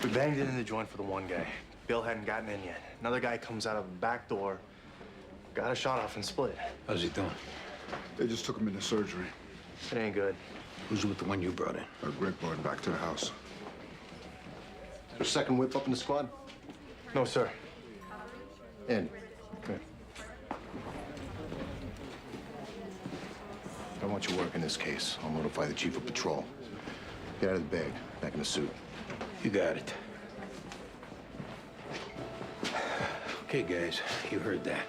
We banged it in the joint for the one guy. Bill hadn't gotten in yet. Another guy comes out of the back door, got a shot off and split. How's he doing? They just took him into surgery. It ain't good. Who's with the one you brought in? Greg brought him back to the house. Is there a second whip up in the squad? No, sir. In. Come here. I want you working this case. I'll notify the chief of patrol. Get out of the bag. Back in the suit. You got it. Okay, guys, you heard that.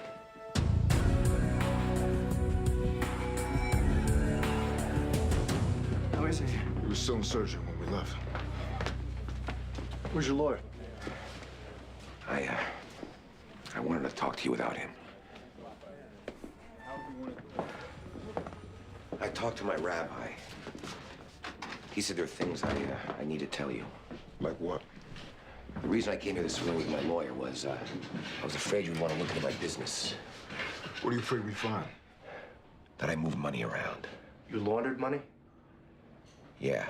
How is he? He was still in surgery when we left. Where's your lawyer? I wanted to talk to you without him. I talked to my rabbi. He said there are things I need to tell you. Like what? The reason I came here this morning with my lawyer was, I was afraid you'd want to look into my business. What are you afraid we find? That I move money around. You laundered money? Yeah.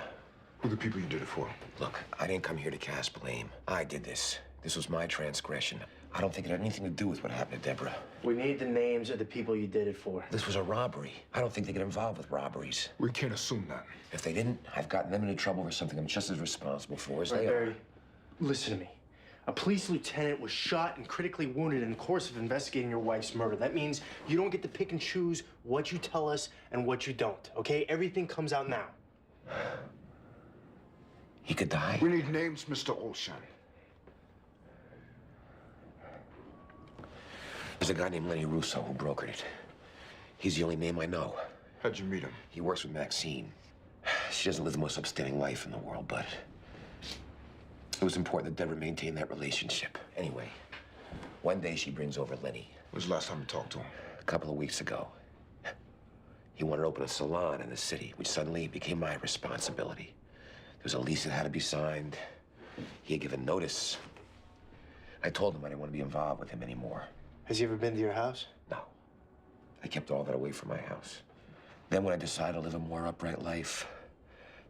Who are the people you did it for? Look, I didn't come here to cast blame. I did this. This was my transgression. I don't think it had anything to do with what happened to Deborah. We need the names of the people you did it for. This was a robbery. I don't think they get involved with robberies. We can't assume that. If they didn't, I've gotten them into trouble for something I'm just as responsible for as they are. Barry, listen to me. A police lieutenant was shot and critically wounded in the course of investigating your wife's murder. That means you don't get to pick and choose what you tell us and what you don't, okay? Everything comes out now. He could die. We need names, Mr. Olshan. There's a guy named Lenny Russo who brokered it. He's the only name I know. How'd you meet him? He works with Maxine. She doesn't live the most upstanding life in the world, but it was important that Deborah maintain that relationship. Anyway, one day she brings over Lenny. When's the last time you talked to him? A couple of weeks ago. He wanted to open a salon in the city, which suddenly became my responsibility. There was a lease that had to be signed. He had given notice. I told him I didn't want to be involved with him anymore. Has he ever been to your house? No. I kept all that away from my house. Then when I decided to live a more upright life,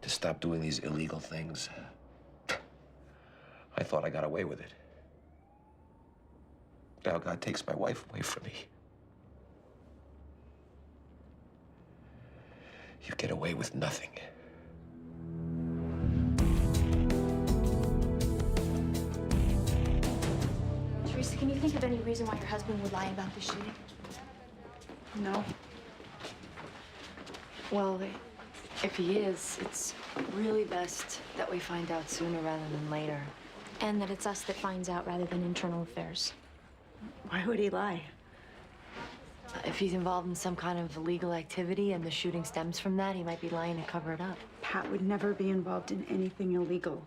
to stop doing these illegal things, I thought I got away with it. Now God takes my wife away from me. You get away with nothing. Teresa, can you think of any reason why your husband would lie about the shooting? No. Well, if he is, it's really best that we find out sooner rather than later. And that it's us that finds out rather than internal affairs. Why would he lie? If he's involved in some kind of illegal activity and the shooting stems from that, he might be lying to cover it up. Pat would never be involved in anything illegal.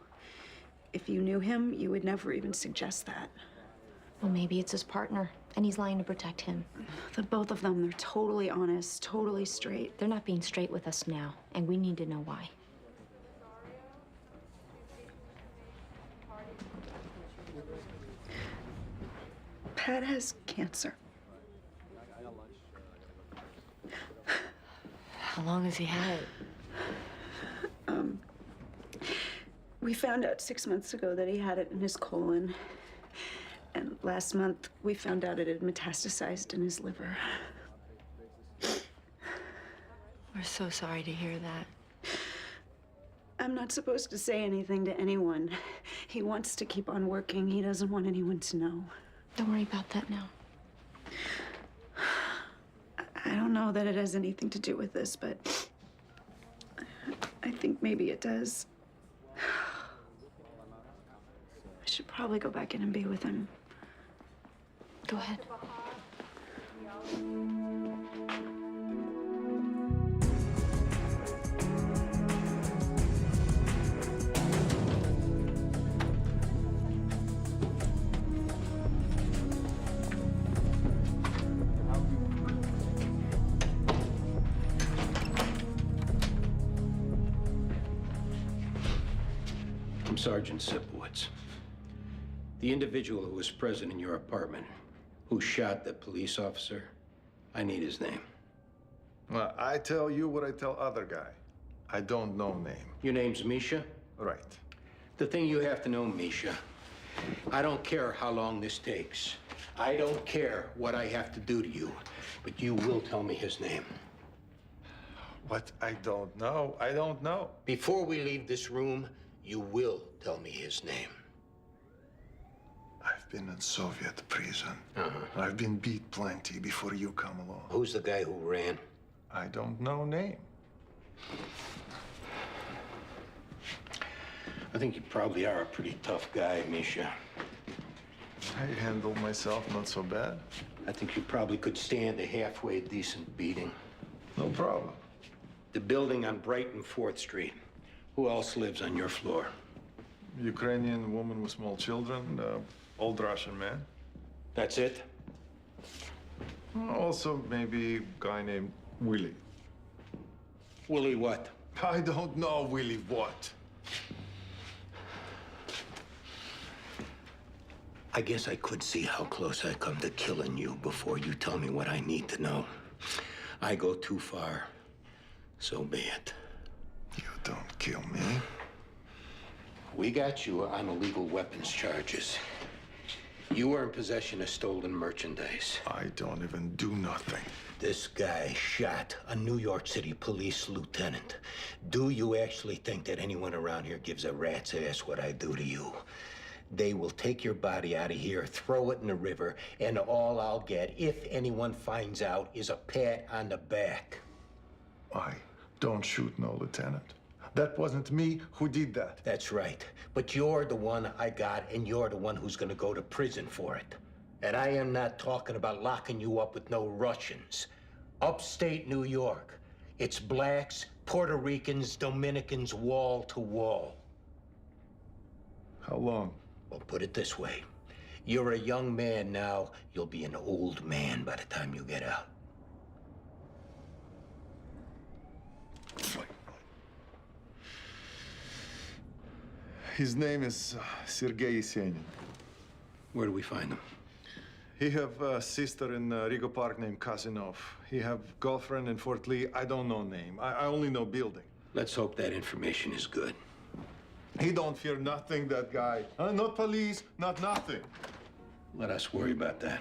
If you knew him, you would never even suggest that. Well, maybe it's his partner, and he's lying to protect him. The both of them, they're totally honest, totally straight. They're not being straight with us now, and we need to know why. Pat has cancer. How long has he had it? We found out 6 months ago that he had it in his colon. And last month, we found out it had metastasized in his liver. We're so sorry to hear that. I'm not supposed to say anything to anyone. He wants to keep on working. He doesn't want anyone to know. Don't worry about that now. I don't know that it has anything to do with this, but I think maybe it does. I should probably go back in and be with him. Go ahead. I'm Sergeant Sipowicz. The individual who was present in your apartment, who shot the police officer, I need his name. Well, I tell you what I tell other guy. I don't know name. Your name's Misha? Right. The thing you have to know, Misha, I don't care how long this takes. I don't care what I have to do to you, but you will tell me his name. What? I don't know. I don't know. Before we leave this room, you will tell me his name. I've been in Soviet prison. I've been beat plenty before you come along. Who's the guy who ran? I don't know name. I think you probably are a pretty tough guy, Misha. I handled myself not so bad. I think you probably could stand a halfway decent beating. No problem. The building on Brighton 4th Street. Who else lives on your floor? Ukrainian woman with small children, old Russian man. That's it? Also, maybe a guy named Willie. Willie what? I don't know Willie what. I guess I could see how close I come to killing you before you tell me what I need to know. I go too far, so be it. You don't kill me. We got you on illegal weapons charges. You were in possession of stolen merchandise. I don't even do nothing. This guy shot a New York City police lieutenant. Do you actually think that anyone around here gives a rat's ass what I do to you? They will take your body out of here, throw it in the river, and all I'll get, if anyone finds out, is a pat on the back. I don't shoot no lieutenant. That wasn't me who did that. That's right. But you're the one I got, and you're the one who's gonna go to prison for it. And I am not talking about locking you up with no Russians. Upstate New York, it's blacks, Puerto Ricans, Dominicans, wall to wall. How long? Well, put it this way. You're a young man now. You'll be an old man by the time you get out. His name is Sergei Yesenin. Where do we find him? He have a sister in Rigo Park named Kazinov. He have girlfriend in Fort Lee. I don't know name. I only know building. Let's hope that information is good. He don't fear nothing, that guy. Not police, not nothing. Let us worry about that.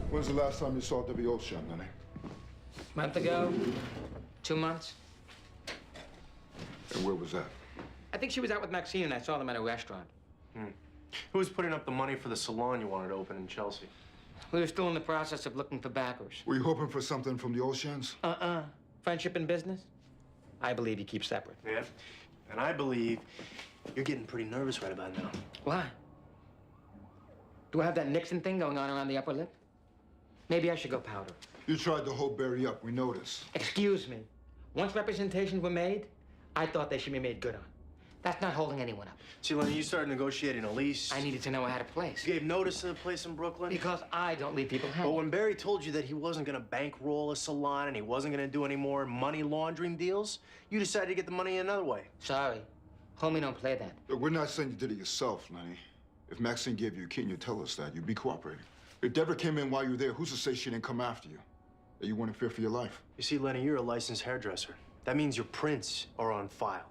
When's the last time you saw Debbie Olshan, Lenny? Month ago, 2 months. And where was that? I think she was out with Maxine and I saw them at a restaurant. Who was putting up the money for the salon you wanted to open in Chelsea? We were still in the process of looking for backers. Were you hoping for something from the Olshans? Friendship and business? I believe you keep separate. Yeah. And I believe you're getting pretty nervous right about now. Why? Do I have that Nixon thing going on around the upper lip? Maybe I should go powder. You tried to hold Barry up, we noticed. Excuse me. Once representations were made, I thought they should be made good on. That's not holding anyone up. See, Lenny, you started negotiating a lease. I needed to know I had a place. You gave notice to the place in Brooklyn? Because I don't leave people hanging. But when Barry told you that he wasn't gonna bankroll a salon and he wasn't gonna do any more money laundering deals, you decided to get the money another way. Sorry. Homie don't play that. Look, we're not saying you did it yourself, Lenny. If Maxine gave you a key and you tell us that, you'd be cooperating. If Deborah came in while you were there, who's to say she didn't come after you? That you weren't in fear for your life? You see, Lenny, you're a licensed hairdresser. That means your prints are on file.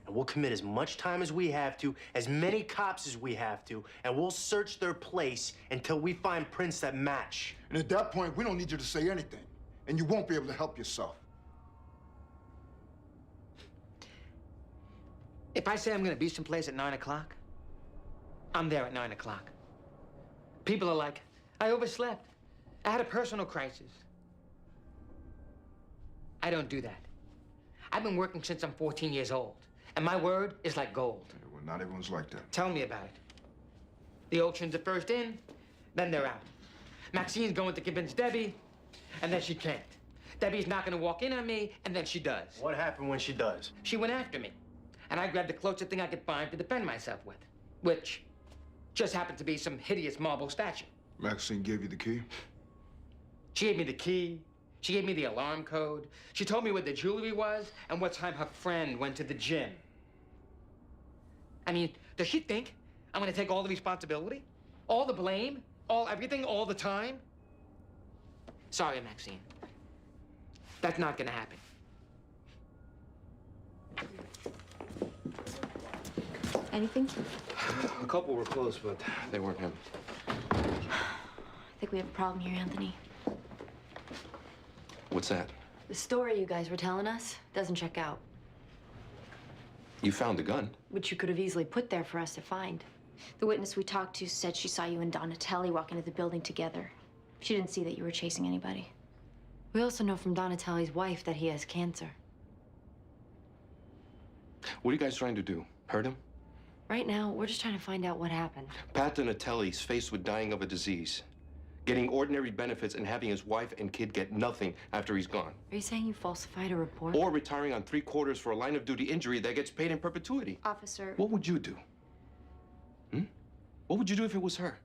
And we'll commit as much time as we have to, as many cops as we have to, and we'll search their place until we find prints that match. And at that point, we don't need you to say anything. And you won't be able to help yourself. If I say I'm gonna be someplace at 9 o'clock, I'm there at 9 o'clock. People are like, I overslept. I had a personal crisis. I don't do that. I've been working since I'm 14 years old, and my word is like gold. Yeah, well, not everyone's like that. Tell me about it. The Oceans are first in, then they're out. Maxine's going to convince Debbie, and then she can't. Debbie's not gonna walk in on me, and then she does. What happened when she does? She went after me, and I grabbed the closest thing I could find to defend myself with, which just happened to be some hideous marble statue. Maxine gave you the key? She gave me the key. She gave me the alarm code. She told me where the jewelry was and what time her friend went to the gym. I mean, does she think I'm gonna take all the responsibility? All the blame? Everything, all the time? Sorry, Maxine. That's not gonna happen. Anything? A couple were close, but they weren't him. I think we have a problem here, Anthony. What's that? The story you guys were telling us doesn't check out. You found the gun. Which you could have easily put there for us to find. The witness we talked to said she saw you and Donatelli walk into the building together. She didn't see that you were chasing anybody. We also know from Donatelli's wife that he has cancer. What are you guys trying to do? Hurt him? Right now, we're just trying to find out what happened. Pat Donatelli's faced with dying of a disease, getting ordinary benefits and having his wife and kid get nothing after he's gone. Are you saying you falsified a report? Or retiring on 3/4 for a line of duty injury that gets paid in perpetuity. Officer. What would you do? What would you do if it was her?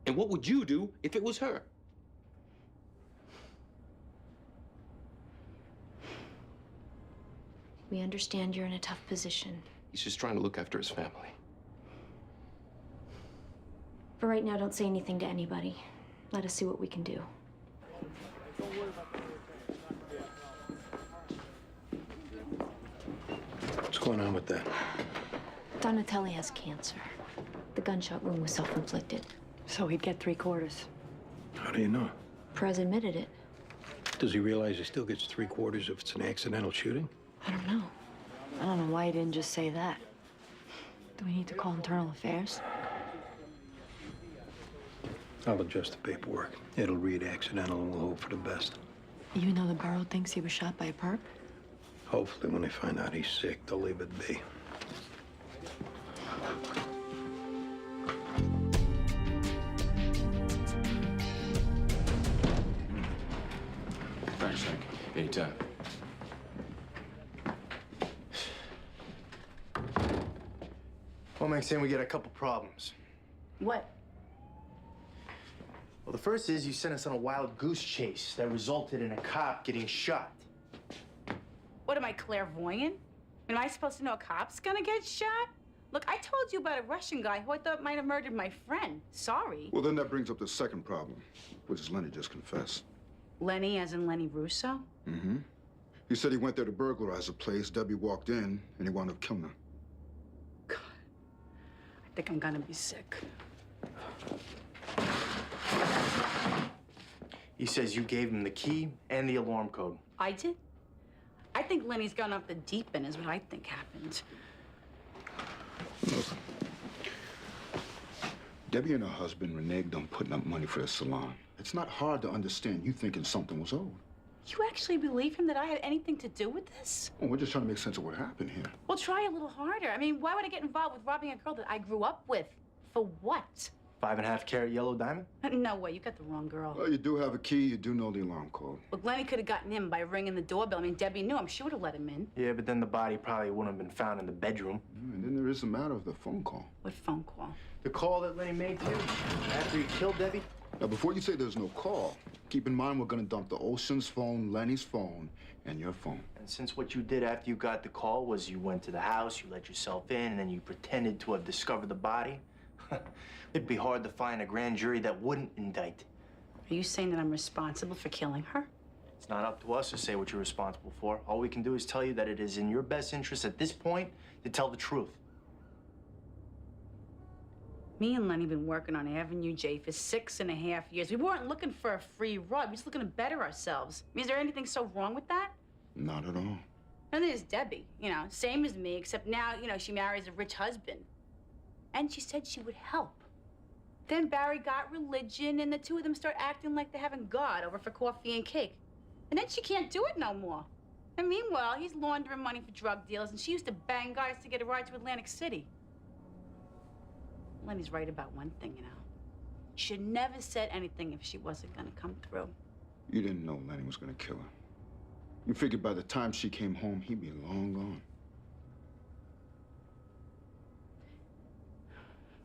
And what would you do if it was her? We understand you're in a tough position. He's just trying to look after his family. For right now, don't say anything to anybody. Let us see what we can do. What's going on with that? Donatelli has cancer. The gunshot wound was self-inflicted. So he'd get 3/4. How do you know? Perez admitted it. Does he realize he still gets 3/4 if it's an accidental shooting? I don't know. I don't know why he didn't just say that. Do we need to call internal affairs? I'll adjust the paperwork. It'll read accidental and we'll hope for the best. Even though the borough thinks he was shot by a perp? Hopefully when they find out he's sick, they'll leave it be. Thanks, Hank. Anytime. Well, Maxine, we got a couple problems. What? Well, the first is you sent us on a wild goose chase that resulted in a cop getting shot. What am I, clairvoyant? Am I supposed to know a cop's gonna get shot? Look, I told you about a Russian guy who I thought might have murdered my friend. Sorry. Well, then that brings up the second problem, which is Lenny just confessed. Lenny, as in Lenny Russo? Mm-hmm. He said he went there to burglarize a place. Debbie walked in, and he wound up killing her. God, I think I'm gonna be sick. He says you gave him the key and the alarm code. I did? I think Lenny's gone off the deep end is what I think happened. Look, Debbie and her husband reneged on putting up money for the salon. It's not hard to understand you thinking something was owed. You actually believe him that I had anything to do with this? Well, we're just trying to make sense of what happened here. Well, try a little harder. I mean, why would I get involved with robbing a girl that I grew up with? For what? 5.5 carat yellow diamond? No way, you got the wrong girl. Well, you do have a key. You do know the alarm code. Well, Lenny could have gotten in by ringing the doorbell. I mean, Debbie knew him. She would have let him in. Yeah, but then the body probably wouldn't have been found in the bedroom. And then there is the matter of the phone call. What phone call? The call that Lenny made to you after he killed Debbie? Now, before you say there's no call, keep in mind we're gonna dump the Ocean's phone, Lenny's phone, and your phone. And since what you did after you got the call was you went to the house, you let yourself in, and then you pretended to have discovered the body, it'd be hard to find a grand jury that wouldn't indict. Are you saying that I'm responsible for killing her? It's not up to us to say what you're responsible for. All we can do is tell you that it is in your best interest at this point to tell the truth. Me and Lenny have been working on Avenue J for 6.5 years. We weren't looking for a free ride. We were just looking to better ourselves. I mean, is there anything so wrong with that? Not at all. And there's Debbie, you know, same as me, except now, you know, she marries a rich husband. And she said she would help. Then Barry got religion, and the two of them start acting like they're having God over for coffee and cake. And then she can't do it no more. And meanwhile, he's laundering money for drug dealers, and she used to bang guys to get a ride to Atlantic City. Lenny's right about one thing, you know. She'd never said anything if she wasn't gonna come through. You didn't know Lenny was gonna kill her. You figured by the time she came home, he'd be long gone.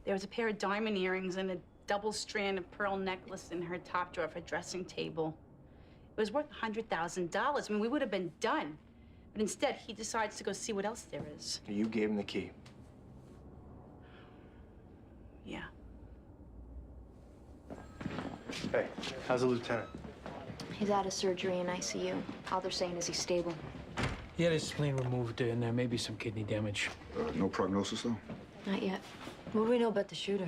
There was a pair of diamond earrings and a double strand of pearl necklace in her top drawer of her dressing table. It was worth $100,000. I mean, we would have been done. But instead, he decides to go see what else there is. You gave him the key. Yeah. Hey, how's the lieutenant? He's out of surgery in ICU. All they're saying is he's stable. He had his spleen removed and there may be some kidney damage. No prognosis, though? Not yet. What do we know about the shooter?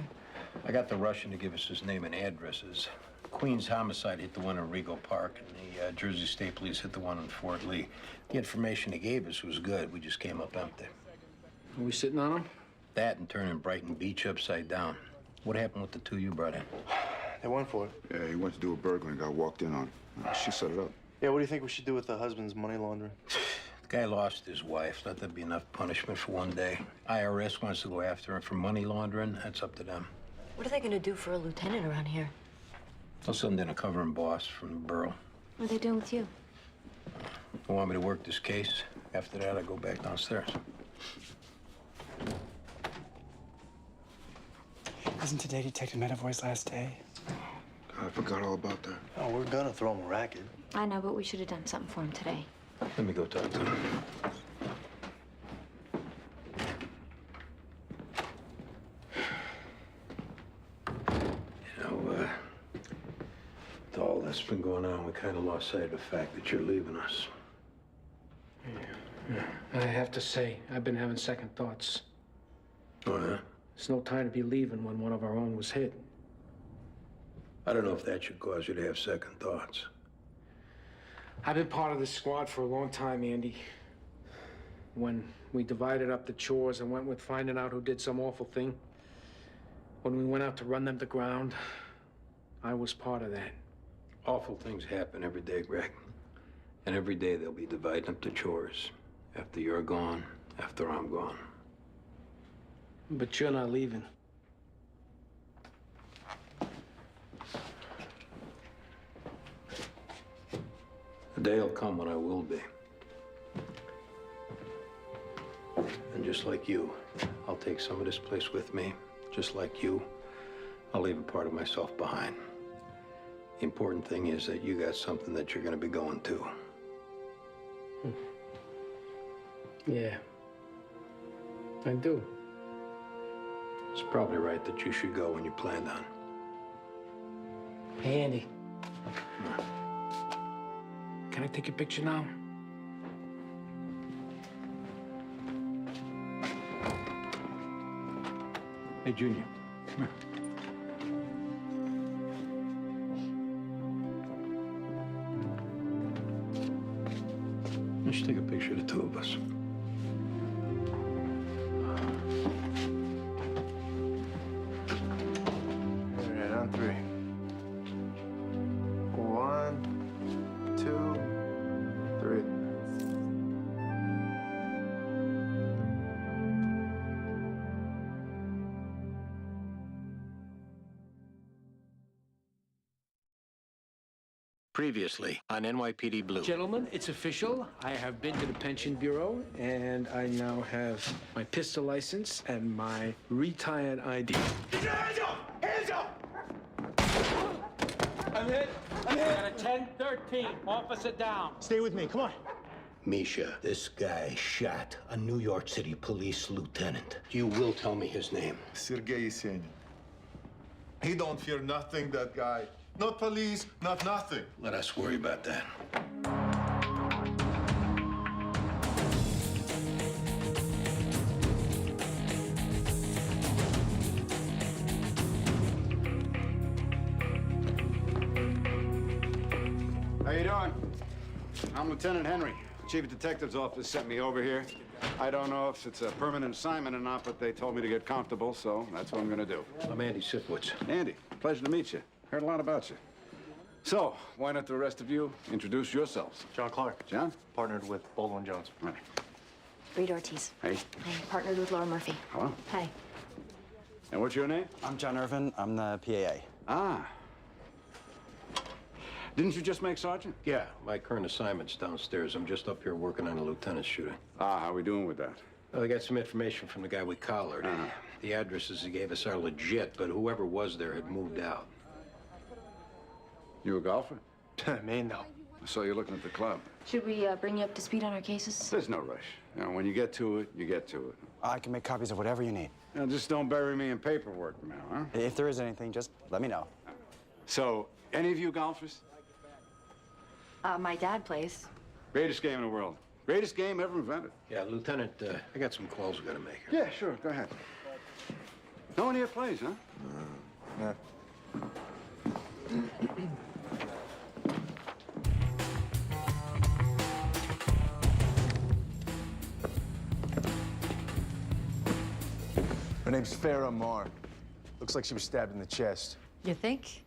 I got the Russian to give us his name and addresses. Queens Homicide hit the one in Rego Park, and the Jersey State Police hit the one in Fort Lee. The information he gave us was good. We just came up empty. Are we sitting on him? That and turning Brighton Beach upside down. What happened with the two you brought in? They went for it. Yeah, he went to do a burglary and got walked in on. She set it up. Yeah, what do you think we should do with the husband's money laundering? The guy lost his wife. Let that be enough punishment for one day. IRS wants to go after him for money laundering. That's up to them. What are they gonna do for a lieutenant around here? They'll send in a covering boss from the borough. What are they doing with you? They want me to work this case. After that, I go back downstairs. Isn't today Detective Medavoy's last day? God, I forgot all about that. Oh, we're gonna throw him a racket. I know, but we should have done something for him today. Let me go talk to him. You know, with all that's been going on, we kind of lost sight of the fact that you're leaving us. Yeah. I have to say, I've been having second thoughts. Oh, yeah? There's no time to be leaving when one of our own was hit. I don't know if that should cause you to have second thoughts. I've been part of this squad for a long time, Andy. When we divided up the chores and went with finding out who did some awful thing, when we went out to run them to ground, I was part of that. Awful things happen every day, Greg. And every day they'll be dividing up the chores. After you're gone, after I'm gone. But you're not leaving. The day will come when I will be. And just like you, I'll take some of this place with me. Just like you, I'll leave a part of myself behind. The important thing is that you got something that you're going to be going to. Yeah. I do. It's probably right that you should go when you planned on. Hey, Andy. Can I take a picture now? Hey, Junior, come here. Let's take a picture of the two of us. All right, on three. 1, 2, 3. Previously on NYPD Blue. Gentlemen, it's official. I have been to the Pension Bureau, and I now have my pistol license and my retired ID. Get your hands up! Hands up! I'm hit. I'm hit. At a 10-13. Officer down. Stay with me. Come on. Misha, this guy shot a New York City police lieutenant. You will tell me his name. Sergei Yesenin. He don't fear nothing, that guy. Not police, not nothing. Let us worry about that. How you doing? I'm Lieutenant Henry. Chief of Detective's office sent me over here. I don't know if it's a permanent assignment or not, but they told me to get comfortable, so that's what I'm gonna do. I'm Andy Sipowicz. Andy, pleasure to meet you. Heard a lot about you. So, why don't the rest of you introduce yourselves? John Clark. John? Partnered with Bolo & Jones. Right. Reed Ortiz. Hey. Hey, partnered with Laura Murphy. Hello. Hi. And what's your name? I'm John Irvin. I'm the PAA. Ah. Didn't you just make sergeant? Yeah, my current assignment's downstairs. I'm just up here working on a lieutenant's shooting. Ah, how we doing with that? Well, I got some information from the guy we collared. The addresses he gave us are legit, but whoever was there had moved out. You a golfer? Me, no. I saw you looking at the club. Should we bring you up to speed on our cases? There's no rush. You know, when you get to it, you get to it. I can make copies of whatever you need. Now, just don't bury me in paperwork now, huh? If there is anything, just let me know. So, any of you golfers? My dad plays. Greatest game in the world. Greatest game ever invented. Yeah, Lieutenant, I got some calls we gotta make. Yeah, sure. Go ahead. No one here plays, huh? Yeah. Her name's Farrah Marr. Looks like she was stabbed in the chest. You think?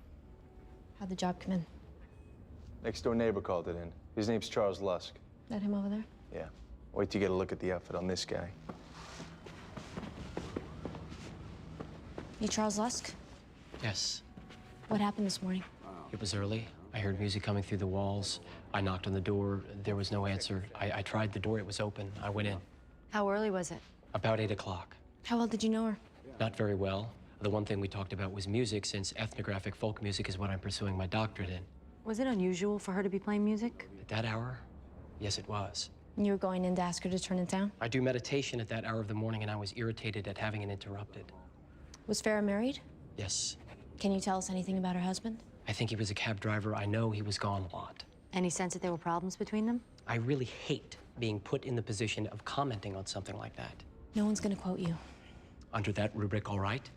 How'd the job come in? Next door neighbor called it in. His name's Charles Lusk. That him over there? Yeah. Wait till you get a look at the outfit on this guy. You Charles Lusk? Yes. What happened this morning? It was early. I heard music coming through the walls. I knocked on the door. There was no answer. I tried the door. It was open. I went in. How early was it? About 8 o'clock. How well did you know her? Not very well. The one thing we talked about was music, since ethnographic folk music is what I'm pursuing my doctorate in. Was it unusual for her to be playing music? At that hour? Yes, it was. You were going in to ask her to turn it down? I do meditation at that hour of the morning, and I was irritated at having it interrupted. Was Farrah married? Yes. Can you tell us anything about her husband? I think he was a cab driver. I know he was gone a lot. Any sense that there were problems between them? I really hate being put in the position of commenting on something like that. No one's gonna quote you. Under that rubric, all right?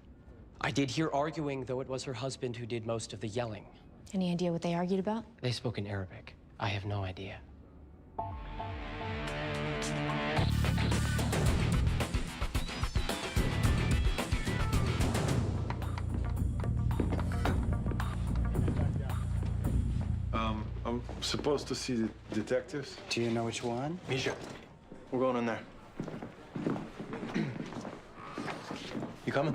I did hear arguing, though it was her husband who did most of the yelling. Any idea what they argued about? They spoke in Arabic. I have no idea. I'm supposed to see the detectives. Do you know which one? Misha, we're going in there. You coming?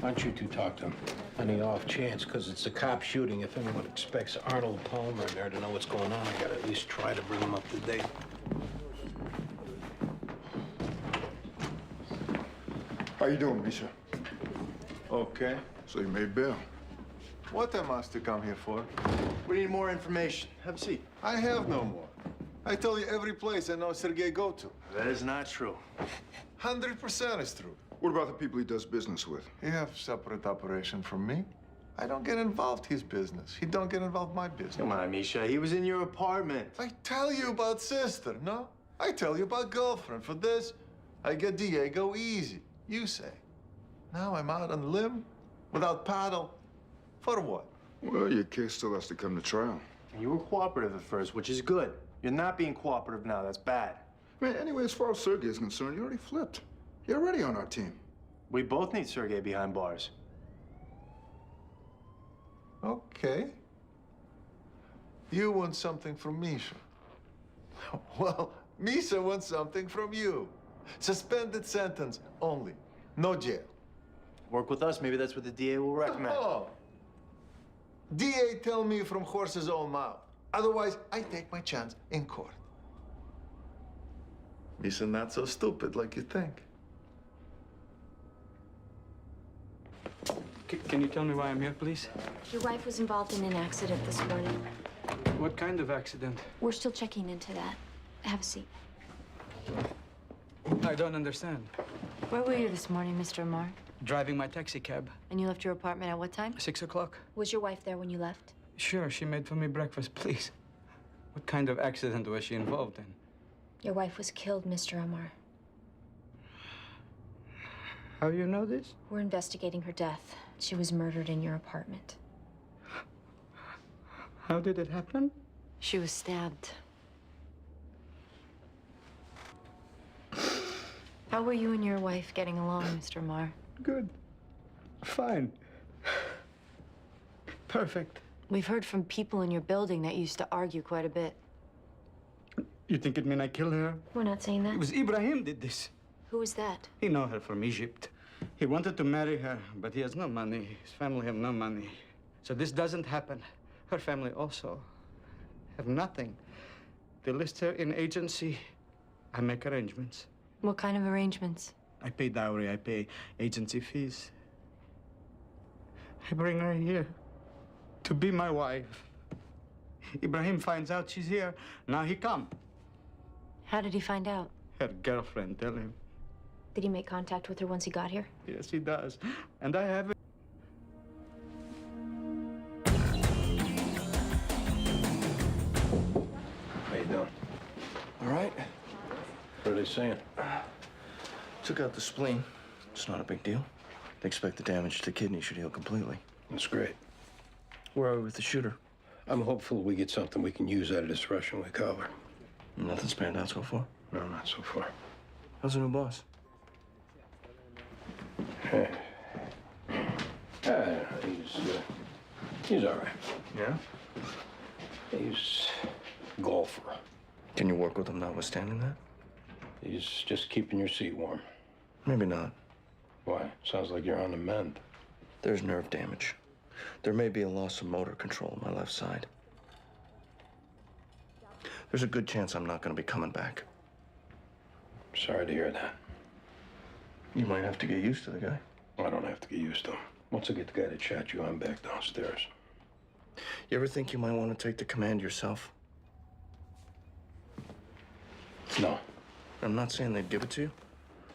Why don't you two talk to him? On the off chance, because it's a cop shooting, if anyone expects Arnold Palmer in there to know what's going on, I gotta at least try to bring him up to date. How you doing, Misha? Okay. So you made bail. What am I to come here for? We need more information. Have a seat. I have no more. I tell you every place I know Sergei go to. That is not true. 100% is true. What about the people he does business with? He have separate operation from me. I don't get involved his business. He don't get involved my business. Come on, Misha. He was in your apartment. I tell you about sister, no? I tell you about girlfriend. For this, I get Diego easy. You say. Now I'm out on limb, without paddle. For what? Well, your case still has to come to trial. You were cooperative at first, which is good. You're not being cooperative now. That's bad. Man, anyway, as far as Sergey is concerned, you already flipped. You're already on our team. We both need Sergey behind bars. Okay. You want something from Misha. Well, Misha wants something from you. Suspended sentence only. No jail. Work with us. Maybe that's what the DA will recommend. Oh. DA tell me from horse's own mouth. Otherwise, I take my chance in court. Misha not so stupid like you think. Can you tell me why I'm here, please? Your wife was involved in an accident this morning. What kind of accident? We're still checking into that. Have a seat. I don't understand. Where were you this morning, Mr. Amar? Driving my taxi cab. And you left your apartment at what time? 6 o'clock. Was your wife there when you left? Sure, she made for me breakfast, please. What kind of accident was she involved in? Your wife was killed, Mr. Amar. How do you know this? We're investigating her death. She was murdered in your apartment. How did it happen? She was stabbed. How were you and your wife getting along, Mr. Amar? Good. Fine. Perfect. We've heard from people in your building that used to argue quite a bit. You think it mean I kill her? We're not saying that. It was Ibrahim did this. Who was that? He know her from Egypt. He wanted to marry her, but he has no money. His family have no money. So this doesn't happen. Her family also have nothing. They list her in agency. I make arrangements. What kind of arrangements? I pay dowry, I pay agency fees. I bring her here to be my wife. Ibrahim finds out she's here. Now he come. How did he find out? Her girlfriend tell him. Did he make contact with her once he got here? Yes, he does. And I have it. How you doing? All right. What are they saying? Took out the spleen. It's not a big deal. They expect the damage to the kidney should heal completely. That's great. Where are we with the shooter? I'm hopeful we get something we can use out of this Russian we cover. Nothing's panned out so far? No, not so far. How's the new boss? He's all right. Yeah? He's a golfer. Can you work with him notwithstanding that? He's just keeping your seat warm. Maybe not. Why? Sounds like you're on the mend. There's nerve damage. There may be a loss of motor control on my left side. There's a good chance I'm not going to be coming back. Sorry to hear that. You might have to get used to the guy. I don't have to get used to him. Once I get the guy to chat you, I'm back downstairs. You ever think you might want to take the command yourself? No. I'm not saying they'd give it to you,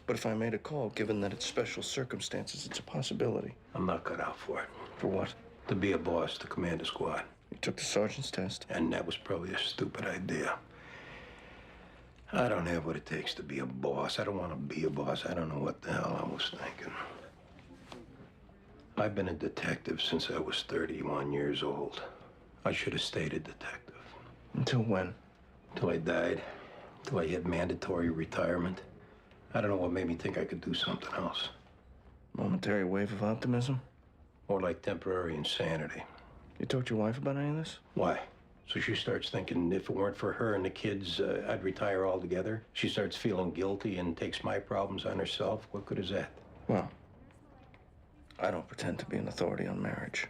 but if I made a call, given that it's special circumstances, it's a possibility. I'm not cut out for it. For what? To be a boss, to command a squad. You took the sergeant's test. And that was probably a stupid idea. I don't have what it takes to be a boss. I don't want to be a boss. I don't know what the hell I was thinking. I've been a detective since I was 31 years old. I should have stayed a detective. Until when? Till I died. Till I hit mandatory retirement. I don't know what made me think I could do something else. Momentary wave of optimism? Or like temporary insanity. You talked to your wife about any of this? Why? So she starts thinking if it weren't for her and the kids, I'd retire altogether. She starts feeling guilty and takes my problems on herself. What good is that? Well, I don't pretend to be an authority on marriage.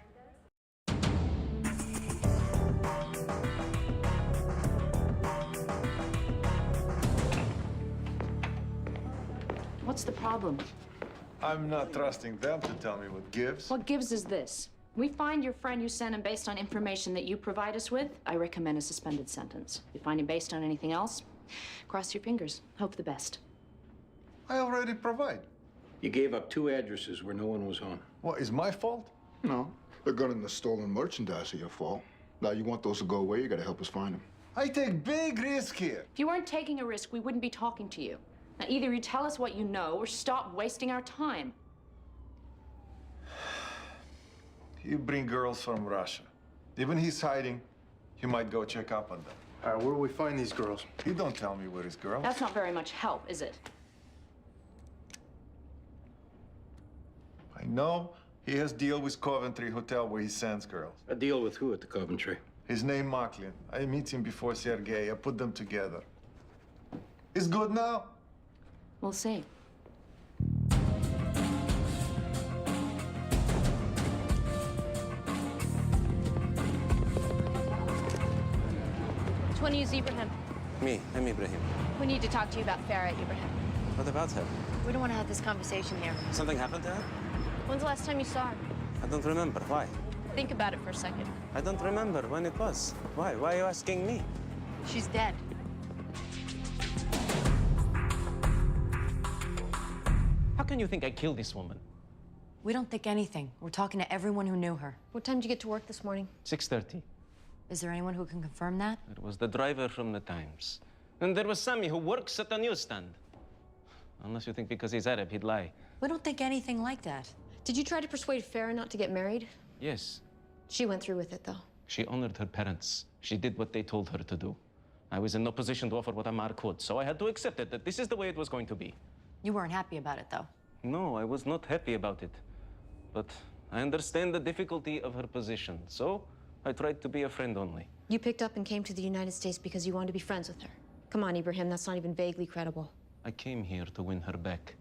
What's the problem? I'm not trusting them to tell me what gives. What gives is this. We find your friend you sent him based on information that you provide us with, I recommend a suspended sentence. If you find him based on anything else, cross your fingers. Hope for the best. I already provide. You gave up 2 addresses where no one was home. What, is my fault? No. The gun and the stolen merchandise are your fault. Now you want those to go away, you gotta help us find them. I take big risk here. If you weren't taking a risk, we wouldn't be talking to you. Now, either you tell us what you know or stop wasting our time. You bring girls from Russia. Even he's hiding, you might go check up on them. All right, where do we find these girls? You don't tell me where his girls. That's not very much help, is it? I know he has deal with Coventry Hotel where he sends girls. A deal with who at the Coventry? His name Maklin. I meet him before Sergei. I put them together. It's good now? We'll see. Which one of you is Ibrahim? Me, I'm Ibrahim. We need to talk to you about Farah, Ibrahim. What about her? We don't want to have this conversation here. Something happened to her? When's the last time you saw her? I don't remember. Why? Think about it for a second. I don't remember when it was. Why? Why are you asking me? She's dead. How can you think I killed this woman? We don't think anything. We're talking to everyone who knew her. What time did you get to work this morning? 6:30. Is there anyone who can confirm that? It was the driver from the Times. And there was Sammy who works at the newsstand. Unless you think because he's Arab, he'd lie. We don't think anything like that. Did you try to persuade Farah not to get married? Yes. She went through with it, though. She honored her parents. She did what they told her to do. I was in no position to offer what Amar could, so I had to accept it, that this is the way it was going to be. You weren't happy about it, though. No, I was not happy about it. But I understand the difficulty of her position, so I tried to be a friend only. You picked up and came to the United States because you wanted to be friends with her. Come on, Ibrahim, that's not even vaguely credible. I came here to win her back.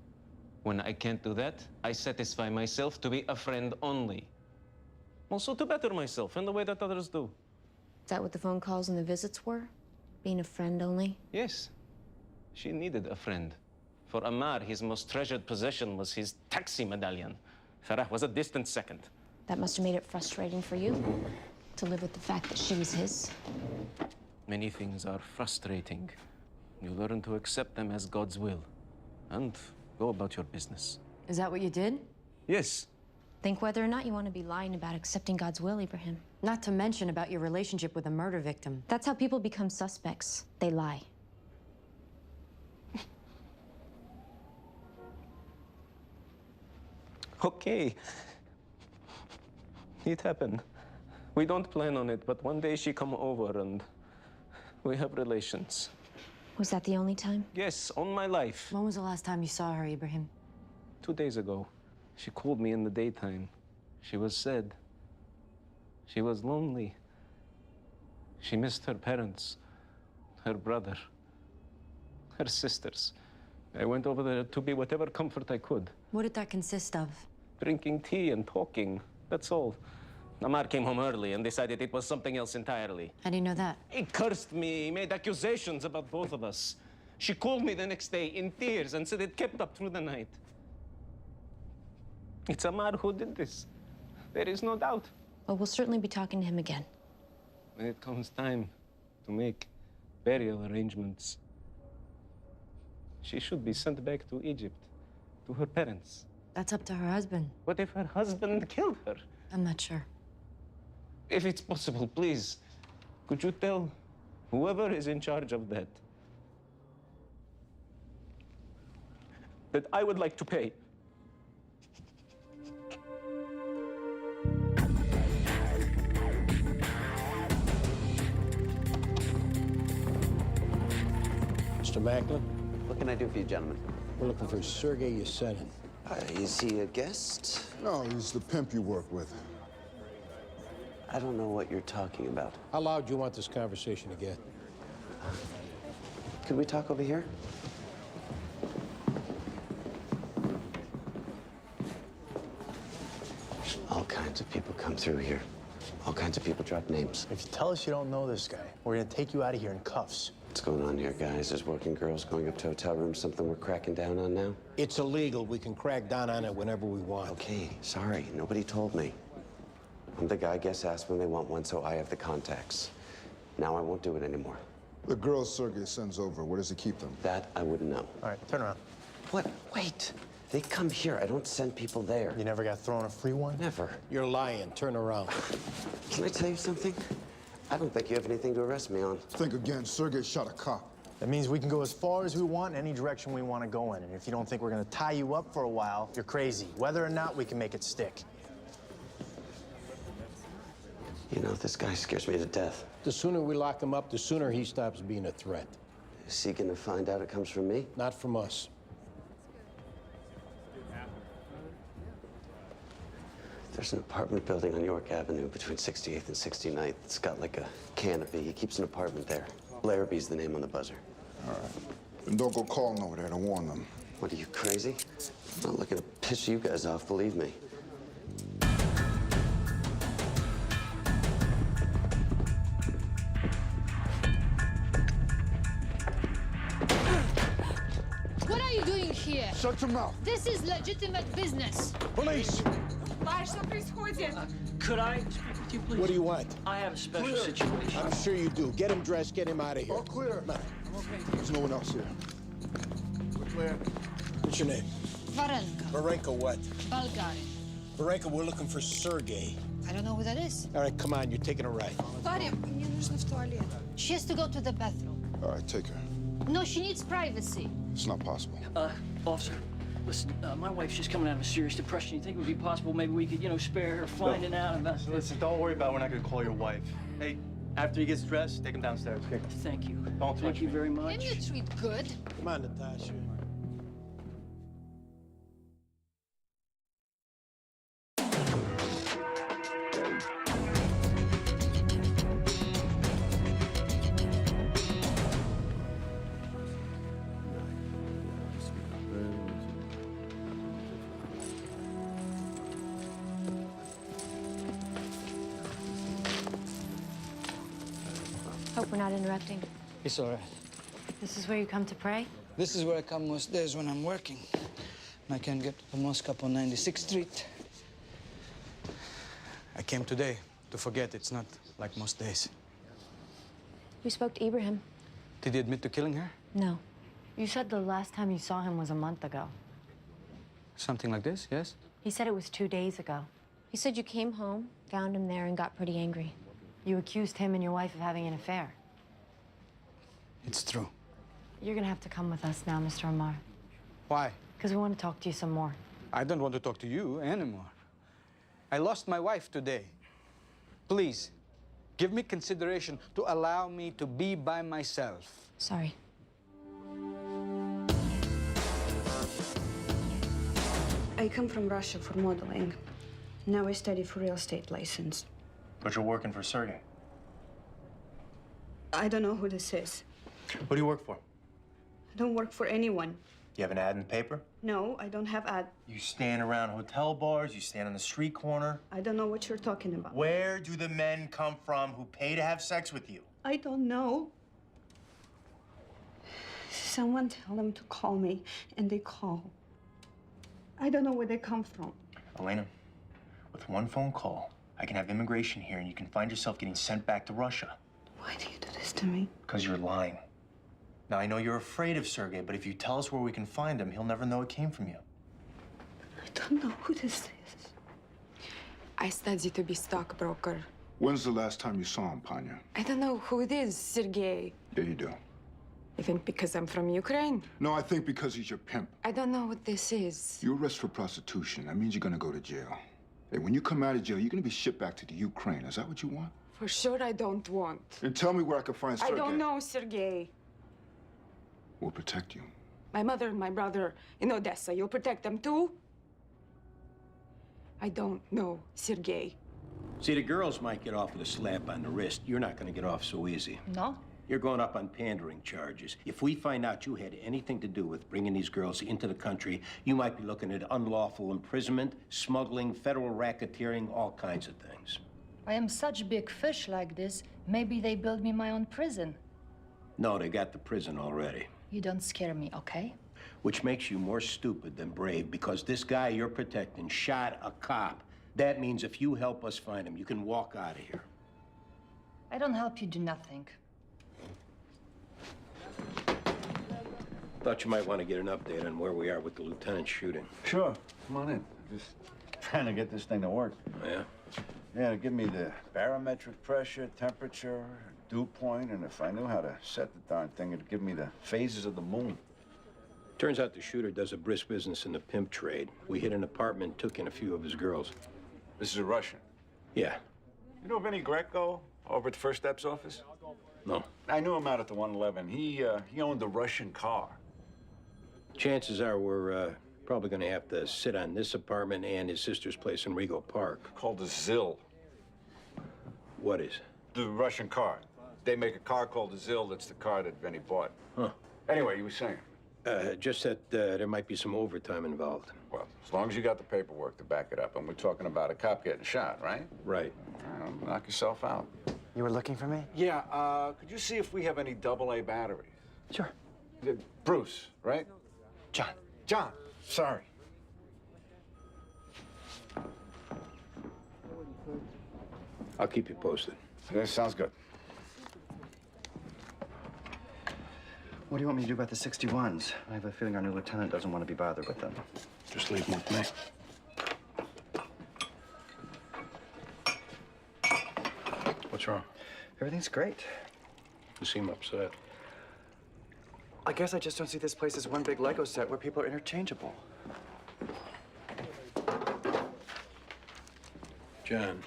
When I can't do that, I satisfy myself to be a friend only. Also to better myself in the way that others do. Is that what the phone calls and the visits were? Being a friend only? Yes. She needed a friend. For Amar, his most treasured possession was his taxi medallion. Farah was a distant second. That must have made it frustrating for you to live with the fact that she was his. Many things are frustrating. You learn to accept them as God's will and go about your business. Is that what you did? Yes. Think whether or not you want to be lying about accepting God's will, Ibrahim. Not to mention about your relationship with a murder victim. That's how people become suspects. They lie. Okay. It happened. We don't plan on it, but one day she come over and we have relations. Was that the only time? Yes, on my life. When was the last time you saw her, Ibrahim? 2 days ago. She called me in the daytime. She was sad. She was lonely. She missed her parents, her brother, her sisters. I went over there to be whatever comfort I could. What did that consist of? Drinking tea and talking. That's all. Amar came home early and decided it was something else entirely. How do you know that? He cursed me, made accusations about both of us. She called me the next day in tears and said it kept up through the night. It's Amar who did this. There is no doubt. Well, we'll certainly be talking to him again. When it comes time to make burial arrangements, she should be sent back to Egypt, to her parents. That's up to her husband. What if her husband killed her? I'm not sure. If it's possible, please, could you tell whoever is in charge of that I would like to pay? Mr. Macklin? What can I do for you, gentlemen? We're looking for Sergei Yesenin. Is he a guest? No, he's the pimp you work with. I don't know what you're talking about. How loud do you want this conversation to get? Could we talk over here? All kinds of people come through here. All kinds of people drop names. If you tell us you don't know this guy, we're gonna take you out of here in cuffs. What's going on here, guys? There's working girls going up to hotel rooms, something we're cracking down on now? It's illegal. We can crack down on it whenever we want. Okay, sorry. Nobody told me. I'm the guy guests ask when they want one, so I have the contacts. Now I won't do it anymore. The girls Sergei sends over, where does he keep them? That I wouldn't know. All right, turn around. What? Wait. They come here. I don't send people there. You never got thrown a free one? Never. You're lying. Turn around. Can I tell you something? I don't think you have anything to arrest me on. Think again. Sergey shot a cop. That means we can go as far as we want, any direction we want to go in. And if you don't think we're going to tie you up for a while, you're crazy. Whether or not we can make it stick. You know, this guy scares me to death. The sooner we lock him up, the sooner he stops being a threat. Is he gonna find out it comes from me? Not from us. There's an apartment building on York Avenue between 68th and 69th. It's got like a canopy. He keeps an apartment there. Larrabee's the name on the buzzer. All right. And don't go calling over there to warn them. What, are you crazy? I'm not looking to piss you guys off, believe me. What are you doing here? Shut your mouth. This is legitimate business. Police! Could I speak with you, please? What do you want? I have a special situation. I'm sure you do. Get him dressed, get him out of here. All clear. Come on. There's no one else here. We're clear. What's your name? Varenka. Varenka what? Bulgarian. Varenka, we're looking for Sergey. I don't know who that is. All right, come on, you're taking a ride. Varia, мне нужно в туалет. She has to go to the bathroom. All right, take her. No, she needs privacy. It's not possible. Officer, listen, my wife's just coming out of a serious depression. You think it would be possible maybe we could, spare her finding out about this? Listen, don't worry about it. We're not going to call your wife. Hey, after he gets dressed, take him downstairs. Okay? Thank you. Don't Thank you very much. Can you treat good? Come on, Natasha. Hope we're not interrupting. It's all right. This is where you come to pray? This is where I come most days when I'm working. And I can't get to the mosque up on 96th Street. I came today to forget it's not like most days. We spoke to Ibrahim. Did he admit to killing her? No. You said the last time you saw him was a month ago. Something like this, yes? He said it was 2 days ago. He said you came home, found him there, and got pretty angry. You accused him and your wife of having an affair. It's true. You're gonna have to come with us now, Mr. Amar. Why? Because we want to talk to you some more. I don't want to talk to you anymore. I lost my wife today. Please, give me consideration to allow me to be by myself. Sorry. I come from Russia for modeling. Now I study for real estate license. But you're working for Sergey. I don't know who this is. Who do you work for? I don't work for anyone. You have an ad in the paper? No, I don't have ad. You stand around hotel bars, you stand on the street corner. I don't know what you're talking about. Where do the men come from who pay to have sex with you? I don't know. Someone tell them to call me, and they call. I don't know where they come from. Elena, with one phone call, I can have immigration here and you can find yourself getting sent back to Russia. Why do you do this to me? Because you're lying. Now, I know you're afraid of Sergey, but if you tell us where we can find him, he'll never know it came from you. I don't know who this is. I study to be stockbroker. When's the last time you saw him, Panya? I don't know who it is, Sergey. Yeah, you do. You think because I'm from Ukraine? No, I think because he's your pimp. I don't know what this is. You arrest for prostitution. That means you're gonna go to jail. Hey, when you come out of jail, you're gonna be shipped back to the Ukraine. Is that what you want? For sure I don't want. And tell me where I can find Sergey. I don't know, Sergey. We'll protect you. My mother and my brother in Odessa, you'll protect them too? I don't know, Sergey. See, the girls might get off with a slap on the wrist. You're not going to get off so easy. No? You're going up on pandering charges. If we find out you had anything to do with bringing these girls into the country, you might be looking at unlawful imprisonment, smuggling, federal racketeering, all kinds of things. I am such big fish like this. Maybe they build me my own prison. No, they got the prison already. You don't scare me, okay? Which makes you more stupid than brave, because this guy you're protecting shot a cop. That means if you help us find him, you can walk out of here. I don't help you do nothing. Thought you might want to get an update on where we are with the lieutenant's shooting. Sure. Come on in. Just trying to get this thing to work. Yeah? Yeah, give me the barometric pressure, temperature, dew point, and if I knew how to set the darn thing, it'd give me the phases of the moon. Turns out the shooter does a brisk business in the pimp trade. We hit an apartment, took in a few of his girls. This is a Russian. Yeah. You know Vinny Greco over at the First Steps office? No. I knew him out at the 111. He owned a Russian car. Chances are we're probably going to have to sit on this apartment and his sister's place in Rego Park. Called a ZIL. What is? The Russian car. They make a car called a ZIL. That's the car that Vinny bought. Huh. Anyway, you were saying? Just that there might be some overtime involved. Well, as long as you got the paperwork to back it up, and we're talking about a cop getting shot, right? Right. Well, knock yourself out. You were looking for me? Yeah, could you see if we have any AA batteries? Sure. Bruce, right? John. John, sorry. I'll keep you posted. Yeah, sounds good. What do you want me to do about the 61s? I have a feeling our new lieutenant doesn't want to be bothered with them. Just leave them with me. What's wrong? Everything's great. You seem upset. I guess I just don't see this place as one big Lego set where people are interchangeable. John,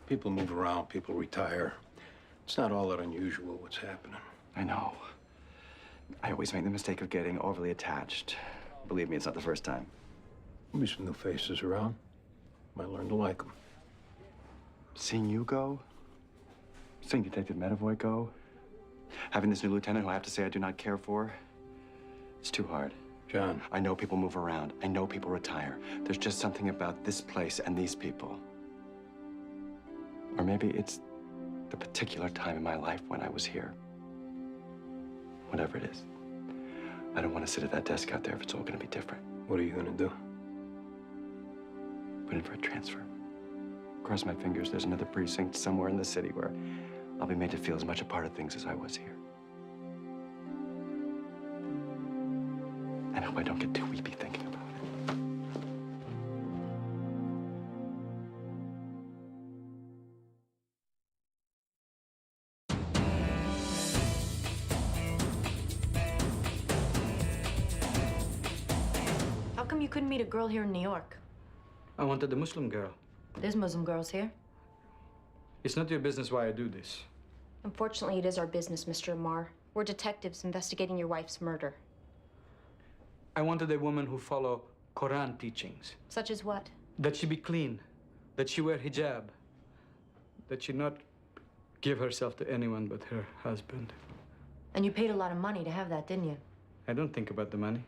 people move around, people retire. It's not all that unusual what's happening. I know. I always make the mistake of getting overly attached. Believe me, it's not the first time. There'll be some new faces around. Might learn to like them. Seeing you go, seeing Detective Medavoy go, having this new lieutenant who I have to say I do not care for, it's too hard. John. I know people move around. I know people retire. There's just something about this place and these people. Or maybe it's the particular time in my life when I was here. Whatever it is. I don't want to sit at that desk out there if it's all going to be different. What are you going to do? Put in for a transfer. Cross my fingers, there's another precinct somewhere in the city where I'll be made to feel as much a part of things as I was here. And I hope I don't get too weepy thinking about it. How come you couldn't meet a girl here in New York? I wanted a Muslim girl. There's Muslim girls here. It's not your business why I do this. Unfortunately, it is our business, Mr. Amar. We're detectives investigating your wife's murder. I wanted a woman who follow Quran teachings. Such as what? That she be clean, that she wear hijab, that she not give herself to anyone but her husband. And you paid a lot of money to have that, didn't you? I don't think about the money.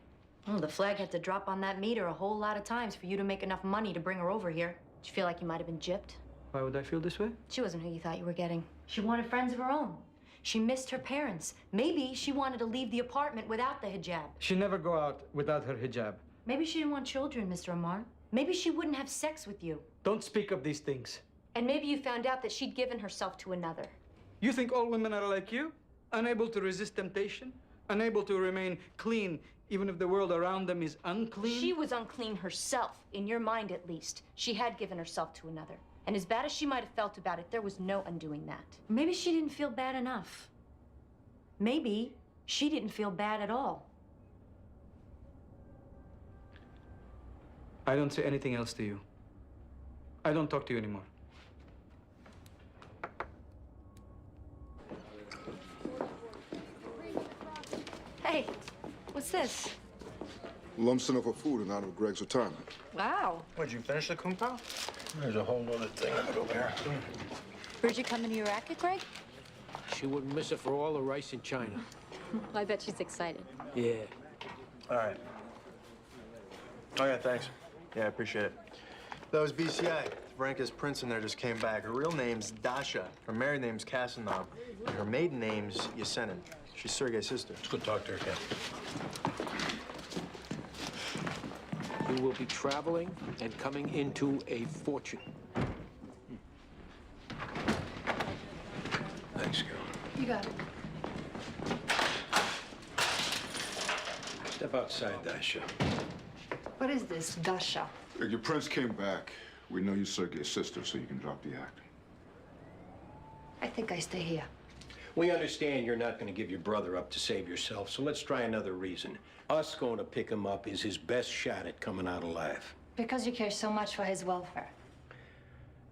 Well, the flag had to drop on that meter a whole lot of times for you to make enough money to bring her over here. Did you feel like you might have been gypped? Why would I feel this way? She wasn't who you thought you were getting. She wanted friends of her own. She missed her parents. Maybe she wanted to leave the apartment without the hijab. She never go out without her hijab. Maybe she didn't want children, Mr. Amar. Maybe she wouldn't have sex with you. Don't speak of these things. And maybe you found out that she'd given herself to another. You think all women are like you? Unable to resist temptation? Unable to remain clean even if the world around them is unclean? She was unclean herself, in your mind at least. She had given herself to another. And as bad as she might have felt about it, there was no undoing that. Maybe she didn't feel bad enough. Maybe she didn't feel bad at all. I don't say anything else to you. I don't talk to you anymore. Hey, what's this? Lump sum for food and out of Greg's retirement. Wow. What'd you finish the kung pao? There's a whole other thing over here. Where'd you come into your racket, Greg? She wouldn't miss it for all the rice in China. I bet she's excited. Yeah. All right. Oh, yeah, thanks. Yeah, I appreciate it. That was BCI. Veronica's prince in there just came back. Her real name's Dasha. Her married name's Casanov. And her maiden name's Yesenin. She's Sergei's sister. Let's go talk to her, Ken. You will be traveling and coming into a fortune. Thanks, girl. You got it. Step outside, Dasha. What is this, Dasha? Your prince came back. We know you served your sister, so you can drop the act. I think I stay here. We understand you're not going to give your brother up to save yourself, so let's try another reason. Us going to pick him up is his best shot at coming out alive. Because you care so much for his welfare.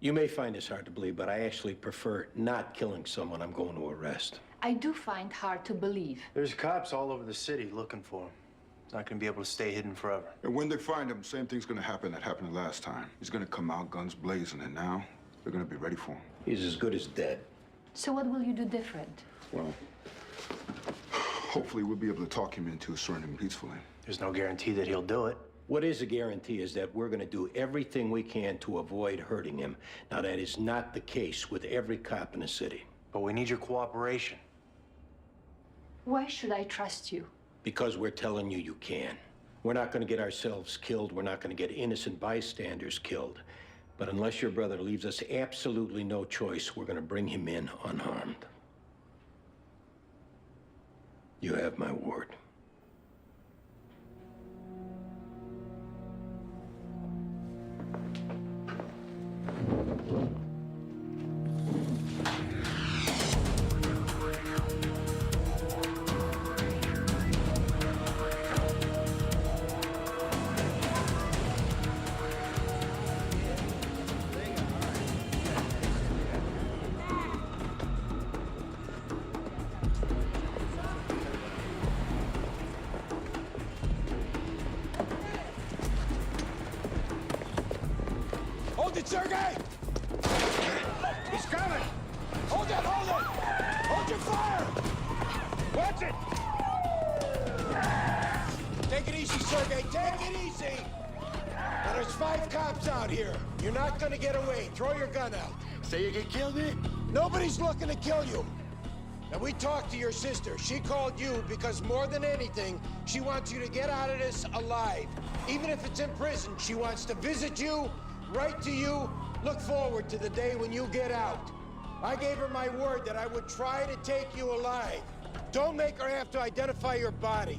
You may find this hard to believe, but I actually prefer not killing someone I'm going to arrest. I do find hard to believe. There's cops all over the city looking for him. He's not gonna be able to stay hidden forever. And when they find him, same thing's gonna happen that happened last time. He's gonna come out guns blazing, and now they're gonna be ready for him. He's as good as dead. So what will you do different? Well, hopefully we'll be able to talk him into surrendering peacefully. There's no guarantee that he'll do it. What is a guarantee is that we're going to do everything we can to avoid hurting him. Now, that is not the case with every cop in the city. But we need your cooperation. Why should I trust you? Because we're telling you you can. We're not going to get ourselves killed. We're not going to get innocent bystanders killed. But unless your brother leaves us absolutely no choice, we're going to bring him in unharmed. You have my word. Hold it, Sergey! He's coming! Hold it, hold it! Hold your fire! Watch it! Take it easy, Sergey, take it easy! Now, there's 5 cops out here. You're not gonna get away. Throw your gun out. Say you can kill me? Nobody's looking to kill you. Now, we talked to your sister. She called you because more than anything, she wants you to get out of this alive. Even if it's in prison, she wants to visit you, write to you, look forward to the day when you get out. I gave her my word that I would try to take you alive. Don't make her have to identify your body.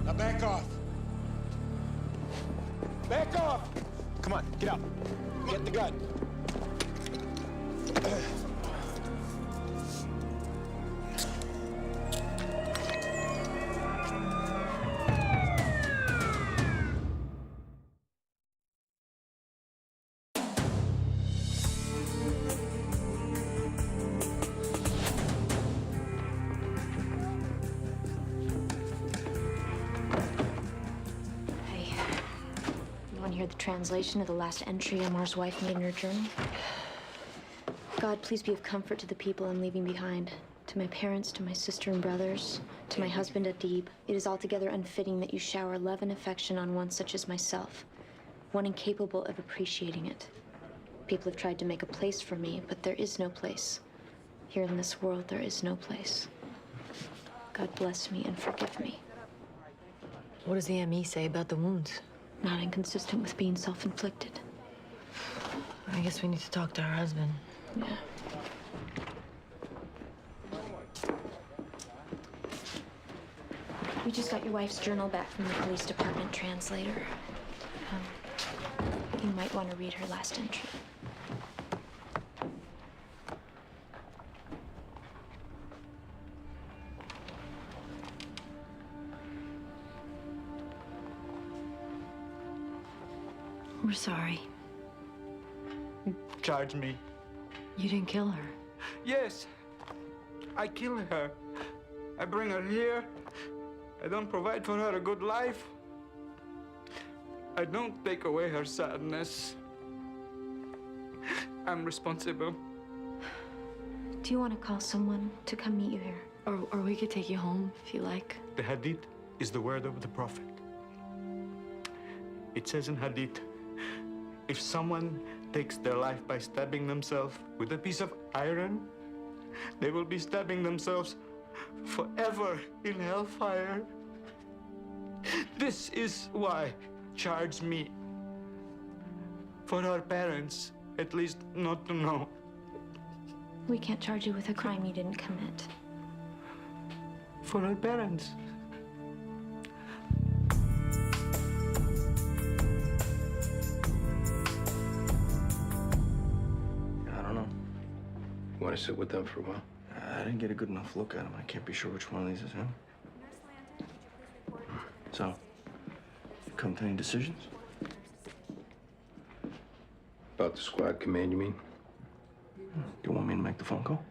Now back off. Back off! Come on, get up. Get the gun. Hear the translation of the last entry Amar's wife made in her journal? God, please be of comfort to the people I'm leaving behind. To my parents, to my sister and brothers, to my husband Adib. It is altogether unfitting that you shower love and affection on one such as myself, one incapable of appreciating it. People have tried to make a place for me, but there is no place. Here in this world, there is no place. God bless me and forgive me. What does the ME say about the wounds? Not inconsistent with being self-inflicted. I guess we need to talk to her husband. Yeah. We just got your wife's journal back from the police department translator. You might want to read her last entry. We're sorry. Charge me. You didn't kill her. Yes, I kill her. I bring her here. I don't provide for her a good life. I don't take away her sadness. I'm responsible. Do you want to call someone to come meet you here? Or we could take you home if you like. The Hadith is the word of the Prophet. It says in Hadith, if someone takes their life by stabbing themselves with a piece of iron, they will be stabbing themselves forever in hellfire. This is why charge me. For our parents, at least, not to know. We can't charge you with a crime you didn't commit. For our parents. I don't know. You want to sit with them for a while? I didn't get a good enough look at him. I can't be sure which one of these is him. So, you come to any decisions? About the squad command, you mean? You want me to make the phone call?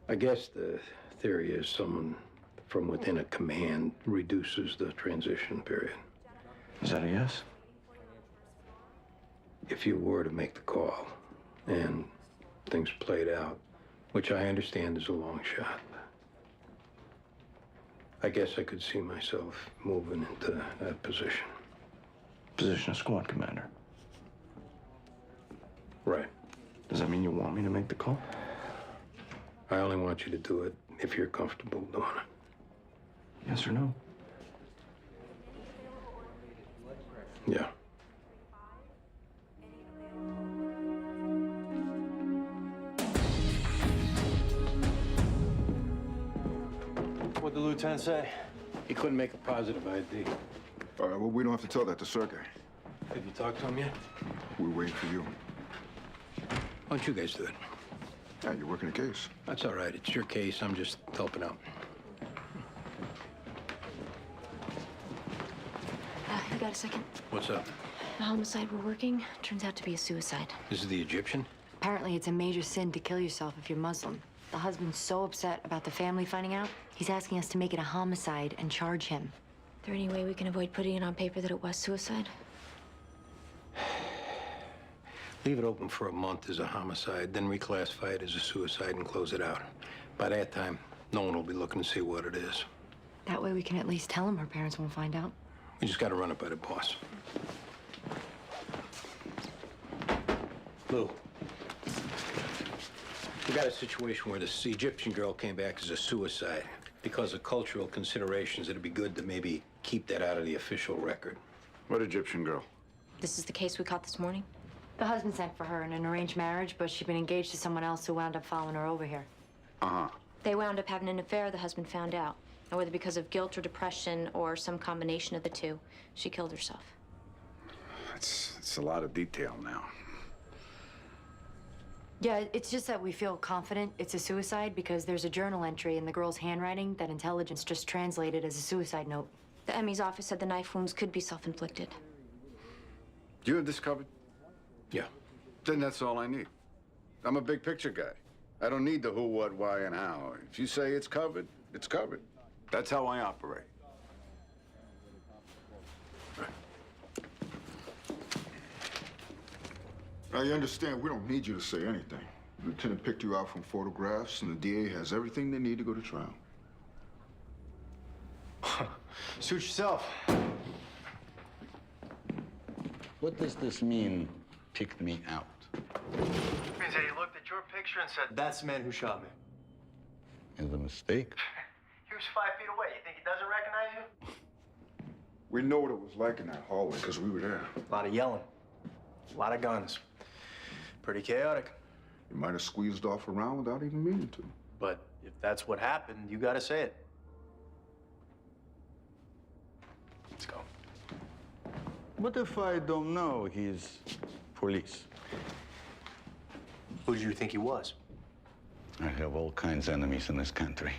I guess the theory is someone from within a command reduces the transition period. Is that a yes? If you were to make the call and things played out, which I understand is a long shot, I guess I could see myself moving into that position. Position of squad commander. Right. Does that mean you want me to make the call? I only want you to do it if you're comfortable doing it. Yes or no? Yeah. What'd the lieutenant say? He couldn't make a positive ID. All right, well, we don't have to tell that to Sergey. Have you talked to him yet? We're waiting for you. Why don't you guys do it? Yeah, you're working the case. That's all right. It's your case. I'm just helping out. You got a second? What's up? The homicide we're working turns out to be a suicide. This is the Egyptian? Apparently, it's a major sin to kill yourself if you're Muslim. The husband's so upset about the family finding out, he's asking us to make it a homicide and charge him. Is there any way we can avoid putting it on paper that it was suicide? Leave it open for a month as a homicide, then reclassify it as a suicide and close it out. By that time, no one will be looking to see what it is. That way we can at least tell him her parents won't find out. We just got to run it by the boss. Lou, we got a situation where this Egyptian girl came back as a suicide. Because of cultural considerations, it'd be good to maybe keep that out of the official record. What Egyptian girl? This is the case we caught this morning? The husband sent for her in an arranged marriage, but she'd been engaged to someone else who wound up following her over here. Uh-huh. They wound up having an affair, the husband found out. And whether because of guilt or depression or some combination of the two, she killed herself. It's a lot of detail now. Yeah, it's just that we feel confident it's a suicide because there's a journal entry in the girl's handwriting that intelligence just translated as a suicide note. The ME's office said the knife wounds could be self-inflicted. You have this covered? Yeah. Then that's all I need. I'm a big picture guy. I don't need the who, what, why, and how. If you say it's covered, it's covered. That's how I operate. Now, you understand, we don't need you to say anything. The lieutenant picked you out from photographs, and the DA has everything they need to go to trial. Suit yourself. What does this mean, picked me out? It means that he looked at your picture and said, that's the man who shot me. Is a mistake? He was 5 feet away. You think he doesn't recognize you? We know what it was like in that hallway, because we were there. A lot of yelling. A lot of guns. Pretty chaotic. You might have squeezed off around without even meaning to. But if that's what happened, you gotta say it. Let's go. What if I don't know he's police? Who did you think he was? I have all kinds of enemies in this country.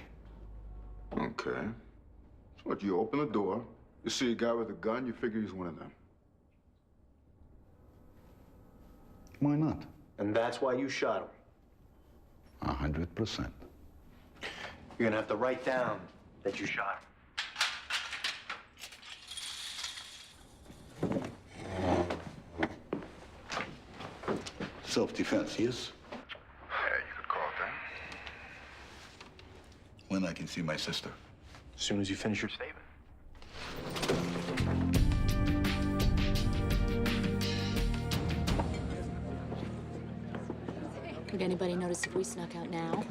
Okay. So what, you open the door, you see a guy with a gun, you figure he's one of them. Why not? And that's why you shot him. 100%. You're gonna have to write down that you shot him. Self-defense, yes? Yeah, you could call it that. When I can see my sister? As soon as you finish your statement. Would anybody notice if we snuck out now?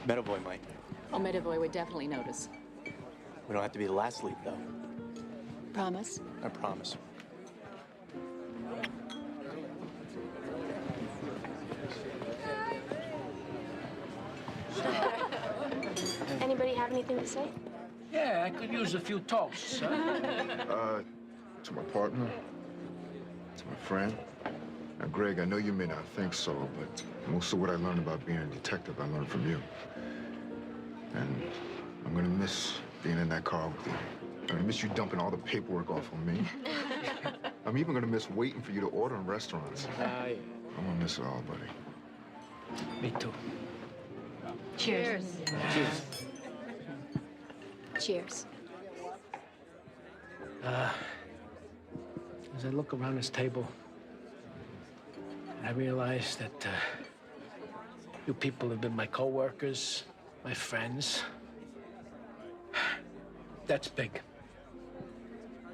Medavoy might. Oh, Medavoy would definitely notice. We don't have to be the last to leave, though. Promise? I promise. Anybody have anything to say? Yeah, I could use a few toasts, huh? To my partner, to my friend. Now, Greg, I know you may not think so, but most of what I learned about being a detective, I learned from you. And I'm gonna miss being in that car with you. I'm gonna miss you dumping all the paperwork off on me. I'm even gonna miss waiting for you to order in restaurants. I'm gonna miss it all, buddy. Me too. Cheers. Cheers. Cheers. As I look around this table, I realize that you people have been my co-workers, my friends. That's big.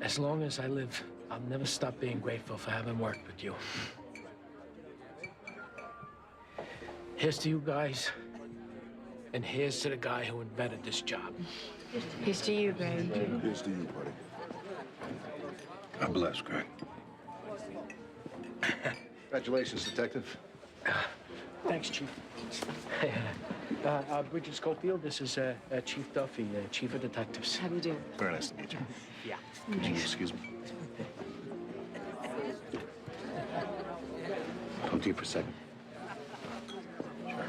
As long as I live, I'll never stop being grateful for having worked with you. Here's to you guys, and here's to the guy who invented this job. Here's to you, Greg. Here's to you, buddy. God bless, Greg. Congratulations, Detective. Thanks, Chief. Bridget Schofield, this is Chief Duffy, Chief of Detectives. How do you do? Very nice to meet you. Yeah. Can you excuse me? Talk to you for a second. Sure.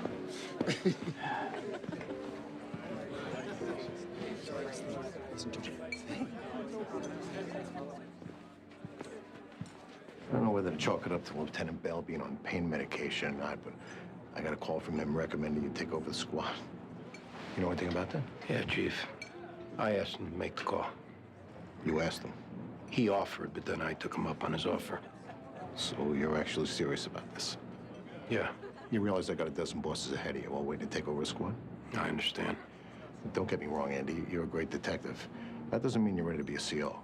I don't know whether to chalk it up to Lieutenant Bell being on pain medication or not, but I got a call from him recommending you take over the squad. You know anything about that? Yeah, Chief. I asked him to make the call. You asked him? He offered, but then I took him up on his offer. So you're actually serious about this? Yeah. You realize I got a dozen bosses ahead of you all waiting to take over a squad? I understand. Don't get me wrong, Andy. You're a great detective. That doesn't mean you're ready to be a CO.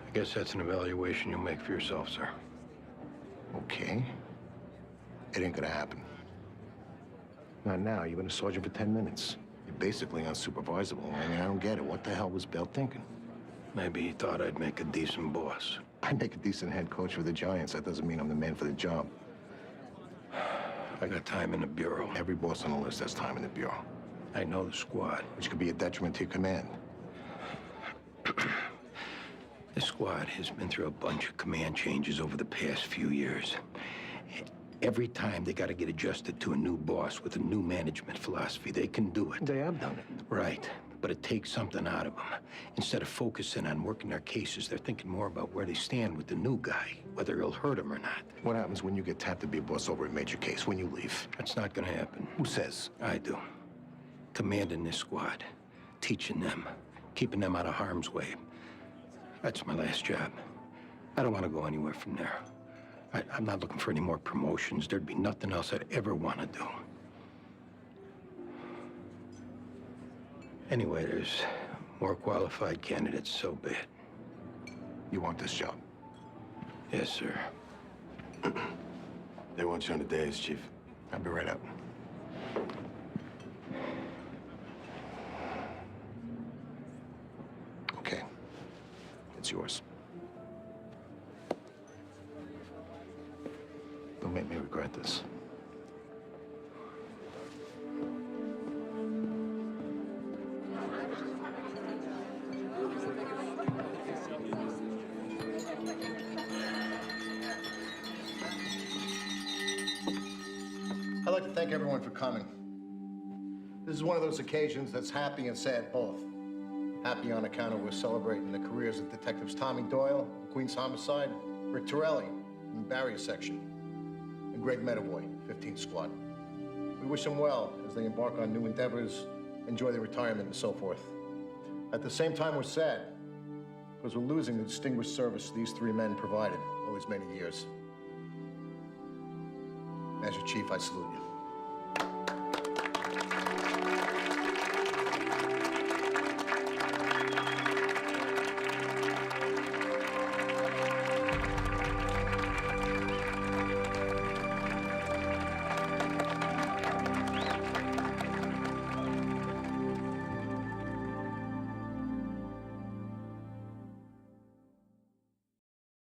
I guess that's an evaluation you'll make for yourself, sir. Okay. It ain't gonna happen. Not now. You've been a sergeant for 10 minutes. You're basically unsupervisable. I mean, I don't get it. What the hell was Bell thinking? Maybe he thought I'd make a decent boss. I make a decent head coach for the Giants. That doesn't mean I'm the man for the job. I got time in the Bureau. Every boss on the list has time in the Bureau. I know the squad. Which could be a detriment to your command. This squad has been through a bunch of command changes over the past few years. Every time they got to get adjusted to a new boss with a new management philosophy. They can do it. They have done it. Right. But it takes something out of them. Instead of focusing on working their cases, they're thinking more about where they stand with the new guy, whether he'll hurt them or not. What happens when you get tapped to be a boss over a major case, when you leave? That's not going to happen. Who says? I do. Commanding this squad, teaching them, keeping them out of harm's way. That's my last job. I don't want to go anywhere from there. I'm not looking for any more promotions. There'd be nothing else I'd ever want to do. Anyway, there's more qualified candidates, so be it. You want this job? Yes, sir. They want you on the days, Chief. I'll be right up. Okay. It's yours. Don't make me regret this. I'd like to thank everyone for coming. This is one of those occasions that's happy and sad both. Happy on account of we're celebrating the careers of Detectives Tommy Doyle, Queens Homicide, Rick Torelli, and Barrier Section, and Greg Medavoy, 15th Squad. We wish them well as they embark on new endeavors, enjoy their retirement, and so forth. At the same time, we're sad because we're losing the distinguished service these three men provided all these many years. As your chief, I salute you.